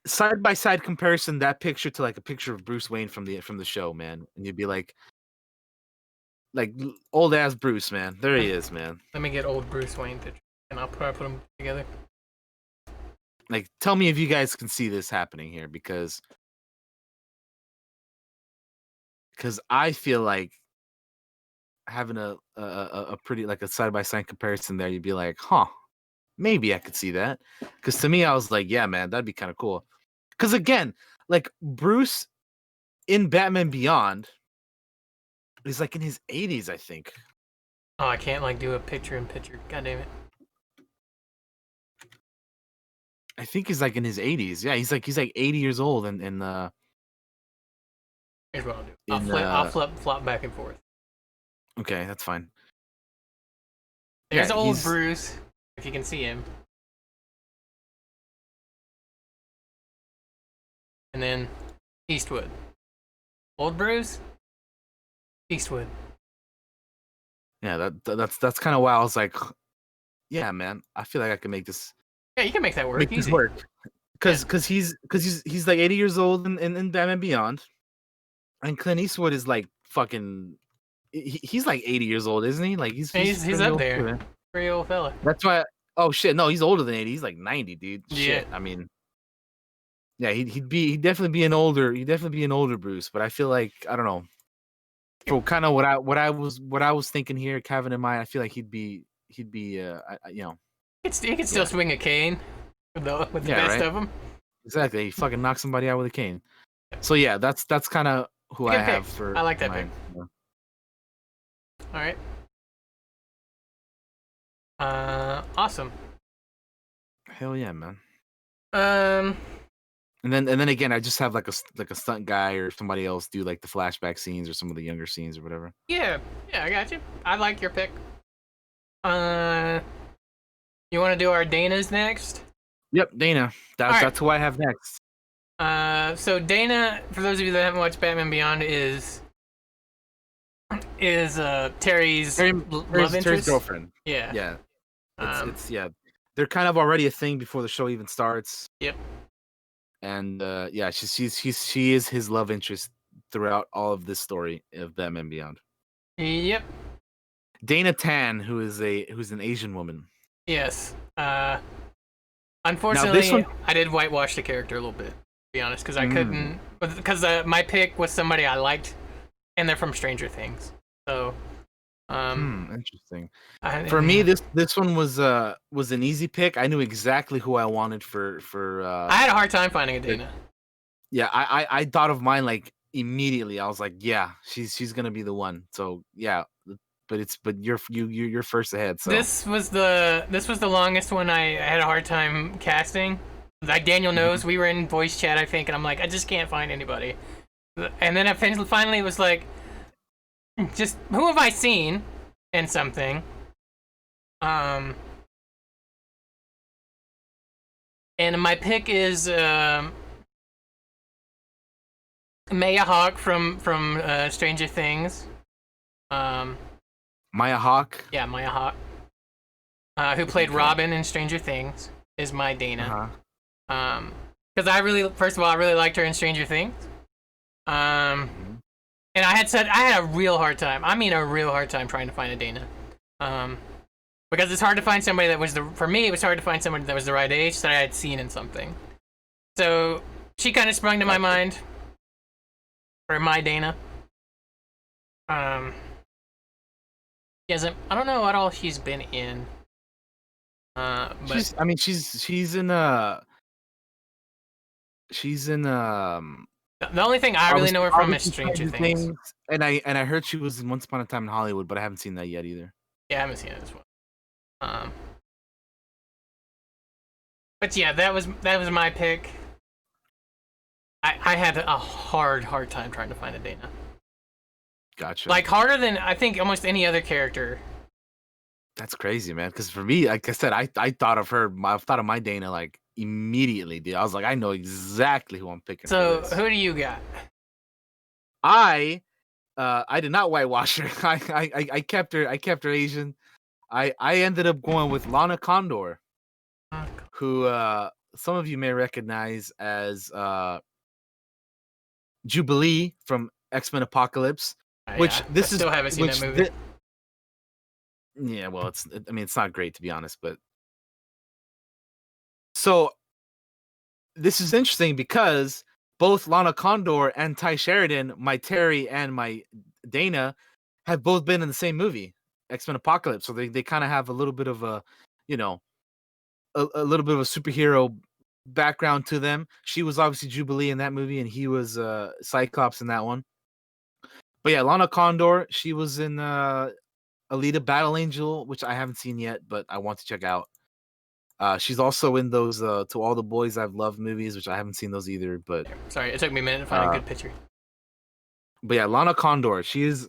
Speaker 2: side by side comparison that picture to like a picture of Bruce Wayne from the show, man, and you'd be like old ass Bruce, man. There he is, man.
Speaker 1: let me get old Bruce Wayne picture, and I'll probably put them together.
Speaker 2: Like, tell me if you guys can see this happening here, because I feel like having a pretty like a side by side comparison there, you'd be like, huh, maybe I could see that. Because to me, I was like, yeah, man, that'd be kind of cool. Because again, like Bruce in Batman Beyond is like in his 80s, I think.
Speaker 1: Oh, I can't like do a picture in picture. God damn it.
Speaker 2: I think he's like in his 80s. Yeah, he's like 80 years old, and
Speaker 1: Here's what I'll do. I'll flop back and forth.
Speaker 2: okay, that's fine.
Speaker 1: There's
Speaker 2: Yeah,
Speaker 1: old Bruce, if you can see him. And then Eastwood. Old Bruce, Eastwood.
Speaker 2: Yeah, that's kind of why I was like, yeah, man, I feel like I can make this.
Speaker 1: Yeah, you can make that work.
Speaker 2: Make this work. Because he's like 80 years old in Batman Beyond, and Clint Eastwood is like fucking. He's like 80 years old, isn't he? Like he's
Speaker 1: up there. Pretty old fella.
Speaker 2: That's why. Oh shit! No, he's older than 80. He's like 90, dude.
Speaker 1: Yeah.
Speaker 2: Shit. I mean, yeah, he'd definitely be an older Bruce. But I feel like I don't know. For kind of what I was thinking here, Kevin in mind, I feel like he'd be you know.
Speaker 1: He could still swing a cane with the best
Speaker 2: right?
Speaker 1: of them.
Speaker 2: Exactly. He fucking knocks somebody out with a cane. So yeah, that's kind of who I have for.
Speaker 1: I like that pick.
Speaker 2: Yeah.
Speaker 1: All right. Awesome.
Speaker 2: Hell yeah, man.
Speaker 1: And
Speaker 2: then again, I just have like a stunt guy or somebody else do like the flashback scenes or some of the younger scenes or whatever.
Speaker 1: Yeah, I got you. I like your pick. You want to do our Dana's next?
Speaker 2: Yep, Dana. That's who I have next.
Speaker 1: So Dana, for those of you that haven't watched Batman Beyond, is Terry's love interest.
Speaker 2: Terry's girlfriend.
Speaker 1: Yeah.
Speaker 2: Yeah. It's yeah. They're kind of already a thing before the show even starts.
Speaker 1: Yep.
Speaker 2: And yeah, she is his love interest throughout all of this story of Batman Beyond.
Speaker 1: Yep.
Speaker 2: Dana Tan, who's an Asian woman.
Speaker 1: Yes. Unfortunately, I did whitewash the character a little bit, to be honest, because I couldn't. Because my pick was somebody I liked, and they're from Stranger Things. So.
Speaker 2: Interesting. For me, this one was an easy pick. I knew exactly who I wanted for.
Speaker 1: I had a hard time finding a Dana.
Speaker 2: Yeah, I thought of mine like immediately. I was like, yeah, she's gonna be the one. So yeah, but you're first ahead. So
Speaker 1: this was the longest one I had a hard time casting. Like Daniel knows, we were in voice chat, I think, and I'm like, I just can't find anybody. And then I finally was like, just who have I seen in something? And my pick is Maya Hawke from Stranger Things.
Speaker 2: Maya Hawke.
Speaker 1: Yeah, Maya Hawke, who played Robin in Stranger Things, is my Dana. Because I really liked her in Stranger Things. And I had a real hard time. I mean, a real hard time trying to find a Dana. Because it's hard to find somebody that was for me, it was hard to find somebody that was the right age that I had seen in something. So she kind of sprung to my mind. or my Dana. Um, she hasn't. I don't know what all she's been in. But
Speaker 2: I mean, she's in
Speaker 1: the only thing I really know her from is
Speaker 2: obviously
Speaker 1: Stranger
Speaker 2: Stranger
Speaker 1: Things.
Speaker 2: Things, and I heard she was in Once Upon a Time in Hollywood, but I haven't seen that yet either.
Speaker 1: Yeah, I haven't seen it as well. But yeah, that was my pick. I had a hard time trying to find a Dana.
Speaker 2: Gotcha.
Speaker 1: Like harder than I think almost any other character.
Speaker 2: That's crazy, man. Because for me, like I said, I thought of her. I thought of my Dana like immediately, dude. I was like, I know exactly who I'm picking.
Speaker 1: So
Speaker 2: for this.
Speaker 1: who do you got?
Speaker 2: I did not whitewash her. I kept her. I kept her Asian. I ended up going with Lana Condor, who some of you may recognize as Jubilee from X-Men Apocalypse. Which
Speaker 1: Yeah, I
Speaker 2: this is
Speaker 1: still haven't seen that movie.
Speaker 2: Yeah, well, I mean, it's not great to be honest, but so this is interesting because both Lana Condor and Ty Sheridan, my Terry and my Dana, have both been in the same movie, X-Men Apocalypse. So they kind of have a little bit of a, you know, a little bit of a superhero background to them. She was obviously Jubilee in that movie, and he was Cyclops in that one. But yeah, Lana Condor, she was in Alita Battle Angel, which I haven't seen yet, but I want to check out. She's also in those To All the Boys I've Loved movies, which I haven't seen those either. But
Speaker 1: Sorry, it took me a minute to find a good picture.
Speaker 2: But yeah, Lana Condor. She is.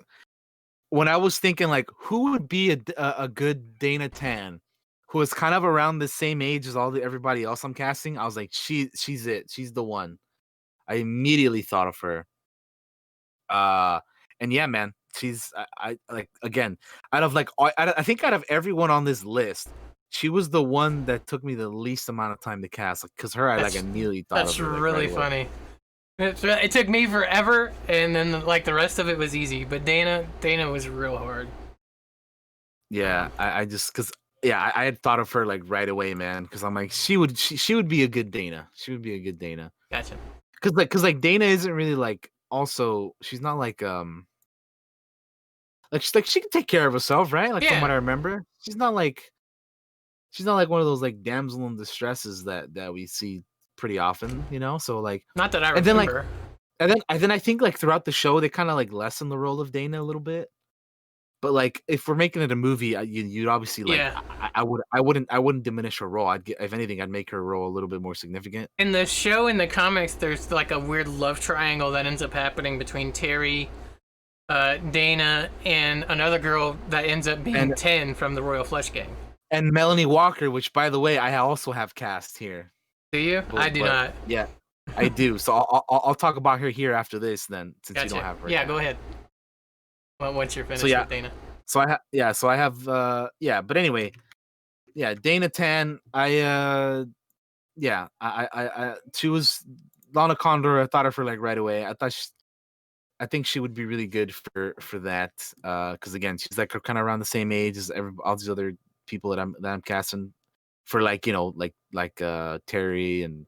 Speaker 2: When I was thinking like, who would be a good Dana Tan, who is kind of around the same age as everybody else I'm casting, I was like, she's it. She's the one. I immediately thought of her. And yeah, man, she's I like again out of like I think out of everyone on this list, she was the one that took me the least amount of time to cast, like because her I like immediately thought of her.
Speaker 1: That's really funny. It took me forever, and then like the rest of it was easy. But Dana was real hard.
Speaker 2: Yeah, I just because I had thought of her like right away, man. Because I'm like she would be a good Dana. She would be a good Dana.
Speaker 1: Gotcha.
Speaker 2: Because Dana isn't really like also she's not like she can take care of herself, right? Like from what I remember, she's not like one of those like damsel in distresses that we see pretty often, you know. So like
Speaker 1: not that I remember.
Speaker 2: And then I think like throughout the show they kind of like lessen the role of Dana a little bit. But like if we're making it a movie, you'd obviously like I wouldn't diminish her role. If anything, I'd make her role a little bit more significant.
Speaker 1: In the show, in the comics, there's like a weird love triangle that ends up happening between Terry, Dana, and another girl that ends up being 10 from the Royal Flush Gang.
Speaker 2: And Melanie Walker, which by the way I also have cast here.
Speaker 1: Do you? I do not.
Speaker 2: Yeah, I do. So I'll talk about her here after this then, since you don't have her.
Speaker 1: Yeah, go ahead. Well, once you're finished with Dana.
Speaker 2: So I have but anyway, yeah, Dana Tan, I she was Lana Condor. I thought of her like right away. I think she would be really good for that because again, she's like kind of around the same age as all these other people that I'm casting for, like, you know, like Terry and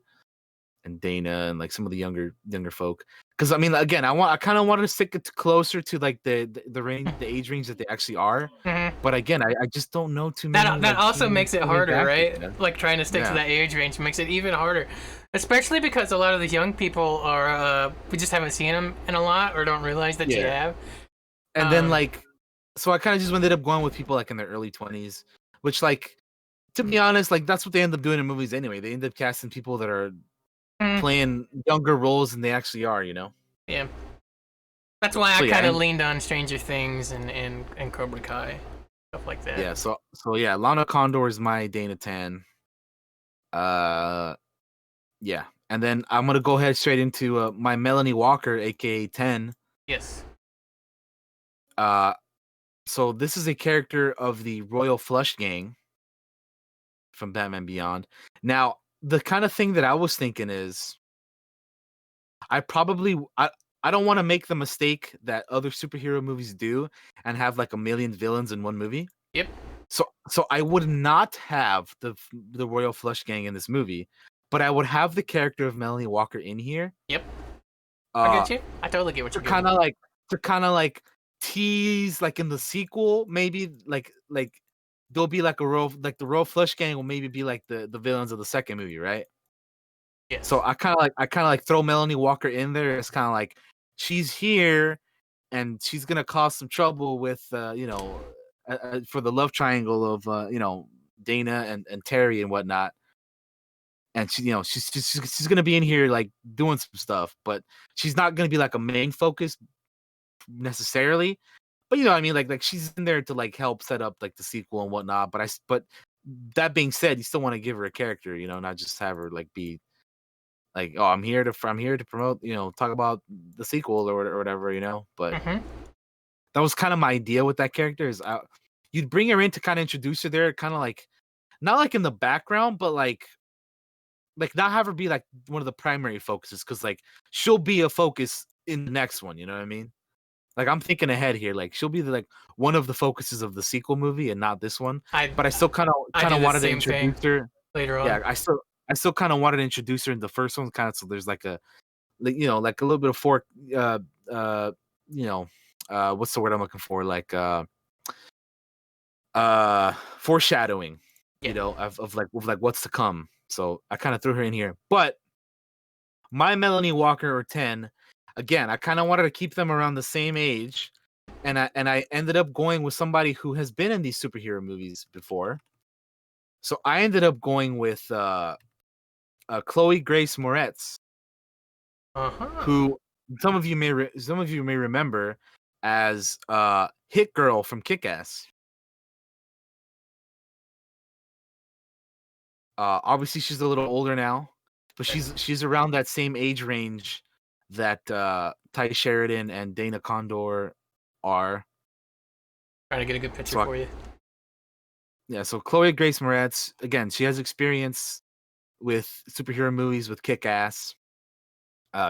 Speaker 2: Dana and like some of the younger folk. Because I mean, again, I kind of wanted to stick it closer to like the range, the age range that they actually are.
Speaker 1: Mm-hmm.
Speaker 2: But again, I just don't know too many.
Speaker 1: That also makes it harder, right? Man. Like trying to stick to that age range makes it even harder, especially because a lot of the young people are we just haven't seen them in a lot or don't realize that you have.
Speaker 2: And then like, so I kind of just ended up going with people like in their early 20s, which like, to be honest, like that's what they end up doing in movies anyway. They end up casting people that are playing younger roles than they actually are, you know?
Speaker 1: Yeah. That's why I kind of leaned on Stranger Things and Cobra Kai, stuff like that.
Speaker 2: Yeah, so yeah, Lana Condor is my Dana Tan. Yeah. And then I'm going to go ahead straight into my Melanie Walker, aka 10.
Speaker 1: Yes.
Speaker 2: So this is a character of the Royal Flush Gang from Batman Beyond. Now, the kind of thing that I was thinking is I don't want to make the mistake that other superhero movies do and have like a million villains in one movie.
Speaker 1: Yep.
Speaker 2: So I would not have the Royal Flush Gang in this movie, but I would have the character of Melanie Walker in here.
Speaker 1: Yep. I
Speaker 2: Uh,
Speaker 1: get you. I totally get what
Speaker 2: to
Speaker 1: you're getting.
Speaker 2: kind of like to kind of like tease like in the sequel, maybe like there'll be like a real like the Royal Flush Gang will maybe be like the villains of the second movie, right? So
Speaker 1: Yes.
Speaker 2: I kind of like throw Melanie Walker in there. It's kind of like she's here and she's gonna cause some trouble with for the love triangle of Dana and Terry and whatnot. And she's gonna be in here like doing some stuff, but she's not gonna be like a main focus necessarily. But you know what I mean, like she's in there to like help set up like the sequel and whatnot. But that being said, you still want to give her a character, not just have her like be like, oh, I'm here to promote, talk about the sequel or whatever, But
Speaker 1: Mm-hmm.
Speaker 2: that was kind of my idea with that character is you'd bring her in to kind of introduce her there, kind of like not like in the background, but like not have her be like one of the primary focuses because like she'll be a focus in the next one. You know what I mean? Like I'm thinking ahead here. Like she'll be like one of the focuses of the sequel movie and not this one.
Speaker 1: I
Speaker 2: But I still kind of
Speaker 1: I
Speaker 2: kind
Speaker 1: do
Speaker 2: of
Speaker 1: the
Speaker 2: wanted to
Speaker 1: same thing
Speaker 2: introduce her.
Speaker 1: later
Speaker 2: Yeah,
Speaker 1: on.
Speaker 2: I still kind of wanted to introduce her in the first one, kind of so there's like like a little bit of uh uh you know what's the word I'm looking for? Like foreshadowing,
Speaker 1: Yeah.
Speaker 2: of like what's to come. So I kind of threw her in here. But my Melanie Walker or 10, again, I kind of wanted to keep them around the same age. And I ended up going with somebody who has been in these superhero movies before. So I ended up going with Chloe Grace Moretz,
Speaker 1: Uh-huh.
Speaker 2: who some of you may remember as Hit Girl from Kick Ass. Obviously, she's a little older now, but
Speaker 1: Okay.
Speaker 2: she's around that same age range that Ty Sheridan and Dana Condor are.
Speaker 1: Trying to get a good picture
Speaker 2: So
Speaker 1: for you.
Speaker 2: yeah, so Chloe Grace Moretz, again, she has experience with superhero movies with Kick Ass.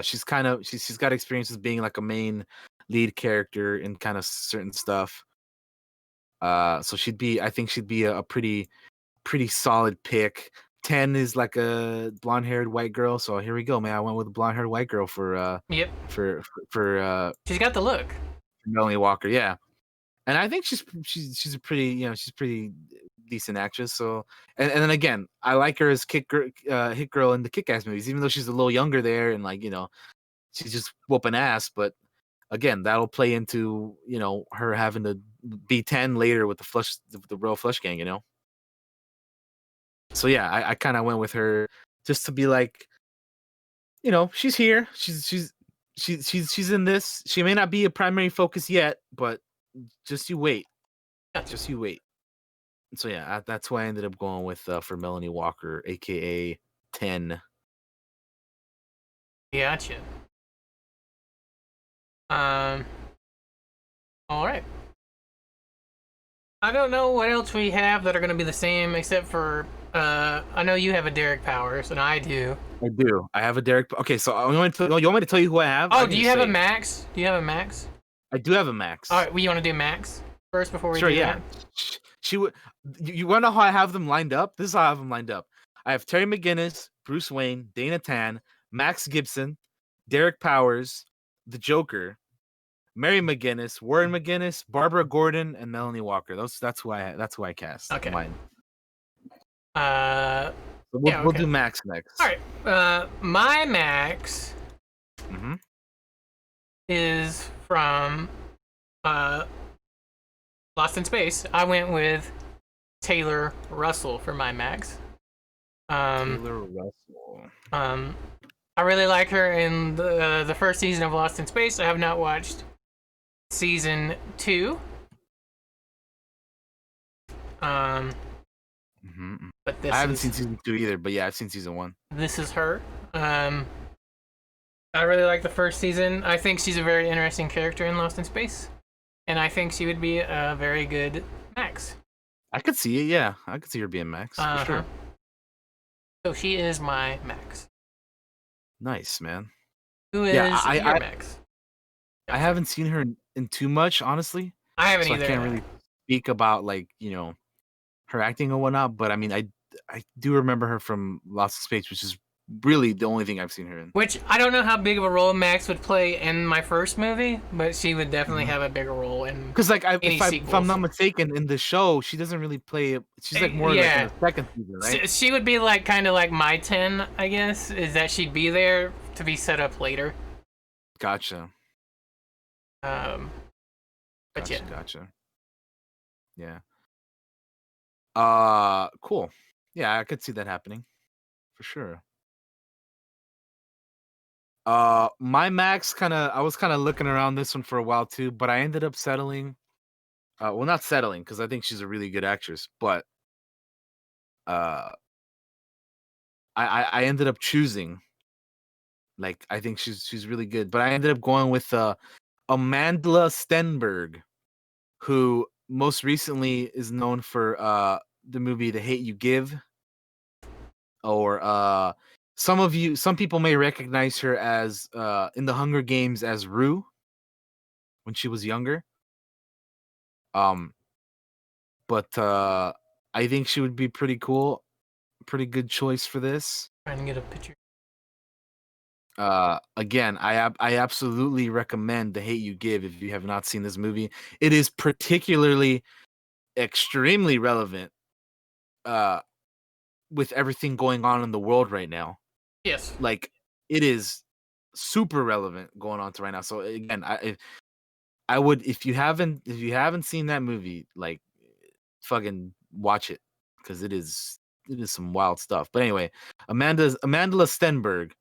Speaker 2: She's got experience as being like a main lead character in kind of certain stuff. So I think she'd be a pretty solid pick. 10 is like a blonde haired white girl. So here we go, man. I went with a blonde haired white girl
Speaker 1: Yep.
Speaker 2: for
Speaker 1: She's got the look.
Speaker 2: Melanie Walker. Yeah. And I think she's a pretty, she's a pretty decent actress. So, and then again, I like her as Hit Girl in the Kick Ass movies, even though she's a little younger there and like, she's just whooping ass. But again, that'll play into, her having to be 10 later with the Royal Flush Gang, So yeah, I kind of went with her just to be like, she's here. She's in this. She may not be a primary focus yet, but just you wait.
Speaker 1: Gotcha.
Speaker 2: Just you wait. So yeah, that's why I ended up going with for Melanie Walker, aka 10.
Speaker 1: Gotcha. Um. All right. I don't know what else we have that are going to be the same, except for I know you have a Derek Powers, and I do.
Speaker 2: I do. I have a Derek. Okay, so you want me to tell you who I have? I
Speaker 1: Oh,
Speaker 2: can
Speaker 1: do you
Speaker 2: just
Speaker 1: have a
Speaker 2: say it.
Speaker 1: Max? Do you have a Max?
Speaker 2: I do have a
Speaker 1: All
Speaker 2: Max.
Speaker 1: right. Well, you want to do Max first before we
Speaker 2: Sure,
Speaker 1: do
Speaker 2: yeah.
Speaker 1: that?
Speaker 2: She would. You want to know how I have them lined up? This is how I have them lined up. I have Terry McGinnis, Bruce Wayne, Dana Tan, Max Gibson, Derek Powers, the Joker, Mary McGinnis, Warren McGinnis, Barbara Gordon, and Melanie Walker. That's who I cast
Speaker 1: Okay.
Speaker 2: mine.
Speaker 1: Uh.
Speaker 2: So
Speaker 1: Yeah.
Speaker 2: we'll
Speaker 1: Okay.
Speaker 2: do Max next.
Speaker 1: All right. My Max
Speaker 2: Mm-hmm.
Speaker 1: is from uh Lost in Space. I went with Taylor Russell for my Max. Um.
Speaker 2: Taylor Russell.
Speaker 1: Um. I really like her in the first season of Lost in Space. I have not watched season 2. Um,
Speaker 2: Mm-hmm.
Speaker 1: but
Speaker 2: I haven't seen season 2 either, but yeah, I've seen season 1.
Speaker 1: this is her. Um, I really like the first season. I think she's a very interesting character in Lost in Space, and I think she would be a very good Max.
Speaker 2: I could see it. Yeah, I could see her being Max for
Speaker 1: Uh-huh.
Speaker 2: sure.
Speaker 1: So she is my Max.
Speaker 2: Nice, man.
Speaker 1: Who is
Speaker 2: Yeah,
Speaker 1: your Max?
Speaker 2: I haven't seen her in too much, honestly.
Speaker 1: I haven't
Speaker 2: So I
Speaker 1: either.
Speaker 2: can't really speak about like her acting or whatnot. But I mean, I do remember her from Lost in Space, which is really the only thing I've seen her in.
Speaker 1: Which I don't know how big of a role Max would play in my first movie, but she would definitely have a bigger role in
Speaker 2: Because like if I'm
Speaker 1: sequels.
Speaker 2: not mistaken, in the show she doesn't really play. She's like more like in
Speaker 1: Yeah.
Speaker 2: the second season, right?
Speaker 1: She would be like kind of like my 10, I guess, is that she'd be there to be set up later.
Speaker 2: Gotcha.
Speaker 1: But
Speaker 2: Gotcha.
Speaker 1: yeah.
Speaker 2: Gotcha. Yeah. Cool. Yeah, I could see that happening for sure. My Max I was kind of looking around this one for a while too, but I ended up settling. Well, not settling because I think she's a really good actress, but uh, I ended up choosing. Like, I think she's really good, but I ended up going with Amandla Stenberg, who most recently is known for the movie The Hate You Give, or some people may recognize her as in the Hunger Games as Rue when she was younger. Um, but I think she would be pretty cool, pretty good choice for this.
Speaker 1: Trying to get a picture.
Speaker 2: Again, I absolutely recommend The Hate You Give if you have not seen this movie. It is particularly extremely relevant with everything going on in the world right now.
Speaker 1: Yes.
Speaker 2: Like, it is super relevant going on to right now. So again, I would, if you haven't seen that movie, like, fucking watch it, because it is some wild stuff. But anyway, Amanda Stenberg.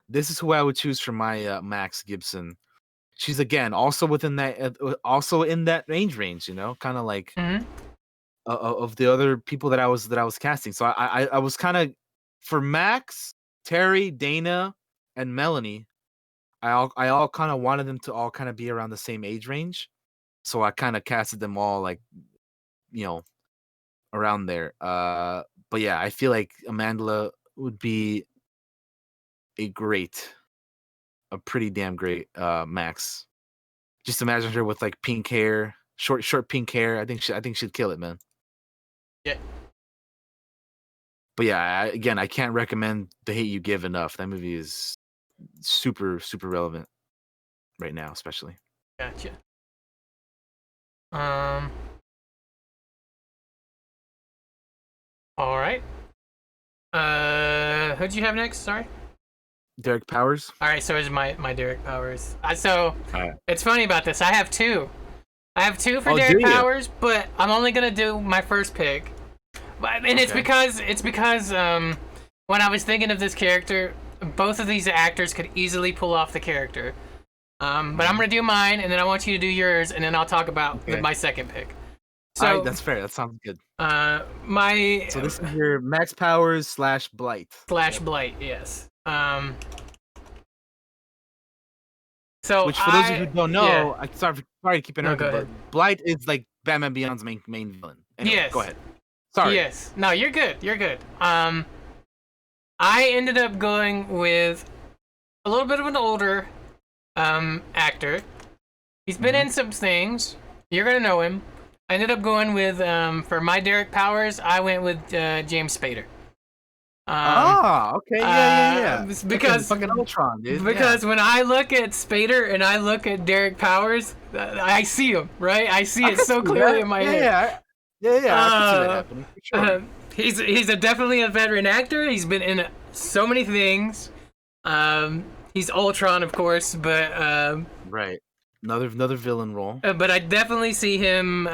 Speaker 2: This is who I would choose for my Max Gibson. She's again also within that, also in that range, you know, kind of like of the other people that I was casting. So I was kind of, for Max, Terry, Dana, and Melanie. I all kind of wanted them to all kind of be around the same age range. So I kind of casted them all like, you know, around there. But yeah, I feel like Amandla would be a pretty damn great Max. Just imagine her with like pink hair, short pink hair. I think she'd kill it, man.
Speaker 1: Yeah.
Speaker 2: But yeah, again, I can't recommend The Hate You Give enough. That movie is super relevant right now, especially.
Speaker 1: Gotcha. All right. Who'd you have next? Sorry.
Speaker 2: Derek Powers.
Speaker 1: All right, so is my Derek Powers. So
Speaker 2: Right.
Speaker 1: It's funny about this. I have two. I have two for
Speaker 2: Oh,
Speaker 1: Derek
Speaker 2: do you?
Speaker 1: Powers, but I'm only gonna do my first pick. And it's because when I was thinking of this character, both of these actors could easily pull off the character. But I'm gonna do mine, and then I want you to do yours, and then I'll talk about my second pick. So
Speaker 2: All right, that's fair. That sounds good.
Speaker 1: So
Speaker 2: this is your Max Powers / Blight.
Speaker 1: Blight, yes. So
Speaker 2: which, for those of you who don't know,
Speaker 1: yeah.
Speaker 2: sorry to keep interrupting, but Blight is like Batman Beyond's main villain. Anyway,
Speaker 1: yes.
Speaker 2: Go ahead. Sorry.
Speaker 1: Yes. No, you're good. You're good. I ended up going with a little bit of an older actor. He's been in some things. You're gonna know him. I ended up going with for my Derek Powers. I went with James Spader.
Speaker 2: Okay, yeah.
Speaker 1: Because
Speaker 2: fucking Ultron, dude.
Speaker 1: Because when I look at Spader and I look at Derek Powers, I see him, right? I see it so clearly in my head.
Speaker 2: Yeah. I can see that happening. For sure.
Speaker 1: He's definitely a veteran actor. He's been in so many things. He's Ultron, of course, but
Speaker 2: right, another villain role.
Speaker 1: But I definitely see him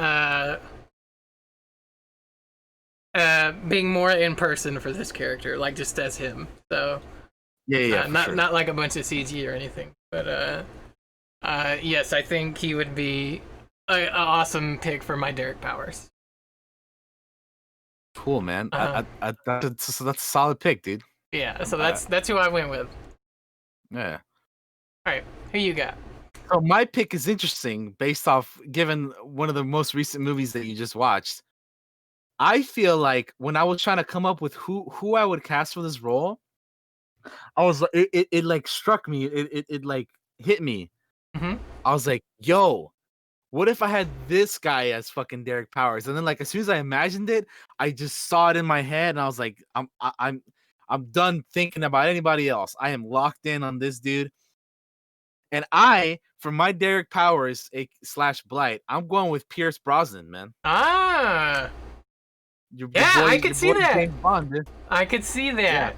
Speaker 1: being more in person for this character, like just as him. So not like a bunch of CG or anything. But yes, I think he would be an awesome pick for my Derek Powers.
Speaker 2: Cool, man. That's a solid pick, dude.
Speaker 1: Yeah, so that's who I went with.
Speaker 2: Yeah.
Speaker 1: All right, who you got?
Speaker 2: So my pick is interesting based off, given one of the most recent movies that you just watched. I feel like when I was trying to come up with who I would cast for this role, I was it like struck me, it like hit me.
Speaker 1: Mm-hmm.
Speaker 2: I was like, yo, what if I had this guy as fucking Derek Powers? And then, like, as soon as I imagined it, I just saw it in my head, and I was like, I'm done thinking about anybody else. I am locked in on this dude. And I, for my Derek Powers slash Blight, I'm going with Pierce Brosnan, man.
Speaker 1: Ah,
Speaker 2: Your
Speaker 1: yeah,
Speaker 2: boy,
Speaker 1: I could
Speaker 2: your
Speaker 1: see
Speaker 2: boy
Speaker 1: that.
Speaker 2: James Bond, dude.
Speaker 1: I could see
Speaker 2: Yeah,
Speaker 1: that.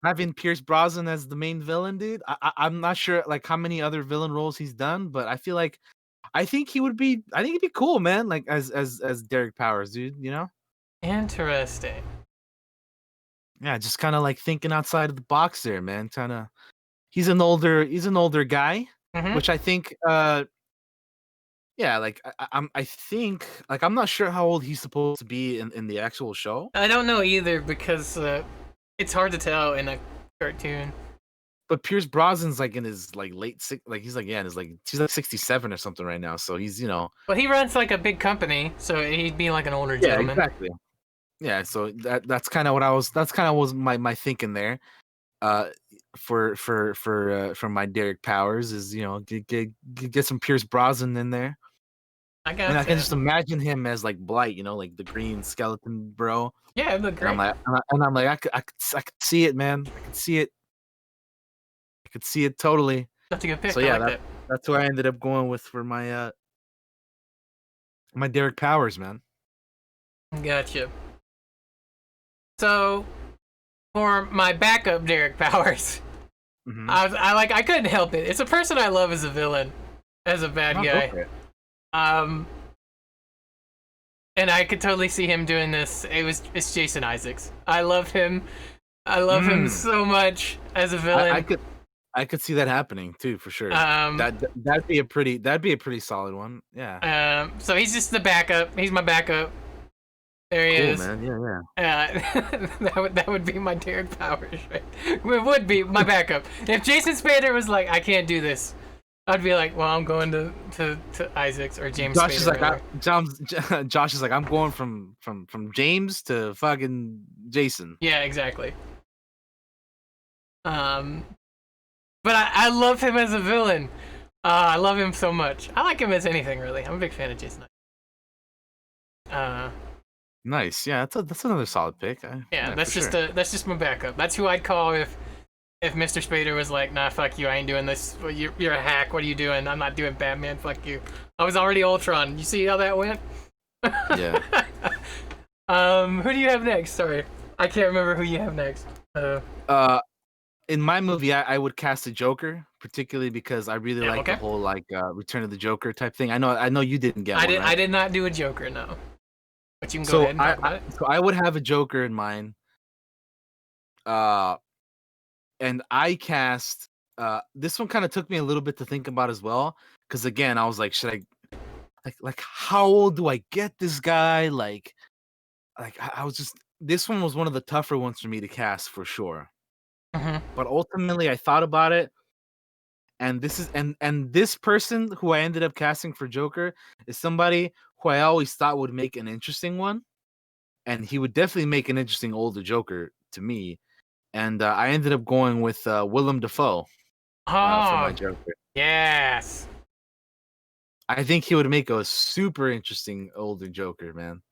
Speaker 2: having Pierce Brosnan as the main villain, dude. I'm not sure like how many other villain roles he's done, but I feel like I think he would be. I think he'd be cool, man. Like as Derek Powers, dude. You know?
Speaker 1: Interesting.
Speaker 2: Yeah, just kind of like thinking outside of the box there, man. Kind of. He's an older guy,
Speaker 1: Hmm.
Speaker 2: which I think. Yeah, like I think like I'm not sure how old he's supposed to be in the actual show.
Speaker 1: I don't know either because it's hard to tell in a cartoon.
Speaker 2: But Pierce Brosnan's like in his like late six, like he's like in his like he's like 67 or something right now. So he's
Speaker 1: But he runs like a big company, so he'd be like an older
Speaker 2: yeah,
Speaker 1: gentleman.
Speaker 2: exactly. Yeah, so that's kind of what I was. That's kind of was my thinking there. Uh, for my Derek Powers is get some Pierce Brosnan in there,
Speaker 1: I
Speaker 2: and I can
Speaker 1: gotcha.
Speaker 2: just imagine him as like Blight, like the green skeleton bro.
Speaker 1: Yeah, it'd look
Speaker 2: And I'm
Speaker 1: great.
Speaker 2: like, I could see it, man. I could see it. I could see it totally.
Speaker 1: That's a good
Speaker 2: So
Speaker 1: pick. I
Speaker 2: yeah,
Speaker 1: like that.
Speaker 2: that's who I ended up going with for my Derek Powers, man.
Speaker 1: Gotcha. So for my backup Derek Powers,
Speaker 2: Mm-hmm.
Speaker 1: I couldn't help it. It's a person I love as a villain, as a bad
Speaker 2: I'll go
Speaker 1: guy.
Speaker 2: for it.
Speaker 1: Um, and I could totally see him doing this. It's Jason Isaacs. I love him. I love him
Speaker 2: Mm.
Speaker 1: so much as a
Speaker 2: I
Speaker 1: villain.
Speaker 2: could see that happening too, for sure.
Speaker 1: Um,
Speaker 2: That'd be a pretty solid one. Yeah.
Speaker 1: so he's just the backup. He's my backup. There he
Speaker 2: Cool,
Speaker 1: is.
Speaker 2: man. Yeah, yeah.
Speaker 1: That would be my Derek Powers. Right? It would be my backup. If Jason Spader was like, I can't do this, I'd be like, well, I'm going to Isaacs or James
Speaker 2: Josh
Speaker 1: Spader.
Speaker 2: is like,
Speaker 1: Rather.
Speaker 2: Josh is like, I'm going from James to fucking Jason.
Speaker 1: Yeah, exactly. Um, but I love him as a villain. I love him so much. I like him as anything, really. I'm a big fan of Jason. Uh,
Speaker 2: Nice. Yeah, that's another solid pick.
Speaker 1: yeah,
Speaker 2: Yeah, for sure.
Speaker 1: that's just my backup. That's who I'd call if Mr. Spader was like, nah, fuck you, I ain't doing this. Well, you're a hack. What are you doing? I'm not doing Batman. Fuck you. I was already Ultron. You see how that went?
Speaker 2: Yeah.
Speaker 1: Who do you have next? Sorry, I can't remember who you have next.
Speaker 2: Uh, in my movie, I would cast a Joker, particularly because I really
Speaker 1: Yeah,
Speaker 2: like the
Speaker 1: okay.
Speaker 2: whole like Return of the Joker type thing. I know you didn't get one,
Speaker 1: I
Speaker 2: right?
Speaker 1: did not do a Joker, no. But you can go
Speaker 2: So
Speaker 1: ahead and talk about it.
Speaker 2: I would have a Joker in mind. Uh, and I cast. This one kind of took me a little bit to think about as well, because again, I was like, should I like how old do I get this guy? Like I was just this one was one of the tougher ones for me to cast for sure.
Speaker 1: Hmm.
Speaker 2: But ultimately, I thought about it, and this is and this person who I ended up casting for Joker is somebody who I always thought would make an interesting one, and he would definitely make an interesting older Joker to me. And I ended up going with Willem Dafoe for my
Speaker 1: Oh,
Speaker 2: Joker.
Speaker 1: yes.
Speaker 2: I think he would make a super interesting older Joker, man.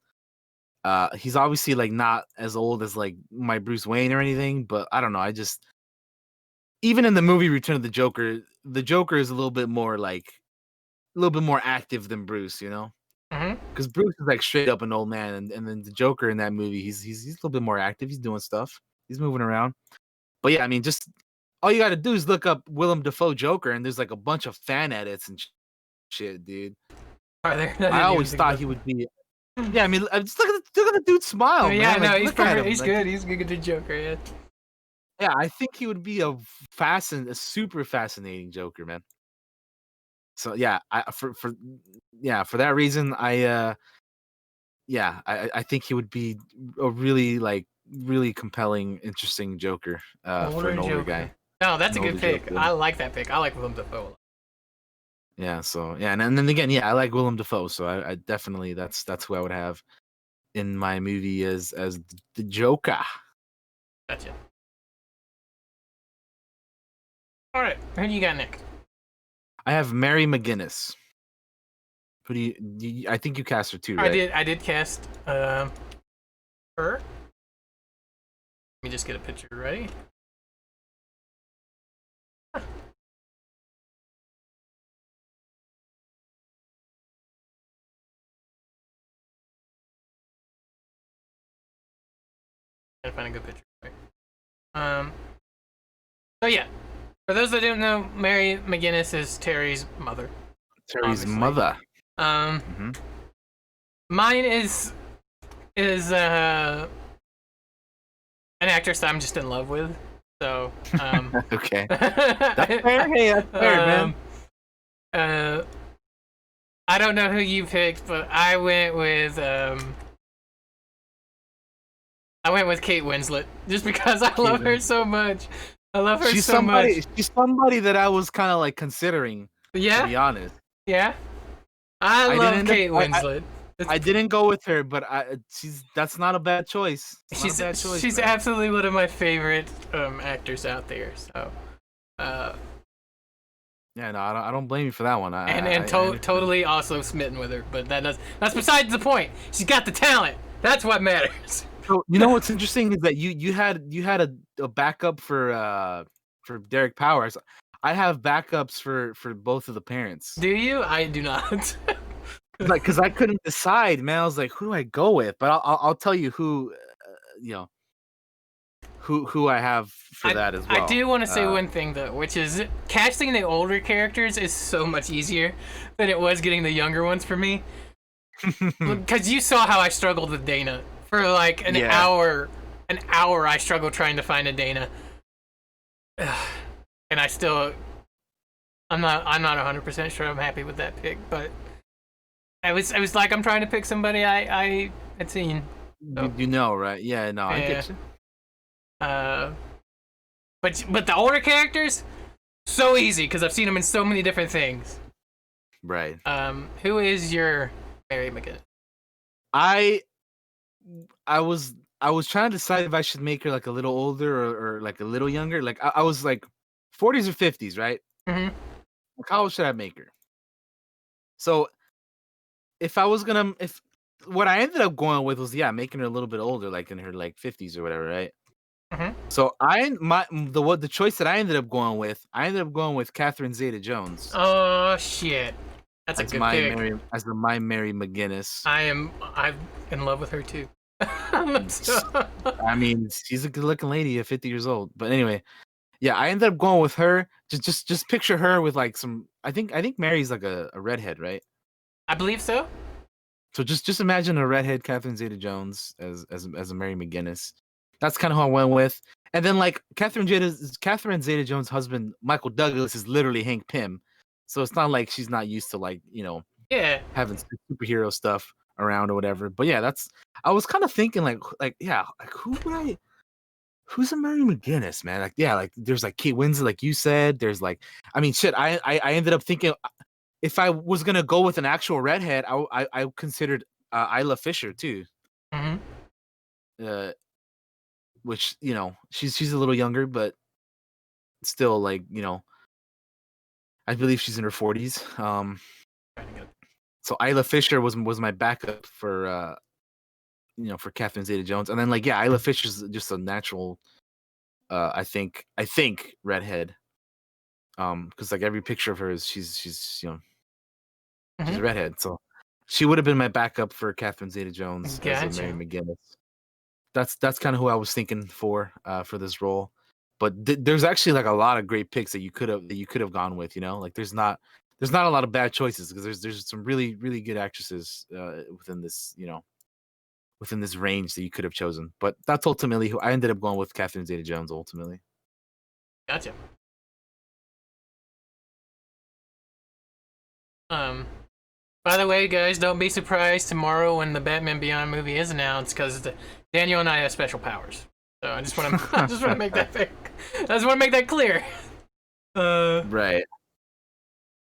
Speaker 2: He's obviously like not as old as like my Bruce Wayne or anything, but I don't know. I just even in the movie Return of the Joker is a little bit more active than Bruce,
Speaker 1: Hmm.
Speaker 2: because Bruce is like straight up an old man, and then the Joker in that movie, he's a little bit more active. He's doing stuff. He's moving around. But yeah, I mean, just all you got to do is look up Willem Dafoe Joker, and there's like a bunch of fan edits and shit, dude.
Speaker 1: Are there? I
Speaker 2: I
Speaker 1: didn't even
Speaker 2: always
Speaker 1: think
Speaker 2: thought
Speaker 1: about
Speaker 2: he
Speaker 1: that.
Speaker 2: would be. Yeah, I mean, just look at the dude smile,
Speaker 1: Yeah,
Speaker 2: man.
Speaker 1: no,
Speaker 2: Like, look at him.
Speaker 1: he's
Speaker 2: Like,
Speaker 1: good. He's a good Joker. Yeah.
Speaker 2: yeah, I think he would be a super fascinating Joker, man. So yeah, for that reason, I think he would be a really compelling, interesting Joker for
Speaker 1: Older
Speaker 2: an older
Speaker 1: Joker.
Speaker 2: guy,
Speaker 1: No, that's
Speaker 2: an
Speaker 1: a good
Speaker 2: older
Speaker 1: pick.
Speaker 2: Joker.
Speaker 1: I like that pick. I like Willem Dafoe.
Speaker 2: Yeah, so yeah, and then again, yeah, I like Willem Dafoe, so I definitely that's who I would have in my movie as the Joker.
Speaker 1: Gotcha. All right, who do you got next?
Speaker 2: I have Mary McGinnis. Who do I think you cast her too, right?
Speaker 1: I did cast her. me just get a picture ready. Gotta find a good picture. So yeah, for those that don't know, Mary McGinnis is Terry's mother.
Speaker 2: Terry's
Speaker 1: obviously.
Speaker 2: mother.
Speaker 1: Mine is an actress that I'm just in love with. So
Speaker 2: okay, that's fair. Hey, that's fair, man.
Speaker 1: I don't know who you picked, but I went with Kate Winslet just because I love her so much. I love her so much.
Speaker 2: She's somebody that I was kind of like considering.
Speaker 1: Yeah.
Speaker 2: To be honest.
Speaker 1: Yeah. I love Kate Winslet.
Speaker 2: I didn't go with her, but that's not a bad choice.
Speaker 1: She's absolutely one of my favorite actors out there. So.
Speaker 2: Yeah, no, I don't blame you for that one.
Speaker 1: Totally also smitten with her, but that's besides the point. She's got the talent. That's what matters.
Speaker 2: So you know what's interesting is that you had a backup for Derek Powers. I have backups for both of the parents.
Speaker 1: Do you? I do not.
Speaker 2: Because I couldn't decide, man. I was like, who do I go with? But I'll tell you who, who I have for that as well.
Speaker 1: I do want to say one thing though, which is casting the older characters is so much easier than it was getting the younger ones for me. Because you saw how I struggled with Dana for like an hour. An hour I struggled trying to find a Dana, and I'm not 100% sure I'm happy with that pick, but I was like I'm trying to pick somebody I had seen. So.
Speaker 2: You know, right? Yeah, no, I get you.
Speaker 1: But the older characters, so easy because I've seen them in so many different things.
Speaker 2: Right.
Speaker 1: Who is your Mary McGinnis?
Speaker 2: I was trying to decide if I should make her like a little older or like a little younger. Like I was like 40s or 50s, right?
Speaker 1: Mm-hmm.
Speaker 2: Like how old should I make her? So if what I ended up going with was making her a little bit older, like in her like 50s or whatever, right?
Speaker 1: Mm-hmm.
Speaker 2: So the choice that I ended up going with Catherine Zeta-Jones.
Speaker 1: Oh shit, that's a good pick.
Speaker 2: As my Mary McGinnis.
Speaker 1: I'm in love with her too.
Speaker 2: I mean, she's a good-looking lady at 50 years old. But anyway, yeah, I ended up going with her. Just picture her with like some. I think Mary's like a redhead, right?
Speaker 1: I believe so.
Speaker 2: So just imagine a redhead Catherine Zeta-Jones as a Mary McGinnis. That's kind of who I went with. And then like Catherine Zeta-Jones' husband Michael Douglas is literally Hank Pym, so it's not like she's not used to like having superhero stuff around or whatever. But yeah, I was kind of thinking who's a Mary McGinnis, man? Like there's like Kate Winslet, like you said. There's like I ended up thinking if I was gonna go with an actual redhead, I considered Isla Fisher too.
Speaker 1: Mm-hmm.
Speaker 2: Which she's a little younger, but still like I believe she's in her 40s. So Isla Fisher was my backup for for Catherine Zeta-Jones, and then like Isla Fisher's just a natural, I think redhead, because like every picture of her is she's she's a redhead, so she would have been my backup for Catherine Zeta-Jones as a Mary McGinnis. That's kind of who I was thinking for this role, but there's actually like a lot of great picks that you could have gone with. Like there's not a lot of bad choices because there's some really really good actresses within this within this range that you could have chosen. But that's ultimately who I ended up going with, Catherine Zeta-Jones. Ultimately,
Speaker 1: gotcha. By the way, guys, don't be surprised tomorrow when the Batman Beyond movie is announced, because Daniel and I have special powers. So I just want to make that clear.
Speaker 2: Right.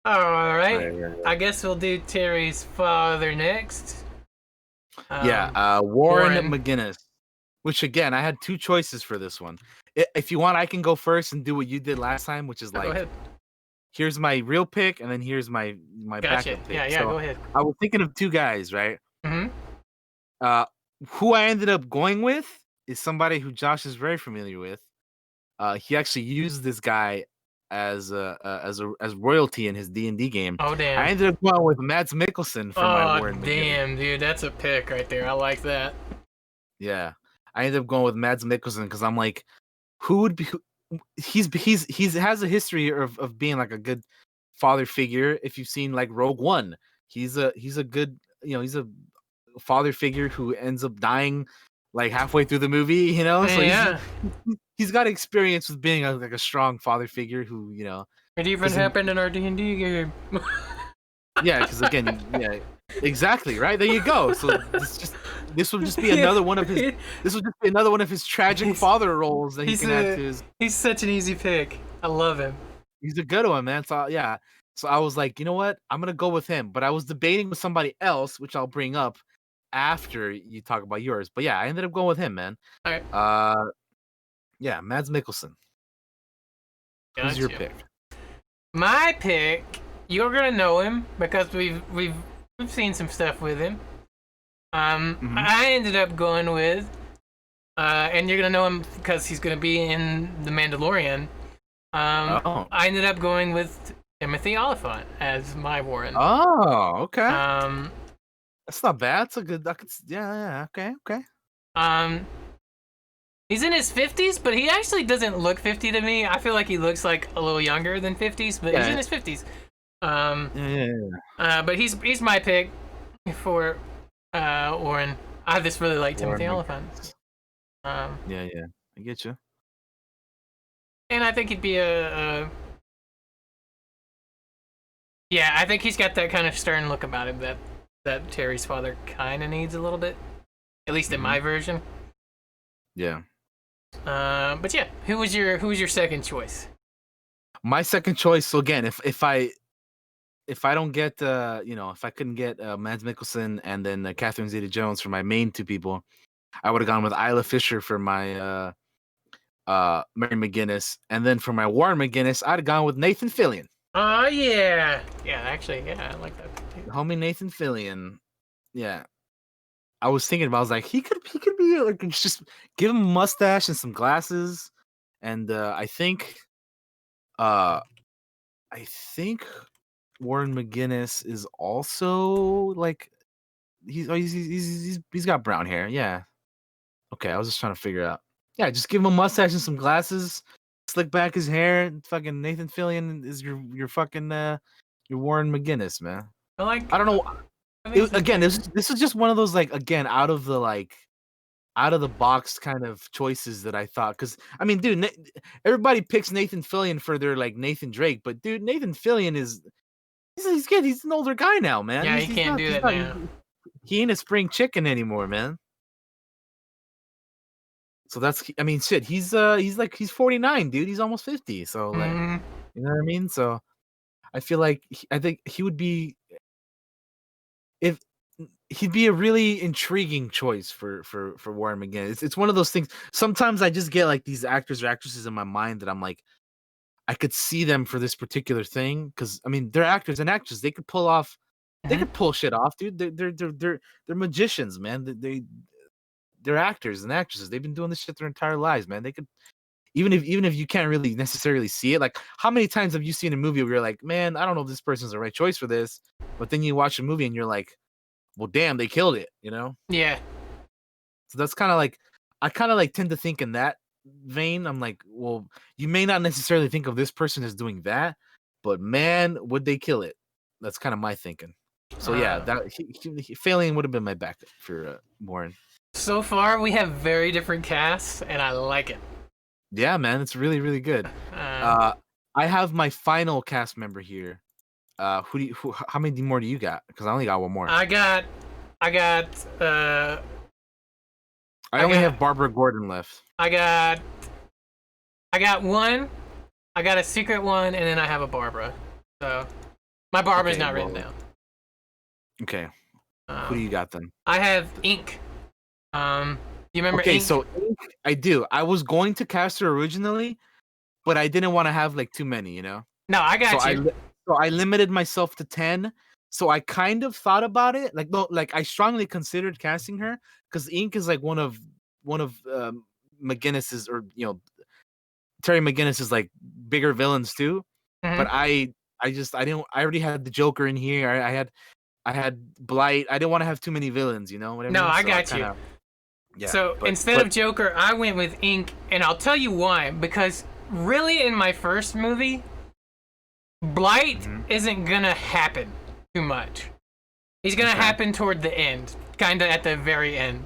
Speaker 1: All right. I guess we'll do Terry's father next.
Speaker 2: Warren McGinnis. Which again, I had two choices for this one. If you want, I can go first and do what you did last time, which is
Speaker 1: go ahead.
Speaker 2: Here's my real pick, and then here's my backup pick.
Speaker 1: Yeah, go ahead.
Speaker 2: I was thinking of two guys, right?
Speaker 1: Mm-hmm.
Speaker 2: Who I ended up going with is somebody who Josh is very familiar with. He actually used this guy as royalty in his D&D game.
Speaker 1: Oh
Speaker 2: I
Speaker 1: damn.
Speaker 2: ended up going with Mads Mikkelsen for my
Speaker 1: Oh
Speaker 2: Warren McGinnis.
Speaker 1: damn, dude, that's a pick right there. I like that.
Speaker 2: Yeah, I ended up going with Mads Mikkelsen because I'm like, who would be? He's has a history of being like a good father figure. If you've seen like Rogue One, he's a good he's a father figure who ends up dying like halfway through the movie. So
Speaker 1: Yeah.
Speaker 2: he's got experience with being like a strong father figure who
Speaker 1: It even
Speaker 2: doesn't.
Speaker 1: happened in our D&D game.
Speaker 2: Yeah, because again, yeah, exactly, right. There you go. So this will just be another one of his. This will just be another one of his tragic
Speaker 1: He's-
Speaker 2: father roles that he can add to his.
Speaker 1: He's such an easy pick. I love him.
Speaker 2: He's a good one, man. So yeah, so I was like, you know what, I'm gonna go with him. But I was debating with somebody else, which I'll bring up after you talk about yours. But yeah, I ended up going with him, man.
Speaker 1: All right.
Speaker 2: Yeah, Mads Mikkelsen. Who's your
Speaker 1: Gotcha.
Speaker 2: pick?
Speaker 1: My pick, you're gonna know him because we've seen some stuff with him. I ended up going with, and you're gonna know him because he's gonna be in The Mandalorian. I ended up going with Timothy Oliphant as my Warren.
Speaker 2: Oh, okay.
Speaker 1: Um,
Speaker 2: That's not bad. It's a good. Yeah. Okay.
Speaker 1: He's in his 50s, but he actually doesn't look 50 to me. I feel like he looks like a little younger than 50s, but he's in his 50s.
Speaker 2: Yeah.
Speaker 1: But he's my pick for Warren. I just really like Timothy
Speaker 2: Warren
Speaker 1: Oliphant.
Speaker 2: Yeah. I get you.
Speaker 1: And I think he'd be yeah, I think he's got that kind of stern look about him that Terry's father kind of needs a little bit, at least in my version.
Speaker 2: Yeah.
Speaker 1: But yeah, who was your second choice?
Speaker 2: My second choice. So again, if I don't get if I couldn't get Mads Mikkelsen and then Catherine Zeta-Jones for my main two people, I would have gone with Isla Fisher for my Mary McGinnis, and then for my Warren McGinnis, I'd have gone with Nathan Fillion.
Speaker 1: Oh yeah, actually, I like that too.
Speaker 2: Homie Nathan Fillion. Yeah. I was thinking about. I was like, he could be like, just give him a mustache and some glasses, and I think Warren McGinnis is also like he's got brown hair. Yeah. Okay, I was just trying to figure out. Yeah, just give him a mustache and some glasses, slick back his hair. Fucking Nathan Fillion is your fucking your Warren McGinnis, man. I don't know. Again, this is just one of those like again out of the box kind of choices that I thought, because I mean, dude, everybody picks Nathan Fillion for their like Nathan Drake, but dude, Nathan Fillion he's good. He's an older guy now, man.
Speaker 1: Yeah, he can't do that now.
Speaker 2: He ain't a spring chicken anymore, man. So I mean, shit. He's 49, dude. He's almost 50. So like, you know what I mean? So I feel like I think he would be if he'd be a really intriguing choice for Warren McGinnis. It's one of those things. Sometimes I just get like these actors or actresses in my mind that I'm like, I could see them for this particular thing, because I mean they're actors and actresses. They could pull shit off, dude. They're magicians, man. They're actors and actresses. They've been doing this shit their entire lives, man. They could even if you can't really necessarily see it. Like, how many times have you seen a movie where you're like, man, I don't know if this person's the right choice for this, but then you watch a movie and you're like, well, damn, they killed it,
Speaker 1: Yeah.
Speaker 2: So that's kind of like, I kind of like tend to think in that vein. I'm like, well, you may not necessarily think of this person as doing that, but man, would they kill it? That's kind of my thinking. So yeah, that Failing would have been my backup for Warren.
Speaker 1: So far, we have very different casts, and I like it.
Speaker 2: Yeah, man, it's really, really good. I have my final cast member here. How many more do you got? Because I only got one more.
Speaker 1: I
Speaker 2: only have Barbara Gordon left.
Speaker 1: I got one. I got a secret one, and then I have a Barbara. So my Barbara's not written down.
Speaker 2: Okay. Who do you got then?
Speaker 1: I have Ink. Do you remember Ink?
Speaker 2: So Ink, I do. I was going to cast her originally, but I didn't want to have like too many, No,
Speaker 1: I got you.
Speaker 2: So I limited myself to 10. So I kind of thought about it. Like, no, like I strongly considered casting her because Ink is like one of McGinnis's, or Terry McGinnis's like bigger villains too.
Speaker 1: Mhm.
Speaker 2: But I didn't. I already had the Joker in here. I had Blight. I didn't want to have too many villains. You know what I
Speaker 1: No,
Speaker 2: mean?
Speaker 1: I
Speaker 2: So I
Speaker 1: got
Speaker 2: kind
Speaker 1: you.
Speaker 2: of yeah.
Speaker 1: So instead
Speaker 2: But
Speaker 1: of Joker, I went with Ink, and I'll tell you why. Because really, in my first movie, Blight
Speaker 2: mhm.
Speaker 1: isn't gonna happen too much. He's gonna
Speaker 2: Okay.
Speaker 1: happen toward the end, kind of at the very end.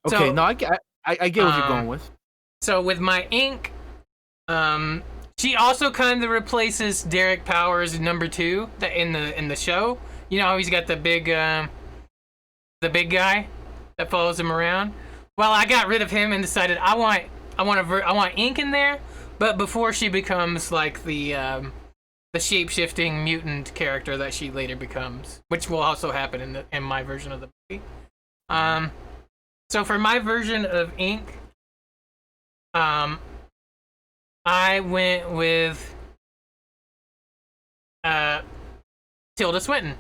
Speaker 2: Okay.
Speaker 1: So,
Speaker 2: No, I get what you're going
Speaker 1: um,
Speaker 2: with.
Speaker 1: so with my Ink, um, she also kind of replaces Derek Powers number two that in the show. You know how he's got the big guy that follows him around. Well, I got rid of him and decided I want Ink in there, but before she becomes like the shape shifting mutant character that she later becomes, which will also happen in my version of the movie. Um, so for my version of Ink, um, I went with uh, Tilda Swinton.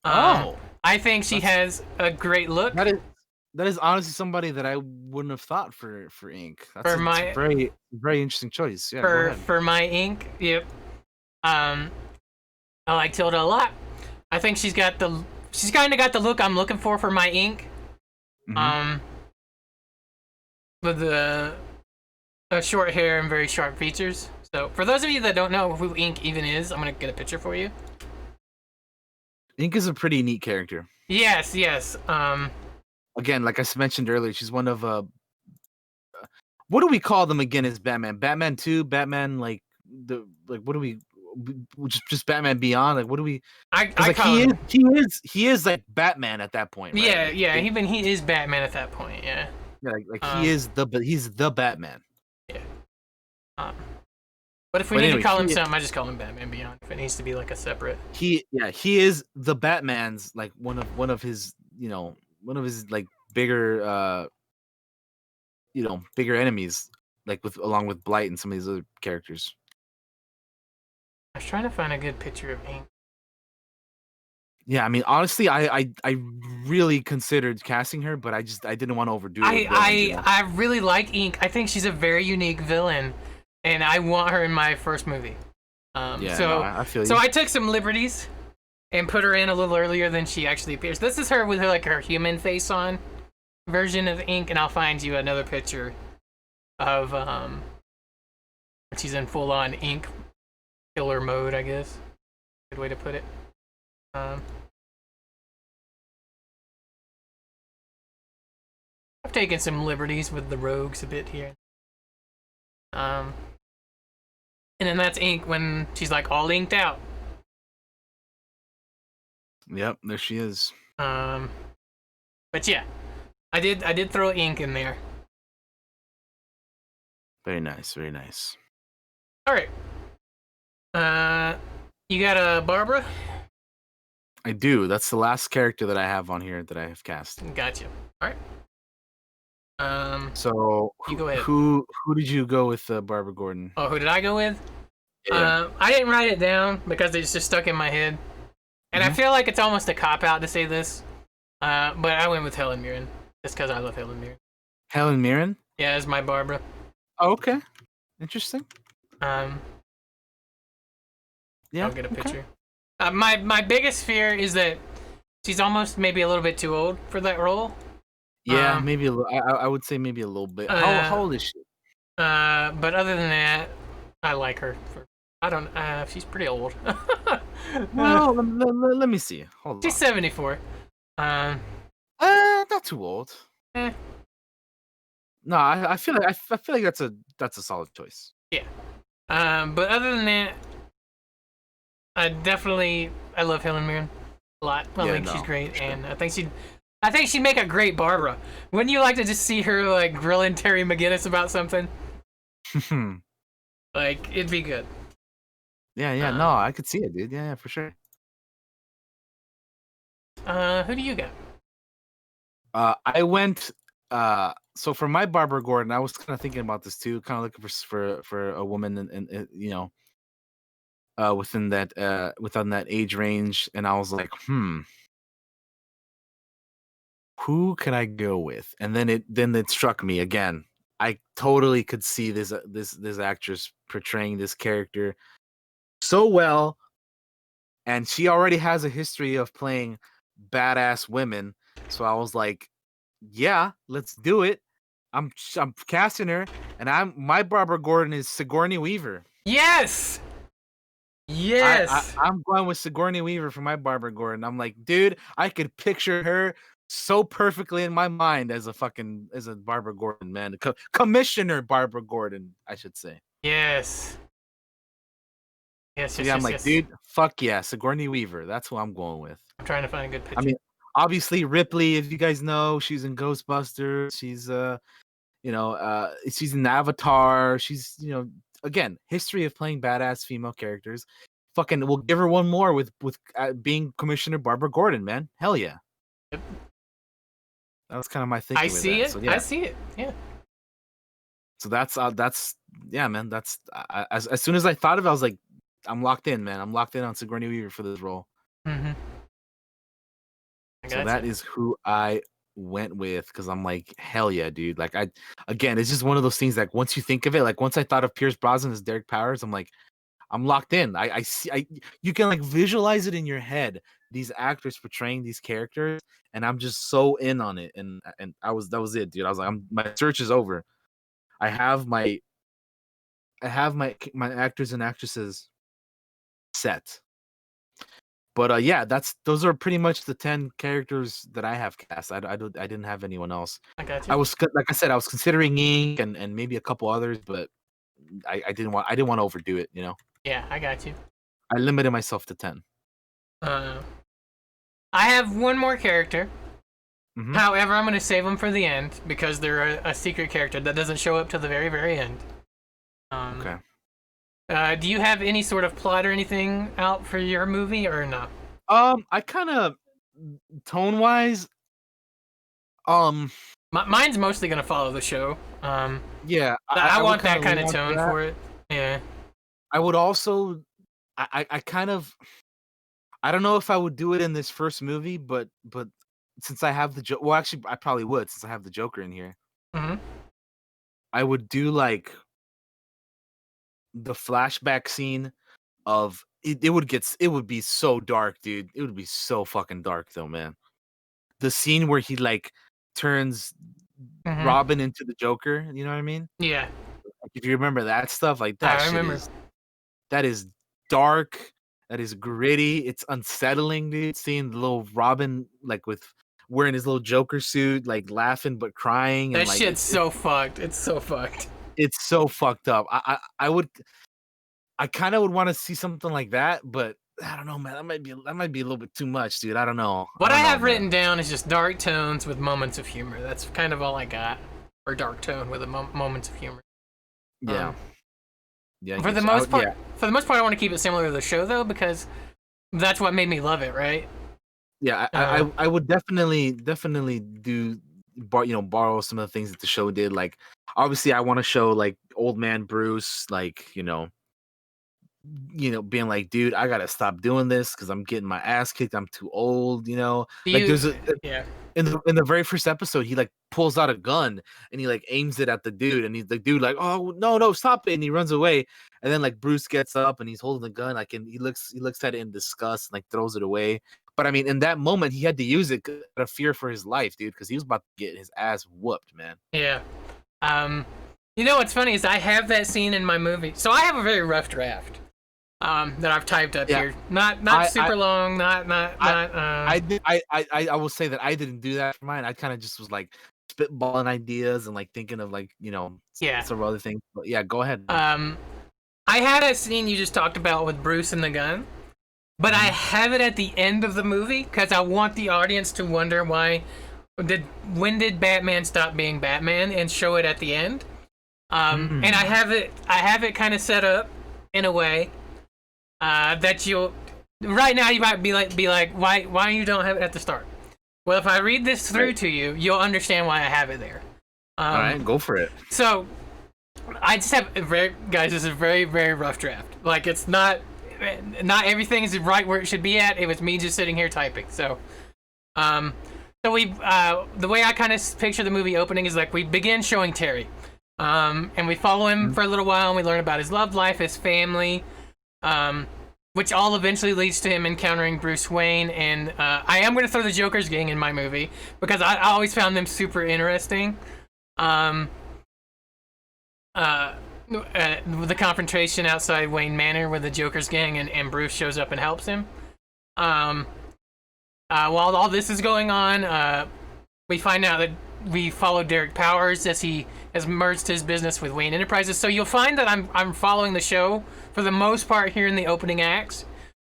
Speaker 1: Um,
Speaker 2: Oh,
Speaker 1: I think she
Speaker 2: that's
Speaker 1: has a great look
Speaker 2: that is honestly somebody that I wouldn't have thought for Ink.
Speaker 1: for
Speaker 2: It's a
Speaker 1: my
Speaker 2: very interesting choice. Yeah, go ahead.
Speaker 1: for my Ink. Yep. Um, I like Tilda a lot. I think she's kind of got the look I'm looking for my Ink.
Speaker 2: Hmm.
Speaker 1: Um, with the short hair and very sharp features. So for those of you that don't know who Ink even is, I'm gonna get a picture for you.
Speaker 2: Ink is a pretty neat character.
Speaker 1: Yes, yes.
Speaker 2: Again, like I mentioned earlier, she's one of what do we call them again as Batman? Batman 2, Batman what do we just Batman Beyond? Like what do we because
Speaker 1: I
Speaker 2: like
Speaker 1: call him.
Speaker 2: he is like Batman at that point, right?
Speaker 1: Yeah, yeah. Even he is Batman at that point. Yeah.
Speaker 2: Yeah, like
Speaker 1: Um,
Speaker 2: he's the Batman.
Speaker 1: yeah. Um, but if we
Speaker 2: But
Speaker 1: need to
Speaker 2: anyway,
Speaker 1: call him something, I just call him Batman Beyond. If it needs to be like a separate.
Speaker 2: he is the Batman's like one of his, one of his like bigger bigger enemies, like with along with Blight and some of these other characters.
Speaker 1: I was trying to find a good picture of Ink.
Speaker 2: Yeah, I mean, honestly, I really considered casting her, but I didn't want to overdo it with villains, you know.
Speaker 1: I really like Ink. I think she's a very unique villain, and I want her in my first movie.
Speaker 2: Yeah, no, I feel
Speaker 1: So
Speaker 2: you.
Speaker 1: I took some liberties and put her in a little earlier than she actually appears. This is her with her human face on version of Ink, and I'll find you another picture of she's in full on Ink killer mode, I guess. Good way to put it. Um, I've taken some liberties with the rogues a bit here. Um, and then that's Ink when she's like all inked out.
Speaker 2: Yep, there she is.
Speaker 1: Um, but yeah, I did throw Ink in there.
Speaker 2: Very nice, very nice.
Speaker 1: All right. You got a Barbara?
Speaker 2: I do. That's the last character that I have on here that I have cast.
Speaker 1: Gotcha. All right.
Speaker 2: So
Speaker 1: You go ahead.
Speaker 2: who did you go with, Barbara Gordon?
Speaker 1: Oh, who did I go with?
Speaker 2: Yeah.
Speaker 1: I didn't write it down because it's just stuck in my head, and I
Speaker 2: Mhm.
Speaker 1: feel like it's almost a cop out to say this. But I went with Helen Mirren just because I love Helen Mirren.
Speaker 2: Helen Mirren?
Speaker 1: Yeah, as my Barbara.
Speaker 2: Oh, okay. Interesting.
Speaker 1: Um,
Speaker 2: Yeah.
Speaker 1: I'll get a
Speaker 2: Okay.
Speaker 1: picture. My biggest fear is that she's almost maybe a little bit too old for that role.
Speaker 2: Yeah,
Speaker 1: Um,
Speaker 2: maybe a little. I would say maybe a little bit. How
Speaker 1: uh,
Speaker 2: old is she?
Speaker 1: but other than that, I like her. I don't. She's pretty old.
Speaker 2: Well, let me see. Hold
Speaker 1: She's
Speaker 2: on.
Speaker 1: 74. Um,
Speaker 2: Not too old.
Speaker 1: eh,
Speaker 2: No, I feel like I feel like that's a solid choice.
Speaker 1: yeah. But other than that, I love Helen Mirren a lot. I
Speaker 2: Yeah,
Speaker 1: think
Speaker 2: no,
Speaker 1: she's great,
Speaker 2: for sure.
Speaker 1: and I think she'd make a great Barbara. Wouldn't you like to just see her like grilling Terry McGinnis about something? Like it'd be good.
Speaker 2: Yeah, no, I could see it, dude. Yeah, for sure.
Speaker 1: Who do you got?
Speaker 2: I went. So for my Barbara Gordon, I was kind of thinking about this too, kind of looking for a woman and within that age range, and I was like, who can I go with? And then it struck me again. I totally could see this actress portraying this character so well, and she already has a history of playing badass women. So I was like, yeah, let's do it. I'm casting her, and my Barbara Gordon is Sigourney Weaver.
Speaker 1: Yes. Yes.
Speaker 2: I'm going with Sigourney Weaver for my Barbara Gordon. I'm like, dude, I could picture her so perfectly in my mind as a Barbara Gordon, man. Commissioner Barbara Gordon, I should say.
Speaker 1: Yes. Yes,
Speaker 2: So
Speaker 1: yes,
Speaker 2: yeah, I'm
Speaker 1: yes,
Speaker 2: like,
Speaker 1: yes.
Speaker 2: dude, fuck yeah, Sigourney Weaver. That's who I'm going with.
Speaker 1: I'm trying to find a good picture.
Speaker 2: I mean, obviously Ripley, if you guys know, she's in Ghostbusters. She's she's in Avatar. She's, again, history of playing badass female characters. Fucking, we'll give her one more with being Commissioner Barbara Gordon, man. Hell yeah.
Speaker 1: Yep.
Speaker 2: That was kind of my thinking.
Speaker 1: I see it.
Speaker 2: So, yeah.
Speaker 1: I see it. Yeah.
Speaker 2: So that's yeah, man. That's as soon as I thought of it, I was like, I'm locked in, man. I'm locked in on Sigourney Weaver for this role.
Speaker 1: Mm-hmm.
Speaker 2: So that is who I went with, because I'm like, hell yeah, dude. Like, again, it's just one of those things. Like, once you think of it, like once I thought of Pierce Brosnan as Derek Powers, I'm like, I'm locked in. I see. You can like visualize it in your head. These actors portraying these characters, and I'm just so in on it. And that was it, dude. I was like, my search is over. I have my actors and actresses set. But yeah, those are pretty much the 10 characters that I have cast. I didn't have anyone else.
Speaker 1: I got you.
Speaker 2: I was, like I said, I was considering Ink and maybe a couple others, but I didn't want to overdo it.
Speaker 1: Yeah, I got you.
Speaker 2: I limited myself to 10.
Speaker 1: I have one more character.
Speaker 2: Mm-hmm.
Speaker 1: However, I'm going to save them for the end because they're a secret character that doesn't show up till the very, very end.
Speaker 2: Okay.
Speaker 1: Do you have any sort of plot or anything out for your movie or no?
Speaker 2: I kind of tone-wise,
Speaker 1: mine's mostly gonna follow the show.
Speaker 2: Yeah,
Speaker 1: I want that kind of tone for it. Yeah.
Speaker 2: I would also, I kind of, I don't know if I would do it in this first movie, but since I have the well, actually, I probably would, since I have the Joker in here.
Speaker 1: Mm-hmm.
Speaker 2: I would do like the flashback scene of it. It would be so dark, dude. It would be so fucking dark, though, man. The scene where he like turns Robin into the Joker. You know what I mean?
Speaker 1: Yeah.
Speaker 2: Like, if you remember that stuff, like that. I remember. That is dark. That is gritty. It's unsettling, dude. Seeing the little Robin like with wearing his little Joker suit, like laughing but crying.
Speaker 1: That
Speaker 2: and, like,
Speaker 1: shit's so fucked. It's so fucked.
Speaker 2: It's so fucked up. I kind of would want to see something like that, but I don't know, man. That might be a little bit too much, dude. I don't know.
Speaker 1: What I have written down is just dark tones with moments of humor. That's kind of all I got. Or dark tone with moments of humor.
Speaker 2: Yeah. Yeah.
Speaker 1: For the most part, I want to keep it similar to the show though, because that's what made me love it, right?
Speaker 2: Yeah, I would definitely do borrow some of the things that the show did. Like, obviously, I want to show like old man Bruce, like being like, dude, I gotta stop doing this because I'm getting my ass kicked. I'm too old. There's in the very first episode, he like pulls out a gun and he like aims it at the dude, and he's the dude like, oh no, stop it, and he runs away. And then like Bruce gets up and he's holding the gun, like, and he looks at it in disgust and like throws it away. But I mean, in that moment, he had to use it out of fear for his life, dude, because he was about to get his ass whooped, man.
Speaker 1: Yeah. What's funny is I have that scene in my movie, so I have a very rough draft. That I've typed up here. Not super long.
Speaker 2: I will say that I didn't do that for mine. I kind of just was like spitballing ideas and like thinking of like some other things. But yeah, go ahead.
Speaker 1: I had a scene you just talked about with Bruce and the gun, but I have it at the end of the movie because I want the audience to wonder when did Batman stop being Batman, and show it at the end. And I have it kind of set up in a way. That right now you might be like, why you don't have it at the start? Well, if I read this through to you, you'll understand why I have it there.
Speaker 2: All right, go for it.
Speaker 1: So, I just have guys. This is a very, very rough draft. Like, it's not everything is right where it should be at. It was me just sitting here typing. So So the way I kind of picture the movie opening is like we begin showing Terry, and we follow him for a little while, and we learn about his love life, his family, which all eventually leads to him encountering Bruce Wayne. And I am going to throw the Joker's gang in my movie because I always found them super interesting. The confrontation outside Wayne Manor where the Joker's gang and Bruce shows up and helps him. While all this is going on, we find out that we follow Derek Powers as he has merged his business with Wayne Enterprises. So you'll find that I'm following the show for the most part here in the opening acts.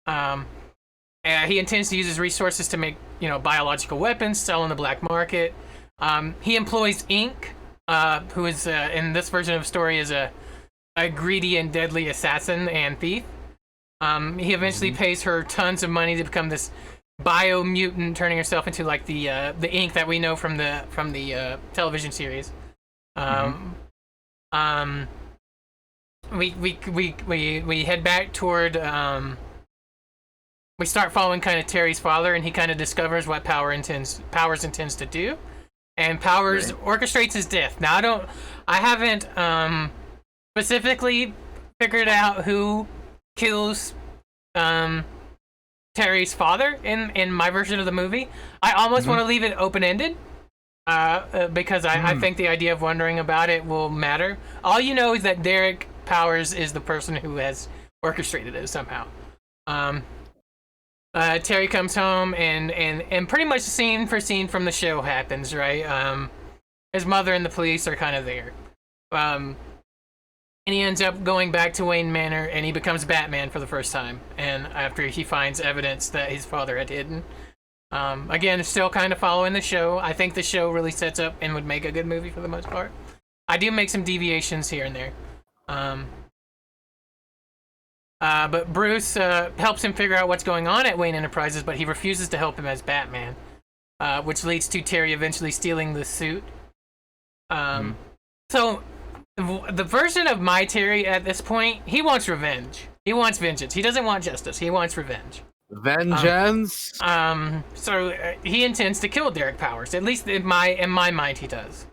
Speaker 1: He intends to use his resources to make biological weapons, sell on the black market. He employs Ink, who is in this version of the story is a greedy and deadly assassin and thief. He eventually pays her tons of money to become this bio-mutant, turning herself into like the Ink that we know from the television series. We head back toward. We start following kind of Terry's father, and he kind of discovers what Powers intends to do, and Powers orchestrates his death. Now I haven't specifically figured out who kills Terry's father in my version of the movie. I almost want to leave it open-ended because I think the idea of wondering about it will matter. All you know is that Derek Powers is the person who has orchestrated it somehow. Terry comes home and pretty much scene for scene from the show happens, right? His mother and the police are kind of there. And he ends up going back to Wayne Manor, and he becomes Batman for the first time. And after he finds evidence that his father had hidden. Again, still kind of following the show. I think the show really sets up and would make a good movie for the most part. I do make some deviations here and there. But Bruce helps him figure out what's going on at Wayne Enterprises, but he refuses to help him as Batman, which leads to Terry eventually stealing the suit. So the version of my Terry at this point, he wants revenge. He wants vengeance. He doesn't want justice. He wants revenge.
Speaker 2: Vengeance.
Speaker 1: So he intends to kill Derek Powers. At least in my mind, he does.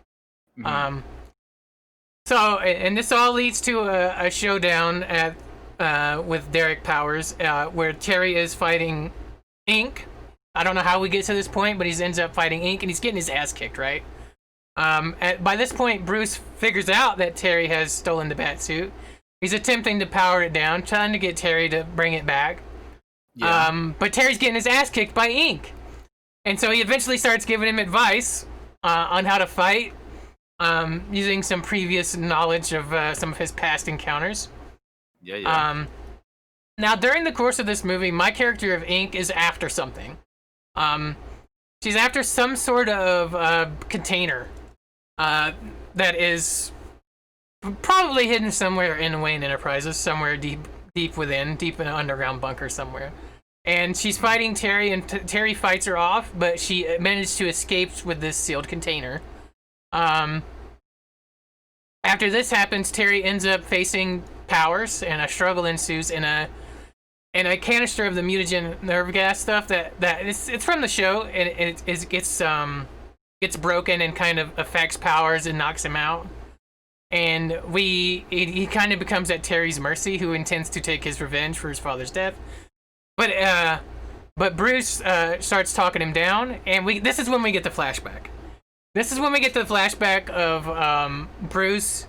Speaker 1: So and this all leads to a showdown with Derek Powers, where Terry is fighting Ink. I don't know how we get to this point, but he ends up fighting Ink, and he's getting his ass kicked, right? By this point, Bruce figures out that Terry has stolen the Batsuit. He's attempting to power it down, trying to get Terry to bring it back. Yeah. But Terry's getting his ass kicked by Ink. And so he eventually starts giving him advice on how to fight, using some previous knowledge of some of his past encounters. Yeah. Now, during the course of this movie, my character of Ink is after something. She's after some sort of container that is probably hidden somewhere in Wayne Enterprises, somewhere deep in an underground bunker somewhere. And she's fighting Terry, and Terry fights her off, but she managed to escape with this sealed container. After this happens, Terry ends up facing Powers, and a struggle ensues in a canister of the mutagen nerve gas stuff that it's from the show, and it gets broken and kind of affects Powers and knocks him out. And he kind of becomes at Terry's mercy, who intends to take his revenge for his father's death. But Bruce starts talking him down, and this is when we get the flashback. This is when we get the flashback of Bruce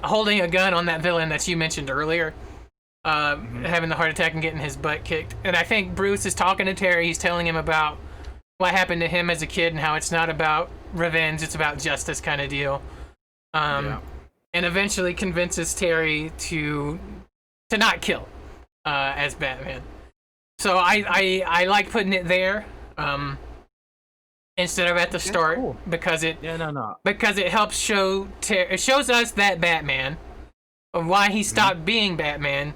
Speaker 1: holding a gun on that villain that you mentioned earlier, having the heart attack and getting his butt kicked. And I think Bruce is talking to Terry. He's telling him about what happened to him as a kid and how it's not about revenge, it's about justice kind of deal. And eventually convinces Terry to not kill as Batman. So I like putting it there instead of at the start, cool. because it helps it shows us that Batman, of why he stopped being Batman,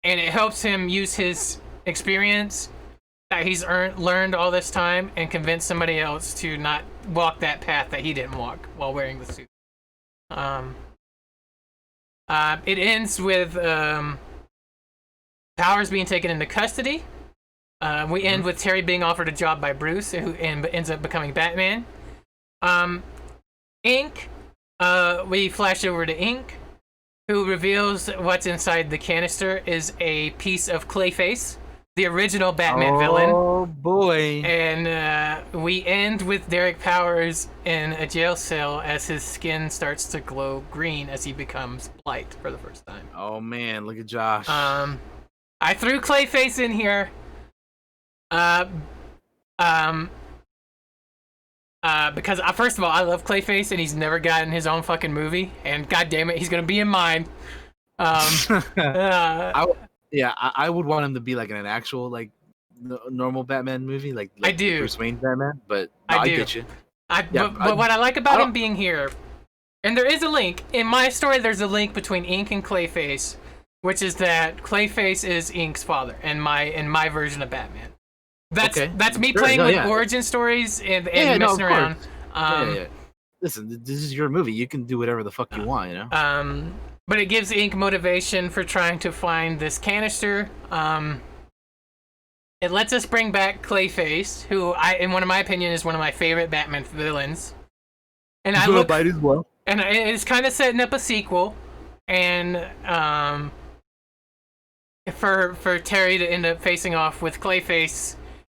Speaker 1: and it helps him use his experience that he's learned all this time and convince somebody else to not walk that path that he didn't walk while wearing the suit. It ends with Powers being taken into custody, We end with Terry being offered a job by Bruce, who ends up becoming Batman. Um, Ink. We flash over to Ink, who reveals what's inside the canister is a piece of Clayface, the original Batman villain.
Speaker 2: Oh boy!
Speaker 1: And we end with Derek Powers in a jail cell as his skin starts to glow green as he becomes Blight for the first time.
Speaker 2: Oh man, look at Josh.
Speaker 1: I threw Clayface in here. Because first of all, I love Clayface, and he's never gotten his own fucking movie, and god damn it, he's gonna be in mine.
Speaker 2: I would want him to be like in an actual like normal Batman movie, like
Speaker 1: I do.
Speaker 2: Bruce Wayne Batman. But
Speaker 1: no,
Speaker 2: I get you.
Speaker 1: But what I like about him being here, and there is a link in my story. There's a link between Ink and Clayface, which is that Clayface is Ink's father in my version of Batman. That's me playing with origin stories and messing around.
Speaker 2: Listen, this is your movie. You can do whatever the fuck you want, you know.
Speaker 1: But it gives Ink motivation for trying to find this canister. It lets us bring back Clayface, who in one of my opinion, is one of my favorite Batman villains. And and it's kind of setting up a sequel, and for Terry to end up facing off with Clayface.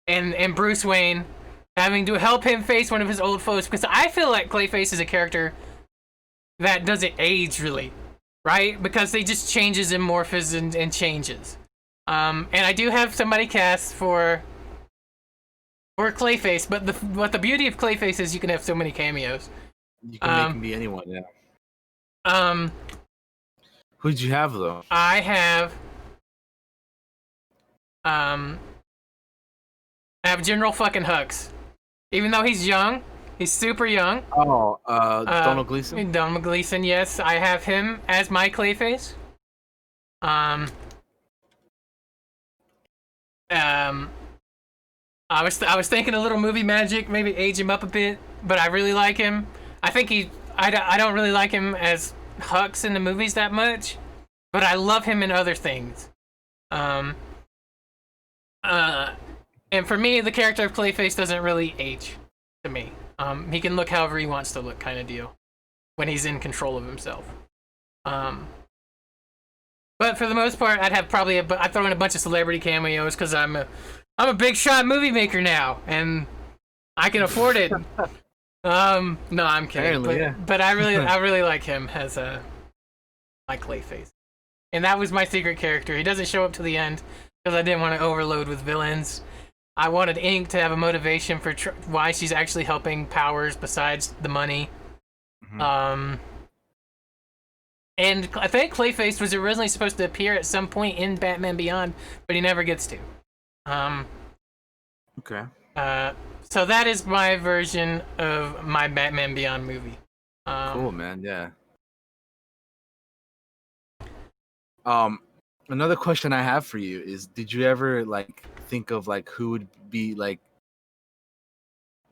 Speaker 1: And Bruce Wayne having to help him face one of his old foes, because I feel like Clayface is a character that doesn't age really, right? Because he just changes and morphs and changes. And I do have somebody cast for Clayface, but the beauty of Clayface is you can have so many cameos.
Speaker 2: You can make him be anyone, yeah. Who'd you have though?
Speaker 1: I have General fucking Hux. Even though he's young, he's super young.
Speaker 2: Oh, Donald Gleason?
Speaker 1: Donald Gleason, yes. I have him as my Clayface. I was thinking a little movie magic, maybe age him up a bit, but I really like him. I think I don't really like him as Hux in the movies that much, but I love him in other things. And for me, the character of Clayface doesn't really age to me. He can look however he wants to look, kind of deal, when he's in control of himself. But for the most part, I'd have probably I throw in a bunch of celebrity cameos because I'm a big shot movie maker now, and I can afford it. No, I'm kidding. But I really like him as my Clayface, and that was my secret character. He doesn't show up to the end because I didn't want to overload with villains. I wanted Ink to have a motivation for why she's actually helping Powers besides the money. Mm-hmm. And I think Clayface was originally supposed to appear at some point in Batman Beyond, but he never gets to.
Speaker 2: Okay.
Speaker 1: So that is my version of my Batman Beyond movie.
Speaker 2: Cool, man. Yeah. Another question I have for you is: did you ever like think of like who would be like?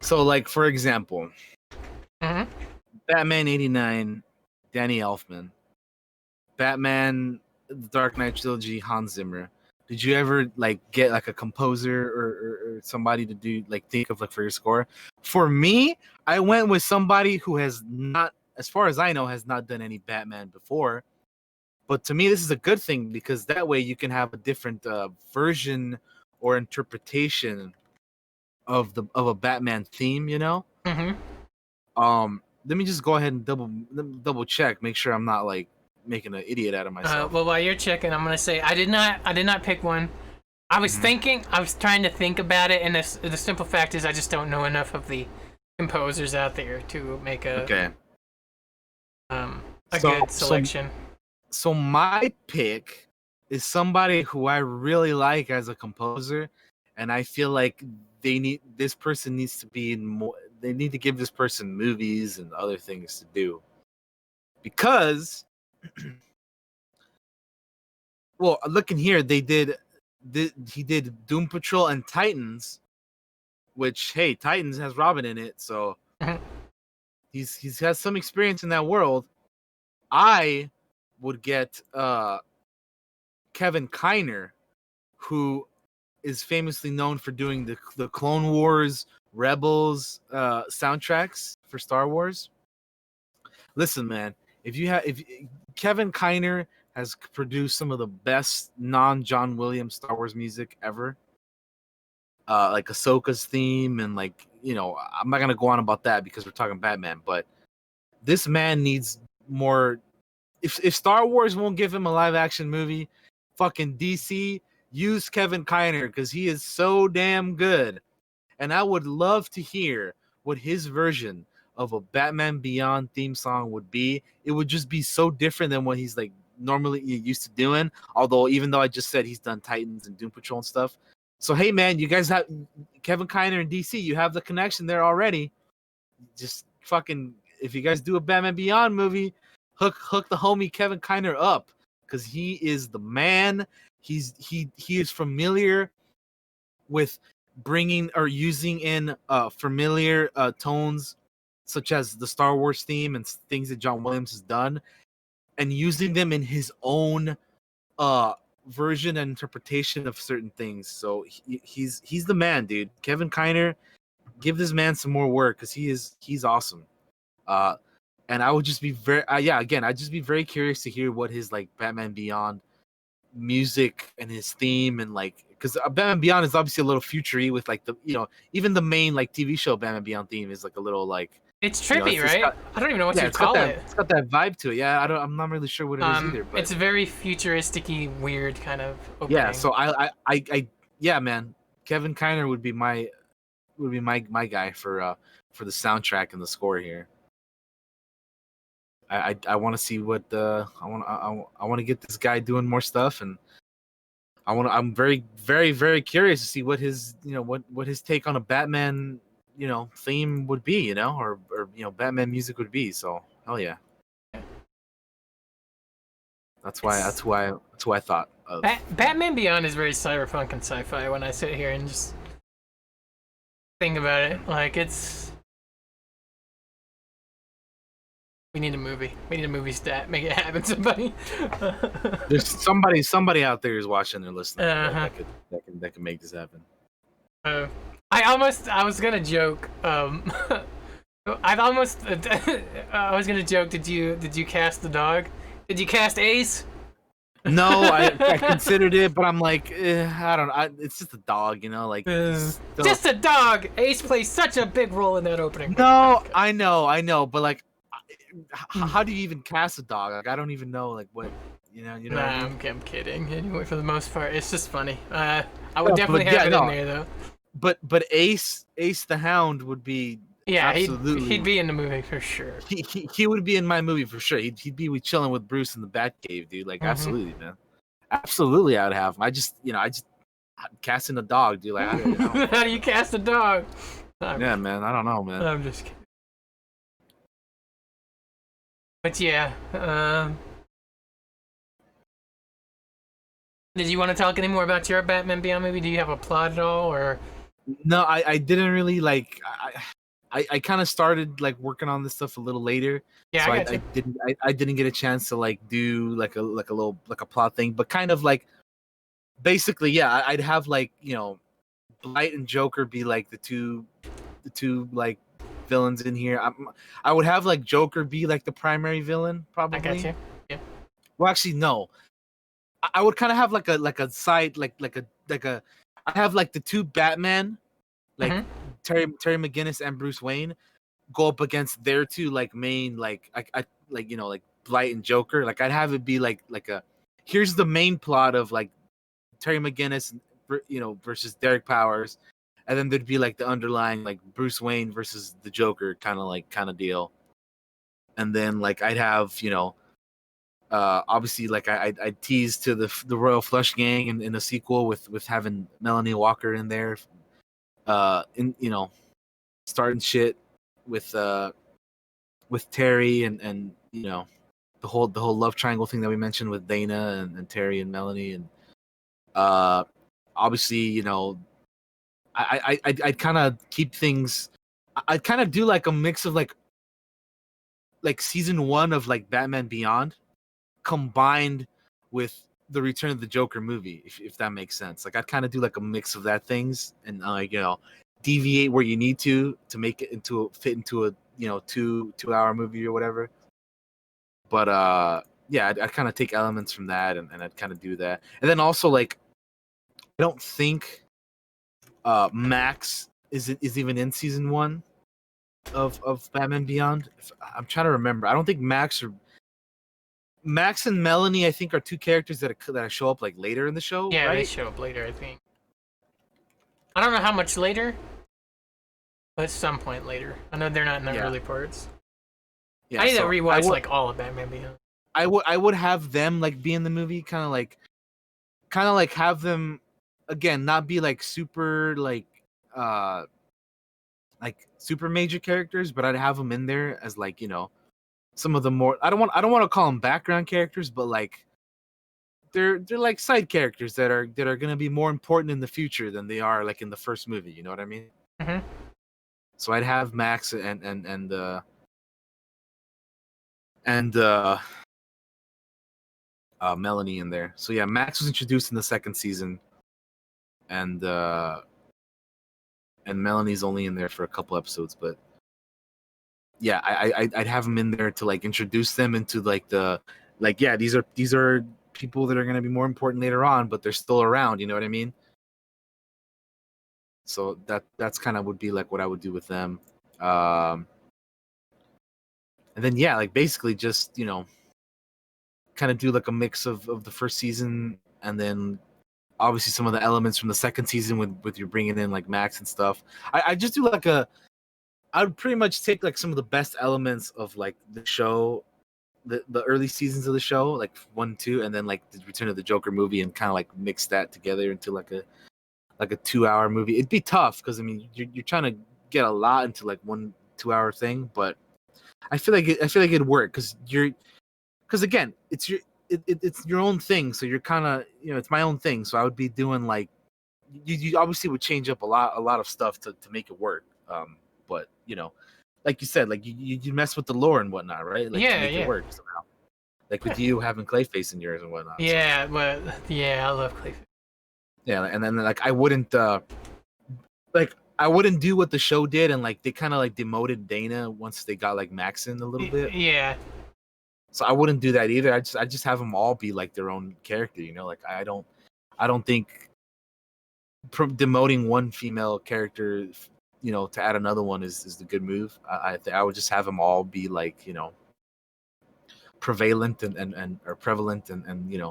Speaker 2: So, like for example, Batman '89, Danny Elfman. Batman: The Dark Knight trilogy, Hans Zimmer. Did you ever like get like a composer or somebody to do like think of like for your score? For me, I went with somebody who has not, as far as I know, has not done any Batman before. But to me, this is a good thing because that way you can have a different version or interpretation of a Batman theme. You know.
Speaker 1: Mm-hmm.
Speaker 2: Let me just go ahead and double check, make sure I'm not like making an idiot out of myself.
Speaker 1: Well, while you're checking, I'm gonna say I did not pick one. I was trying to think about it, and the simple fact is I just don't know enough of the composers out there to make a good selection.
Speaker 2: So my pick is somebody who I really like as a composer, and I feel like this person needs to be in more. They need to give this person movies and other things to do, because well, looking here, he did Doom Patrol and Titans, which, hey, Titans has Robin in it, so he's has some experience in that world. I would get Kevin Kiner, who is famously known for doing the Clone Wars, Rebels soundtracks for Star Wars. Listen, man, if Kevin Kiner has produced some of the best non-John Williams Star Wars music ever. Like Ahsoka's theme, and like, I'm not gonna go on about that because we're talking Batman, but this man needs more. If Star Wars won't give him a live action movie, fucking DC, use Kevin Kiner because he is so damn good. And I would love to hear what his version of a Batman Beyond theme song would be. It would just be so different than what he's like normally used to doing. Although, even though I just said he's done Titans and Doom Patrol and stuff. So hey, man, you guys have Kevin Kiner and DC. You have the connection there already. Just fucking, if you guys do a Batman Beyond movie, hook the homie Kevin Kiner up because he is the man. He is familiar with bringing or using in familiar tones such as the Star Wars theme and things that John Williams has done, and using them in his own version and interpretation of certain things. So he's the man, dude. Kevin Kiner, give this man some more work because he's awesome. And I would just be I'd just be very curious to hear what his like Batman Beyond music and his theme, and like, because Batman Beyond is obviously a little futury with like the, even the main like TV show Batman Beyond theme is like a little like,
Speaker 1: it's trippy, right? I don't even know what to call it.
Speaker 2: It's got that vibe to it. Yeah, I'm not really sure what it is either. But
Speaker 1: it's a very futuristic-y, weird kind of opening.
Speaker 2: Yeah, so I yeah, man, Kevin Kiner would be my guy for the soundtrack and the score here. I want to see what I want to get this guy doing more stuff, and I'm very, very, very curious to see what his what his take on a Batman theme would be, or Batman music would be. So hell yeah. That's why I thought of
Speaker 1: Batman Beyond is very cyberpunk and sci-fi. When I sit here and just think about it, like we need a movie. We need a movie stat. Make it happen, somebody.
Speaker 2: There's somebody out there who's watching and listening that can make this happen.
Speaker 1: I was gonna joke. I was gonna joke. Did you cast the dog? Did you cast Ace?
Speaker 2: No, I considered it, but I'm like, I don't know. It's just a dog, like.
Speaker 1: Just a dog. Ace plays such a big role in that opening.
Speaker 2: No, I know, but like, how do you even cast a dog? Like, I don't even know, like, what, Nah,
Speaker 1: what I mean? I'm kidding. Anyway, for the most part, it's just funny. I would definitely have it in there though.
Speaker 2: But Ace the Hound would be.
Speaker 1: Yeah, he'd be in the movie for sure.
Speaker 2: He would be in my movie for sure. He'd be chilling with Bruce in the Batcave, dude. Like, absolutely, man. Absolutely, I would have him. I just casting a dog, dude. Like, I don't know.
Speaker 1: How do you cast a dog?
Speaker 2: Yeah, man. I don't know, man.
Speaker 1: I'm just kidding. But yeah, did you want to talk any more about your Batman Beyond movie? Do you have a plot at all, or?
Speaker 2: No, I didn't really like. I kind of started like working on this stuff a little later.
Speaker 1: Yeah,
Speaker 2: so
Speaker 1: I
Speaker 2: didn't get a chance to like do like a little like a plot thing, but kind of like basically, yeah, I'd have like Blight and Joker be like the two like villains in here. I would have like Joker be like the primary villain, probably.
Speaker 1: I got you. Yeah.
Speaker 2: Well, actually, no. I would kind of have like a side like a. I have like the two Batman, like Terry McGinnis and Bruce Wayne, go up against their two like main like like Blight and Joker. Like, I'd have it be like a here's the main plot of like Terry McGinnis, versus Derek Powers. And then there'd be like the underlying like Bruce Wayne versus the Joker kind of deal. And then like I'd have, obviously like I'd tease to the Royal Flush Gang in a sequel with having Melanie Walker in there, starting shit with Terry and the whole love triangle thing that we mentioned with Dana and Terry and Melanie, and obviously I'd kind of keep things. I'd kind of do like a mix of like season 1 of like Batman Beyond, combined with the Return of the Joker movie, if that makes sense. Like I'd kind of do like a mix of that things and like deviate where you need to make it fit into a 2 hour movie or whatever. But yeah, I'd kind of take elements from that and I'd kind of do that. And then also like I don't think Max is even in season 1 of Batman Beyond. I'm trying to remember. I don't think Max and Melanie, I think, are two characters that show up like later in the show,
Speaker 1: Yeah,
Speaker 2: right?
Speaker 1: they show up later, I think. I don't know how much later, but at some point later. I know they're not in the early parts.
Speaker 2: Yeah,
Speaker 1: I need to rewatch like all of Batman Beyond.
Speaker 2: I would have them like be in the movie, kind of like have them again, not be like super like super major characters, but I'd have them in there as like some of the more I don't want to call them background characters, but like they're like side characters that are going to be more important in the future than they are like in the first movie. You know what I mean?
Speaker 1: Mm-hmm.
Speaker 2: So I'd have Max and Melanie in there. So yeah, Max was introduced in the second season, and Melanie's only in there for a couple episodes, but yeah, I'd have them in there to like introduce them into like yeah, these are people that are going to be more important later on, but they're still around. You know what I mean? So that's kind of would be like what I would do with them. And then yeah, like basically just kind of do like a mix of the first season, and then obviously some of the elements from the second season with you bringing in like Max and stuff. I just do like I would pretty much take like some of the best elements of like the show, the early seasons of the show, like 1, 2, and then like the Return of the Joker movie, and kind of like mix that together into like a 2-hour movie. It'd be tough because I mean you're trying to get a lot into like 1-2 hour thing, but I feel like it'd work because again it's your own thing, so you're kind of it's my own thing, so I would be doing like you obviously would change up a lot of stuff to make it work. But like you said, like you mess with the lore and whatnot, right? Like to make it work somehow. Like with you having Clayface in yours and whatnot.
Speaker 1: Yeah, so. But yeah, I love Clayface.
Speaker 2: Yeah, and then like I wouldn't do what the show did, and like they kind of like demoted Dana once they got like Max in a little bit.
Speaker 1: Yeah.
Speaker 2: So I wouldn't do that either. I just have them all be like their own character. Like I don't think demoting one female character, to add another one is the good move. I would just have them all be like prevalent and or prevalent and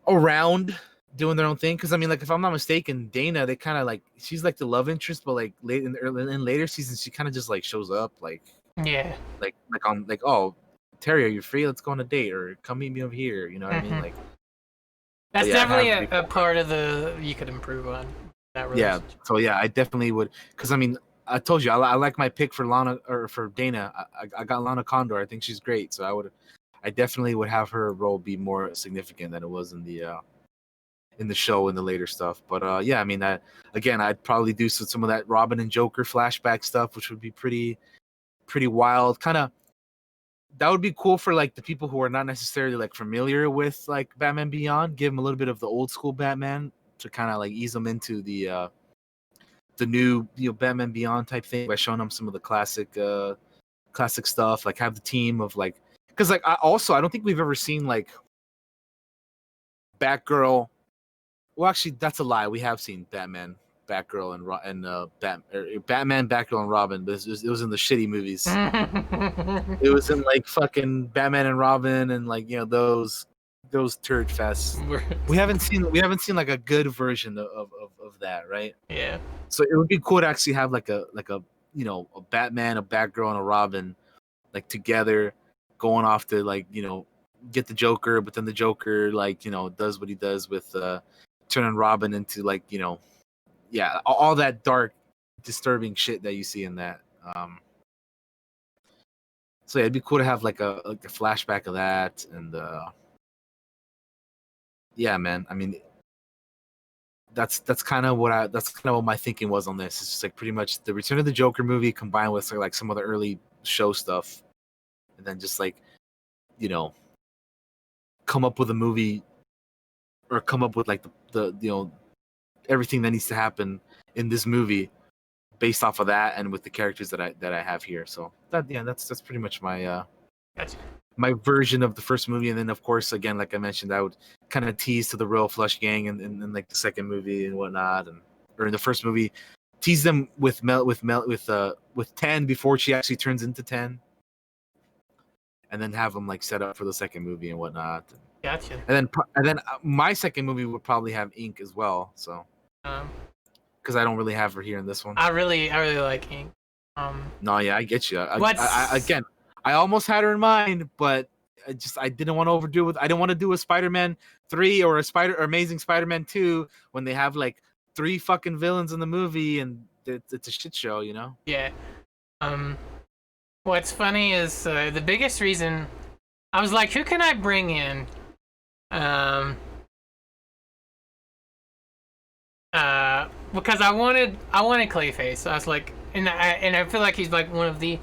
Speaker 2: around doing their own thing. Because I mean, like if I'm not mistaken, Dana, they kind of like she's like the love interest, but like in later seasons, she kind of just like shows up like on like, oh, Terry, are you free? Let's go on a date, or come meet me over here. You know what I mean? Like
Speaker 1: that's definitely a part of the you could improve on.
Speaker 2: Yeah, so yeah, I definitely would, because I mean, I told you I like my pick for Lana or for Dana. I got Lana Condor. I think she's great, so I definitely would have her role be more significant than it was in the show and the later stuff. But yeah, I mean, again, I'd probably do some of that Robin and Joker flashback stuff, which would be pretty wild. Kind of that would be cool for like the people who are not necessarily like familiar with like Batman Beyond. Give them a little bit of the old school Batman to kind of like ease them into the new Batman Beyond type thing by showing them some of the classic stuff. Like have the team of like, because like I don't think we've ever seen like Batgirl. Well, actually, that's a lie. We have seen Batman, Batgirl, and Batman, Batgirl, and Robin, but it was in the shitty movies. It was in like fucking Batman and Robin and like those turd fests. We haven't seen like a good version of that, right?
Speaker 1: Yeah.
Speaker 2: So it would be cool to actually have like a a Batman, a Batgirl, and a Robin like together going off to like get the Joker, but then the Joker like does what he does with turning Robin into like yeah, all that dark, disturbing shit that you see in that. So yeah, it'd be cool to have like a flashback of that, and yeah, man. I mean, that's kind of what my thinking was on this. It's just like pretty much the Return of the Joker movie combined with like some of the early show stuff, and then just like come up with a movie or come up with like the everything that needs to happen in this movie based off of that and with the characters that I have here. So that's pretty much my
Speaker 1: Gotcha.
Speaker 2: my version of the first movie. And then of course, again, like I mentioned, I would kind of tease to the Royal Flush Gang and like the second movie and whatnot, or in the first movie, tease them with Ten before she actually turns into 10, and then have them like set up for the second movie and whatnot.
Speaker 1: Gotcha.
Speaker 2: And then my second movie would probably have Ink as well. So because I don't really have her here in this one.
Speaker 1: I really like Ink.
Speaker 2: No, yeah, I get you. Again, I almost had her in mind, but I didn't want to overdo it. I didn't want to do a Spider-Man 3 or Amazing Spider-Man 2 when they have like 3 fucking villains in the movie and it's a shit show, you know?
Speaker 1: Yeah. What's funny is the biggest reason I was like, who can I bring in? Because I wanted Clayface. I was like, and I feel like he's like one of the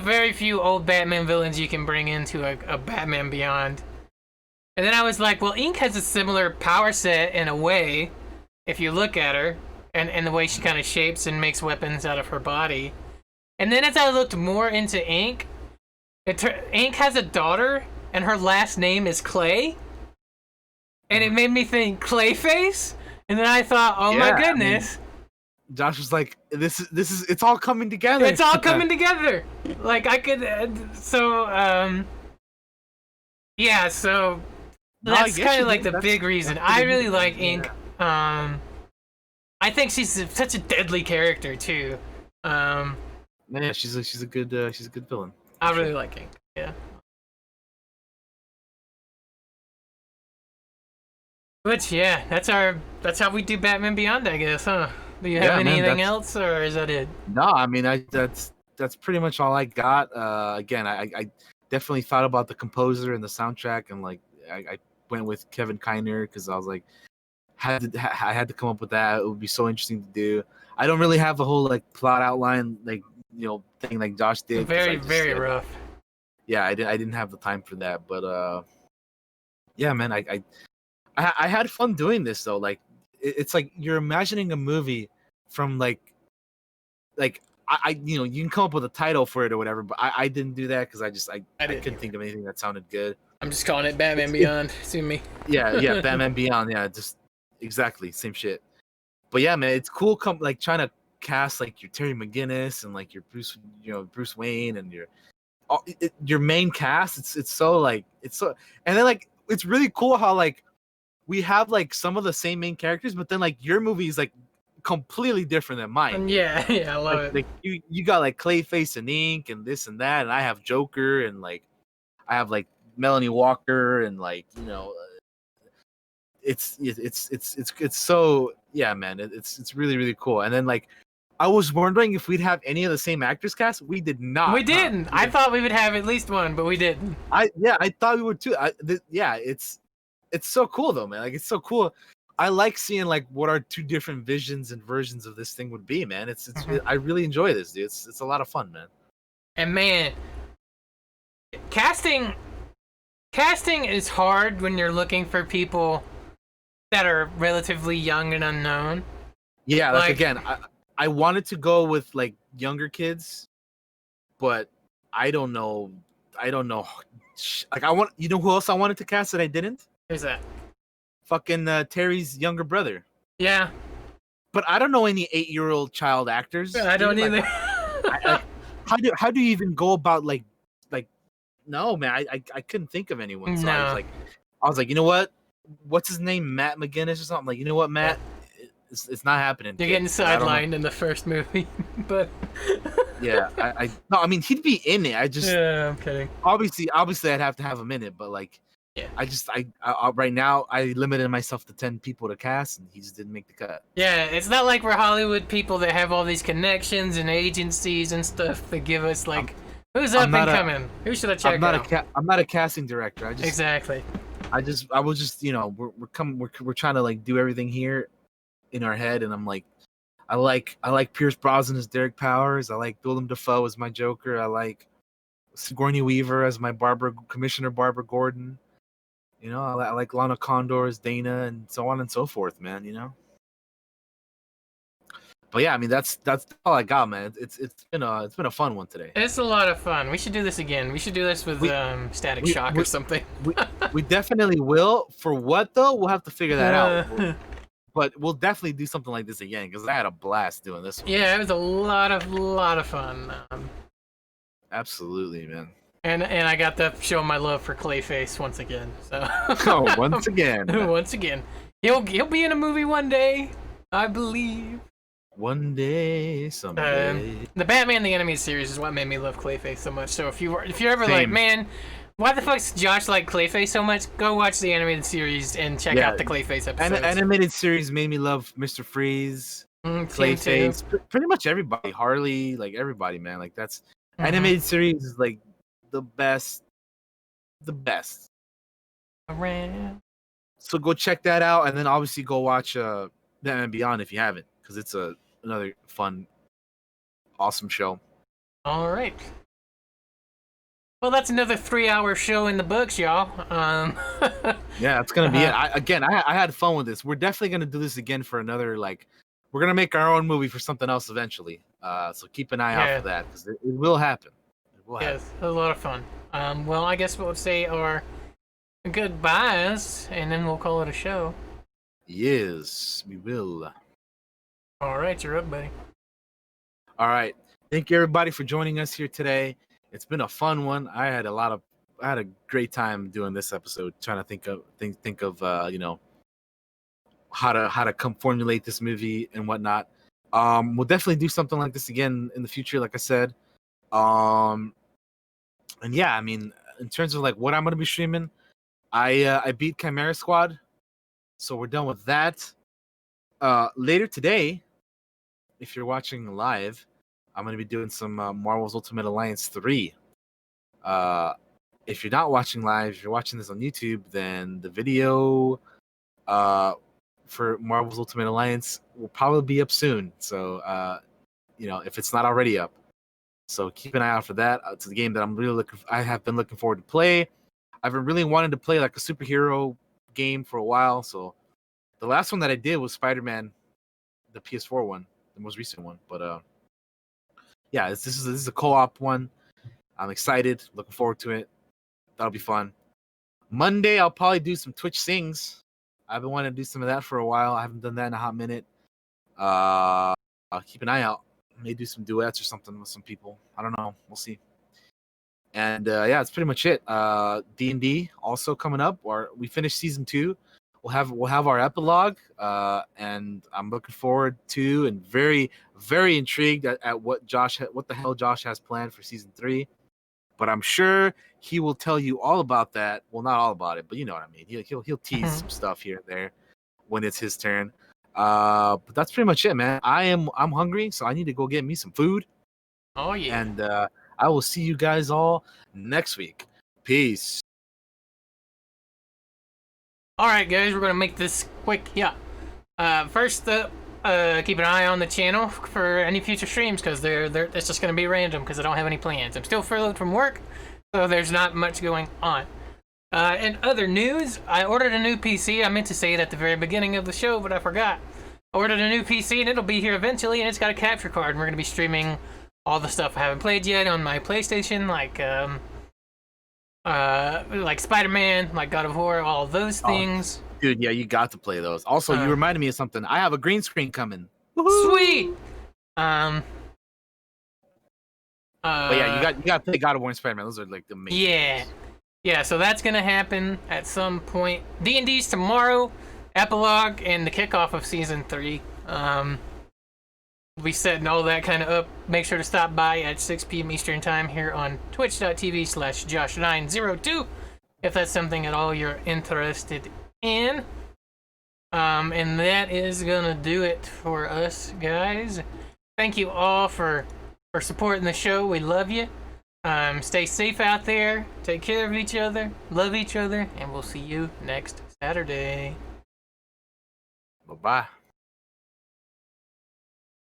Speaker 1: very few old Batman villains you can bring into a Batman Beyond. And then I was like, well, Ink has a similar power set in a way, if you look at her, and the way she kind of shapes and makes weapons out of her body. And then as I looked more into Ink, Ink has a daughter, and her last name is Clay. And it made me think Clayface. And then I thought, oh my goodness.
Speaker 2: I mean, Josh was like, "This is it's all coming together.
Speaker 1: It's all coming together." Like I could, yeah. So that's kind of like the big reason. I really like Ink. I think she's such a deadly character too.
Speaker 2: Yeah, she's a good villain.
Speaker 1: I really like Ink. Yeah. But yeah, that's how we do Batman Beyond, I guess, huh? Do you have anything else, or is that it?
Speaker 2: No, I mean, that's pretty much all I got. Again, I definitely thought about the composer and the soundtrack, and like I went with Kevin Kiner because I was like, I had to come up with that. It would be so interesting to do. I don't really have a whole like plot outline like thing like Josh did.
Speaker 1: Very rough.
Speaker 2: Yeah, I didn't have the time for that, but yeah, man, I had fun doing this though. Like it's like you're imagining a movie from like I you can come up with a title for it or whatever, but I didn't do that because I couldn't think of anything that sounded good.
Speaker 1: I'm just calling it Batman Beyond. Sue me.
Speaker 2: Yeah, Batman Beyond. Yeah, just exactly same shit. But yeah, man, it's cool. Like trying to cast like your Terry McGinnis and like your Bruce Wayne and your main cast. It's so and then like it's really cool how like we have like some of the same main characters, but then like your movie is like completely different than mine.
Speaker 1: Yeah, I love it.
Speaker 2: Like you got like Clayface and Ink and this and that, and I have Joker and like I have like Melanie Walker and like it's so yeah, man. It's really really cool. And then like I was wondering if we'd have any of the same actors cast. We did not.
Speaker 1: We didn't. I thought we would have at least one, but we didn't.
Speaker 2: I thought we would too. It's so cool though, man. Like it's so cool. I like seeing like what our two different visions and versions of this thing would be, man. I really enjoy this, dude. It's a lot of fun, man.
Speaker 1: And man, casting is hard when you're looking for people that are relatively young and unknown.
Speaker 2: Yeah, like again, I wanted to go with like younger kids, but I don't know. Like you know who else I wanted to cast that I didn't?
Speaker 1: Who's that?
Speaker 2: Fucking Terry's younger brother.
Speaker 1: Yeah.
Speaker 2: But I don't know any 8-year-old child actors.
Speaker 1: I don't either.
Speaker 2: How do you even go about like no, man, I couldn't think of anyone. So
Speaker 1: no.
Speaker 2: I was like, you know what? What's his name? Matt McGinnis or something? Like, you know what, Matt? It's not happening.
Speaker 1: You're getting sidelined in the first movie, but
Speaker 2: yeah, no, I mean he'd be in it.
Speaker 1: Yeah, I'm kidding.
Speaker 2: Obviously I'd have to have him in it, but like yeah. I right now I limited myself to 10 people to cast, and he just didn't make the cut.
Speaker 1: Yeah, it's not like we're Hollywood people that have all these connections and agencies and stuff that give us like who's up and coming. Who should I check out?
Speaker 2: I'm not a casting director.
Speaker 1: Exactly.
Speaker 2: I was just we're trying to like do everything here in our head, and I'm like I like Pierce Brosnan as Derek Powers. I like Willem Dafoe as my Joker. I like Sigourney Weaver as my Commissioner Barbara Gordon. You know, I like Lana Condor's Dana and so on and so forth, man. You know. But yeah, I mean that's all I got, man. It's been a fun one today.
Speaker 1: It's a lot of fun. We should do this again. We should do this with Static Shock or something.
Speaker 2: we definitely will. For what though? We'll have to figure that out. But we'll definitely do something like this again because I had a blast doing this one.
Speaker 1: Yeah, it was a lot of fun.
Speaker 2: Absolutely, man.
Speaker 1: And I got to show my love for Clayface once again. So
Speaker 2: once again.
Speaker 1: Once again. He'll be in a movie one day, I believe.
Speaker 2: One day, someday.
Speaker 1: The Batman the Animated Series is what made me love Clayface so much. So if you're ever
Speaker 2: Same.
Speaker 1: like, man, why the fuck's Josh like Clayface so much? Go watch the animated series and check out the Clayface episodes.
Speaker 2: Animated series made me love Mr. Freeze, Clayface, pretty much everybody. Harley, like everybody, man. Like that's animated series is like the best.
Speaker 1: Around.
Speaker 2: So go check that out, and then obviously go watch Batman and Beyond if you haven't, because it's another fun, awesome show.
Speaker 1: All right. Well, that's another 3-hour show in the books, y'all.
Speaker 2: Yeah, that's gonna be it. I had fun with this. We're definitely gonna do this again for another, like, we're gonna make our own movie for something else eventually. So keep an eye out for that, because it will happen.
Speaker 1: Yes, it was a lot of fun. Well, I guess we'll say our goodbyes, and then we'll call it a show.
Speaker 2: Yes, we will.
Speaker 1: All right, you're up, buddy.
Speaker 2: All right. Thank you, everybody, for joining us here today. It's been a fun one. I had a great time doing this episode, trying to think of you know, how to come formulate this movie and whatnot. We'll definitely do something like this again in the future, like I said. And yeah, I mean, in terms of like what I'm gonna be streaming, I beat Chimera Squad, so we're done with that. Later today, if you're watching live, I'm going to be doing some Marvel's Ultimate Alliance 3. If you're not watching live, if you're watching this on YouTube, then the video for Marvel's Ultimate Alliance will probably be up soon. So, you know, if it's not already up. So keep an eye out for that. It's a game that I have been looking forward to play. I've been really wanting to play like a superhero game for a while. So the last one that I did was Spider-Man, the PS4 one, the most recent one. But yeah, this is a co-op one. I'm excited, looking forward to it. That'll be fun. Monday, I'll probably do some Twitch sings. I've been wanting to do some of that for a while. I haven't done that in a hot minute. I'll keep an eye out. Maybe do some duets or something with some people. I don't know. We'll see. And yeah, that's pretty much it. D&D also coming up. We finished season 2. We'll have our epilogue, and I'm looking forward to and very, very intrigued at what the hell Josh has planned for season 3. But I'm sure he will tell you all about that. Well, not all about it, but you know what I mean. He'll tease some stuff here and there when it's his turn. But that's pretty much it, man. I'm hungry, so I need to go get me some food.
Speaker 1: Oh yeah.
Speaker 2: And I will see you guys all next week. Peace.
Speaker 1: All right, guys, we're gonna make this quick. Yeah. First up, keep an eye on the channel for any future streams, because it's just gonna be random because I don't have any plans. I'm still furloughed from work, so there's not much going on. In other news, I ordered a new PC. I meant to say it at the very beginning of the show, but I forgot. I ordered a new PC, and it'll be here eventually, and it's got a capture card. And we're gonna be streaming all the stuff I haven't played yet on my PlayStation, like Spider-Man, like God of War, all those things.
Speaker 2: Dude, yeah, you got to play those. Also, you reminded me of something. I have a green screen coming. Woo-hoo!
Speaker 1: Sweet.
Speaker 2: But yeah, you got to play God of War and Spider-Man. Those are like the main.
Speaker 1: Yeah. So that's gonna happen at some point. D&D's tomorrow, epilogue, and the kickoff of season 3. We'll be setting all that kind of up. Make sure to stop by at 6 p.m. Eastern Time here on twitch.tv/Josh902 if that's something at all you're interested in. And that is gonna do it for us, guys. Thank you all for supporting the show. We love you. Stay safe out there. Take care of each other. Love each other. And we'll see you next Saturday.
Speaker 2: Bye-bye.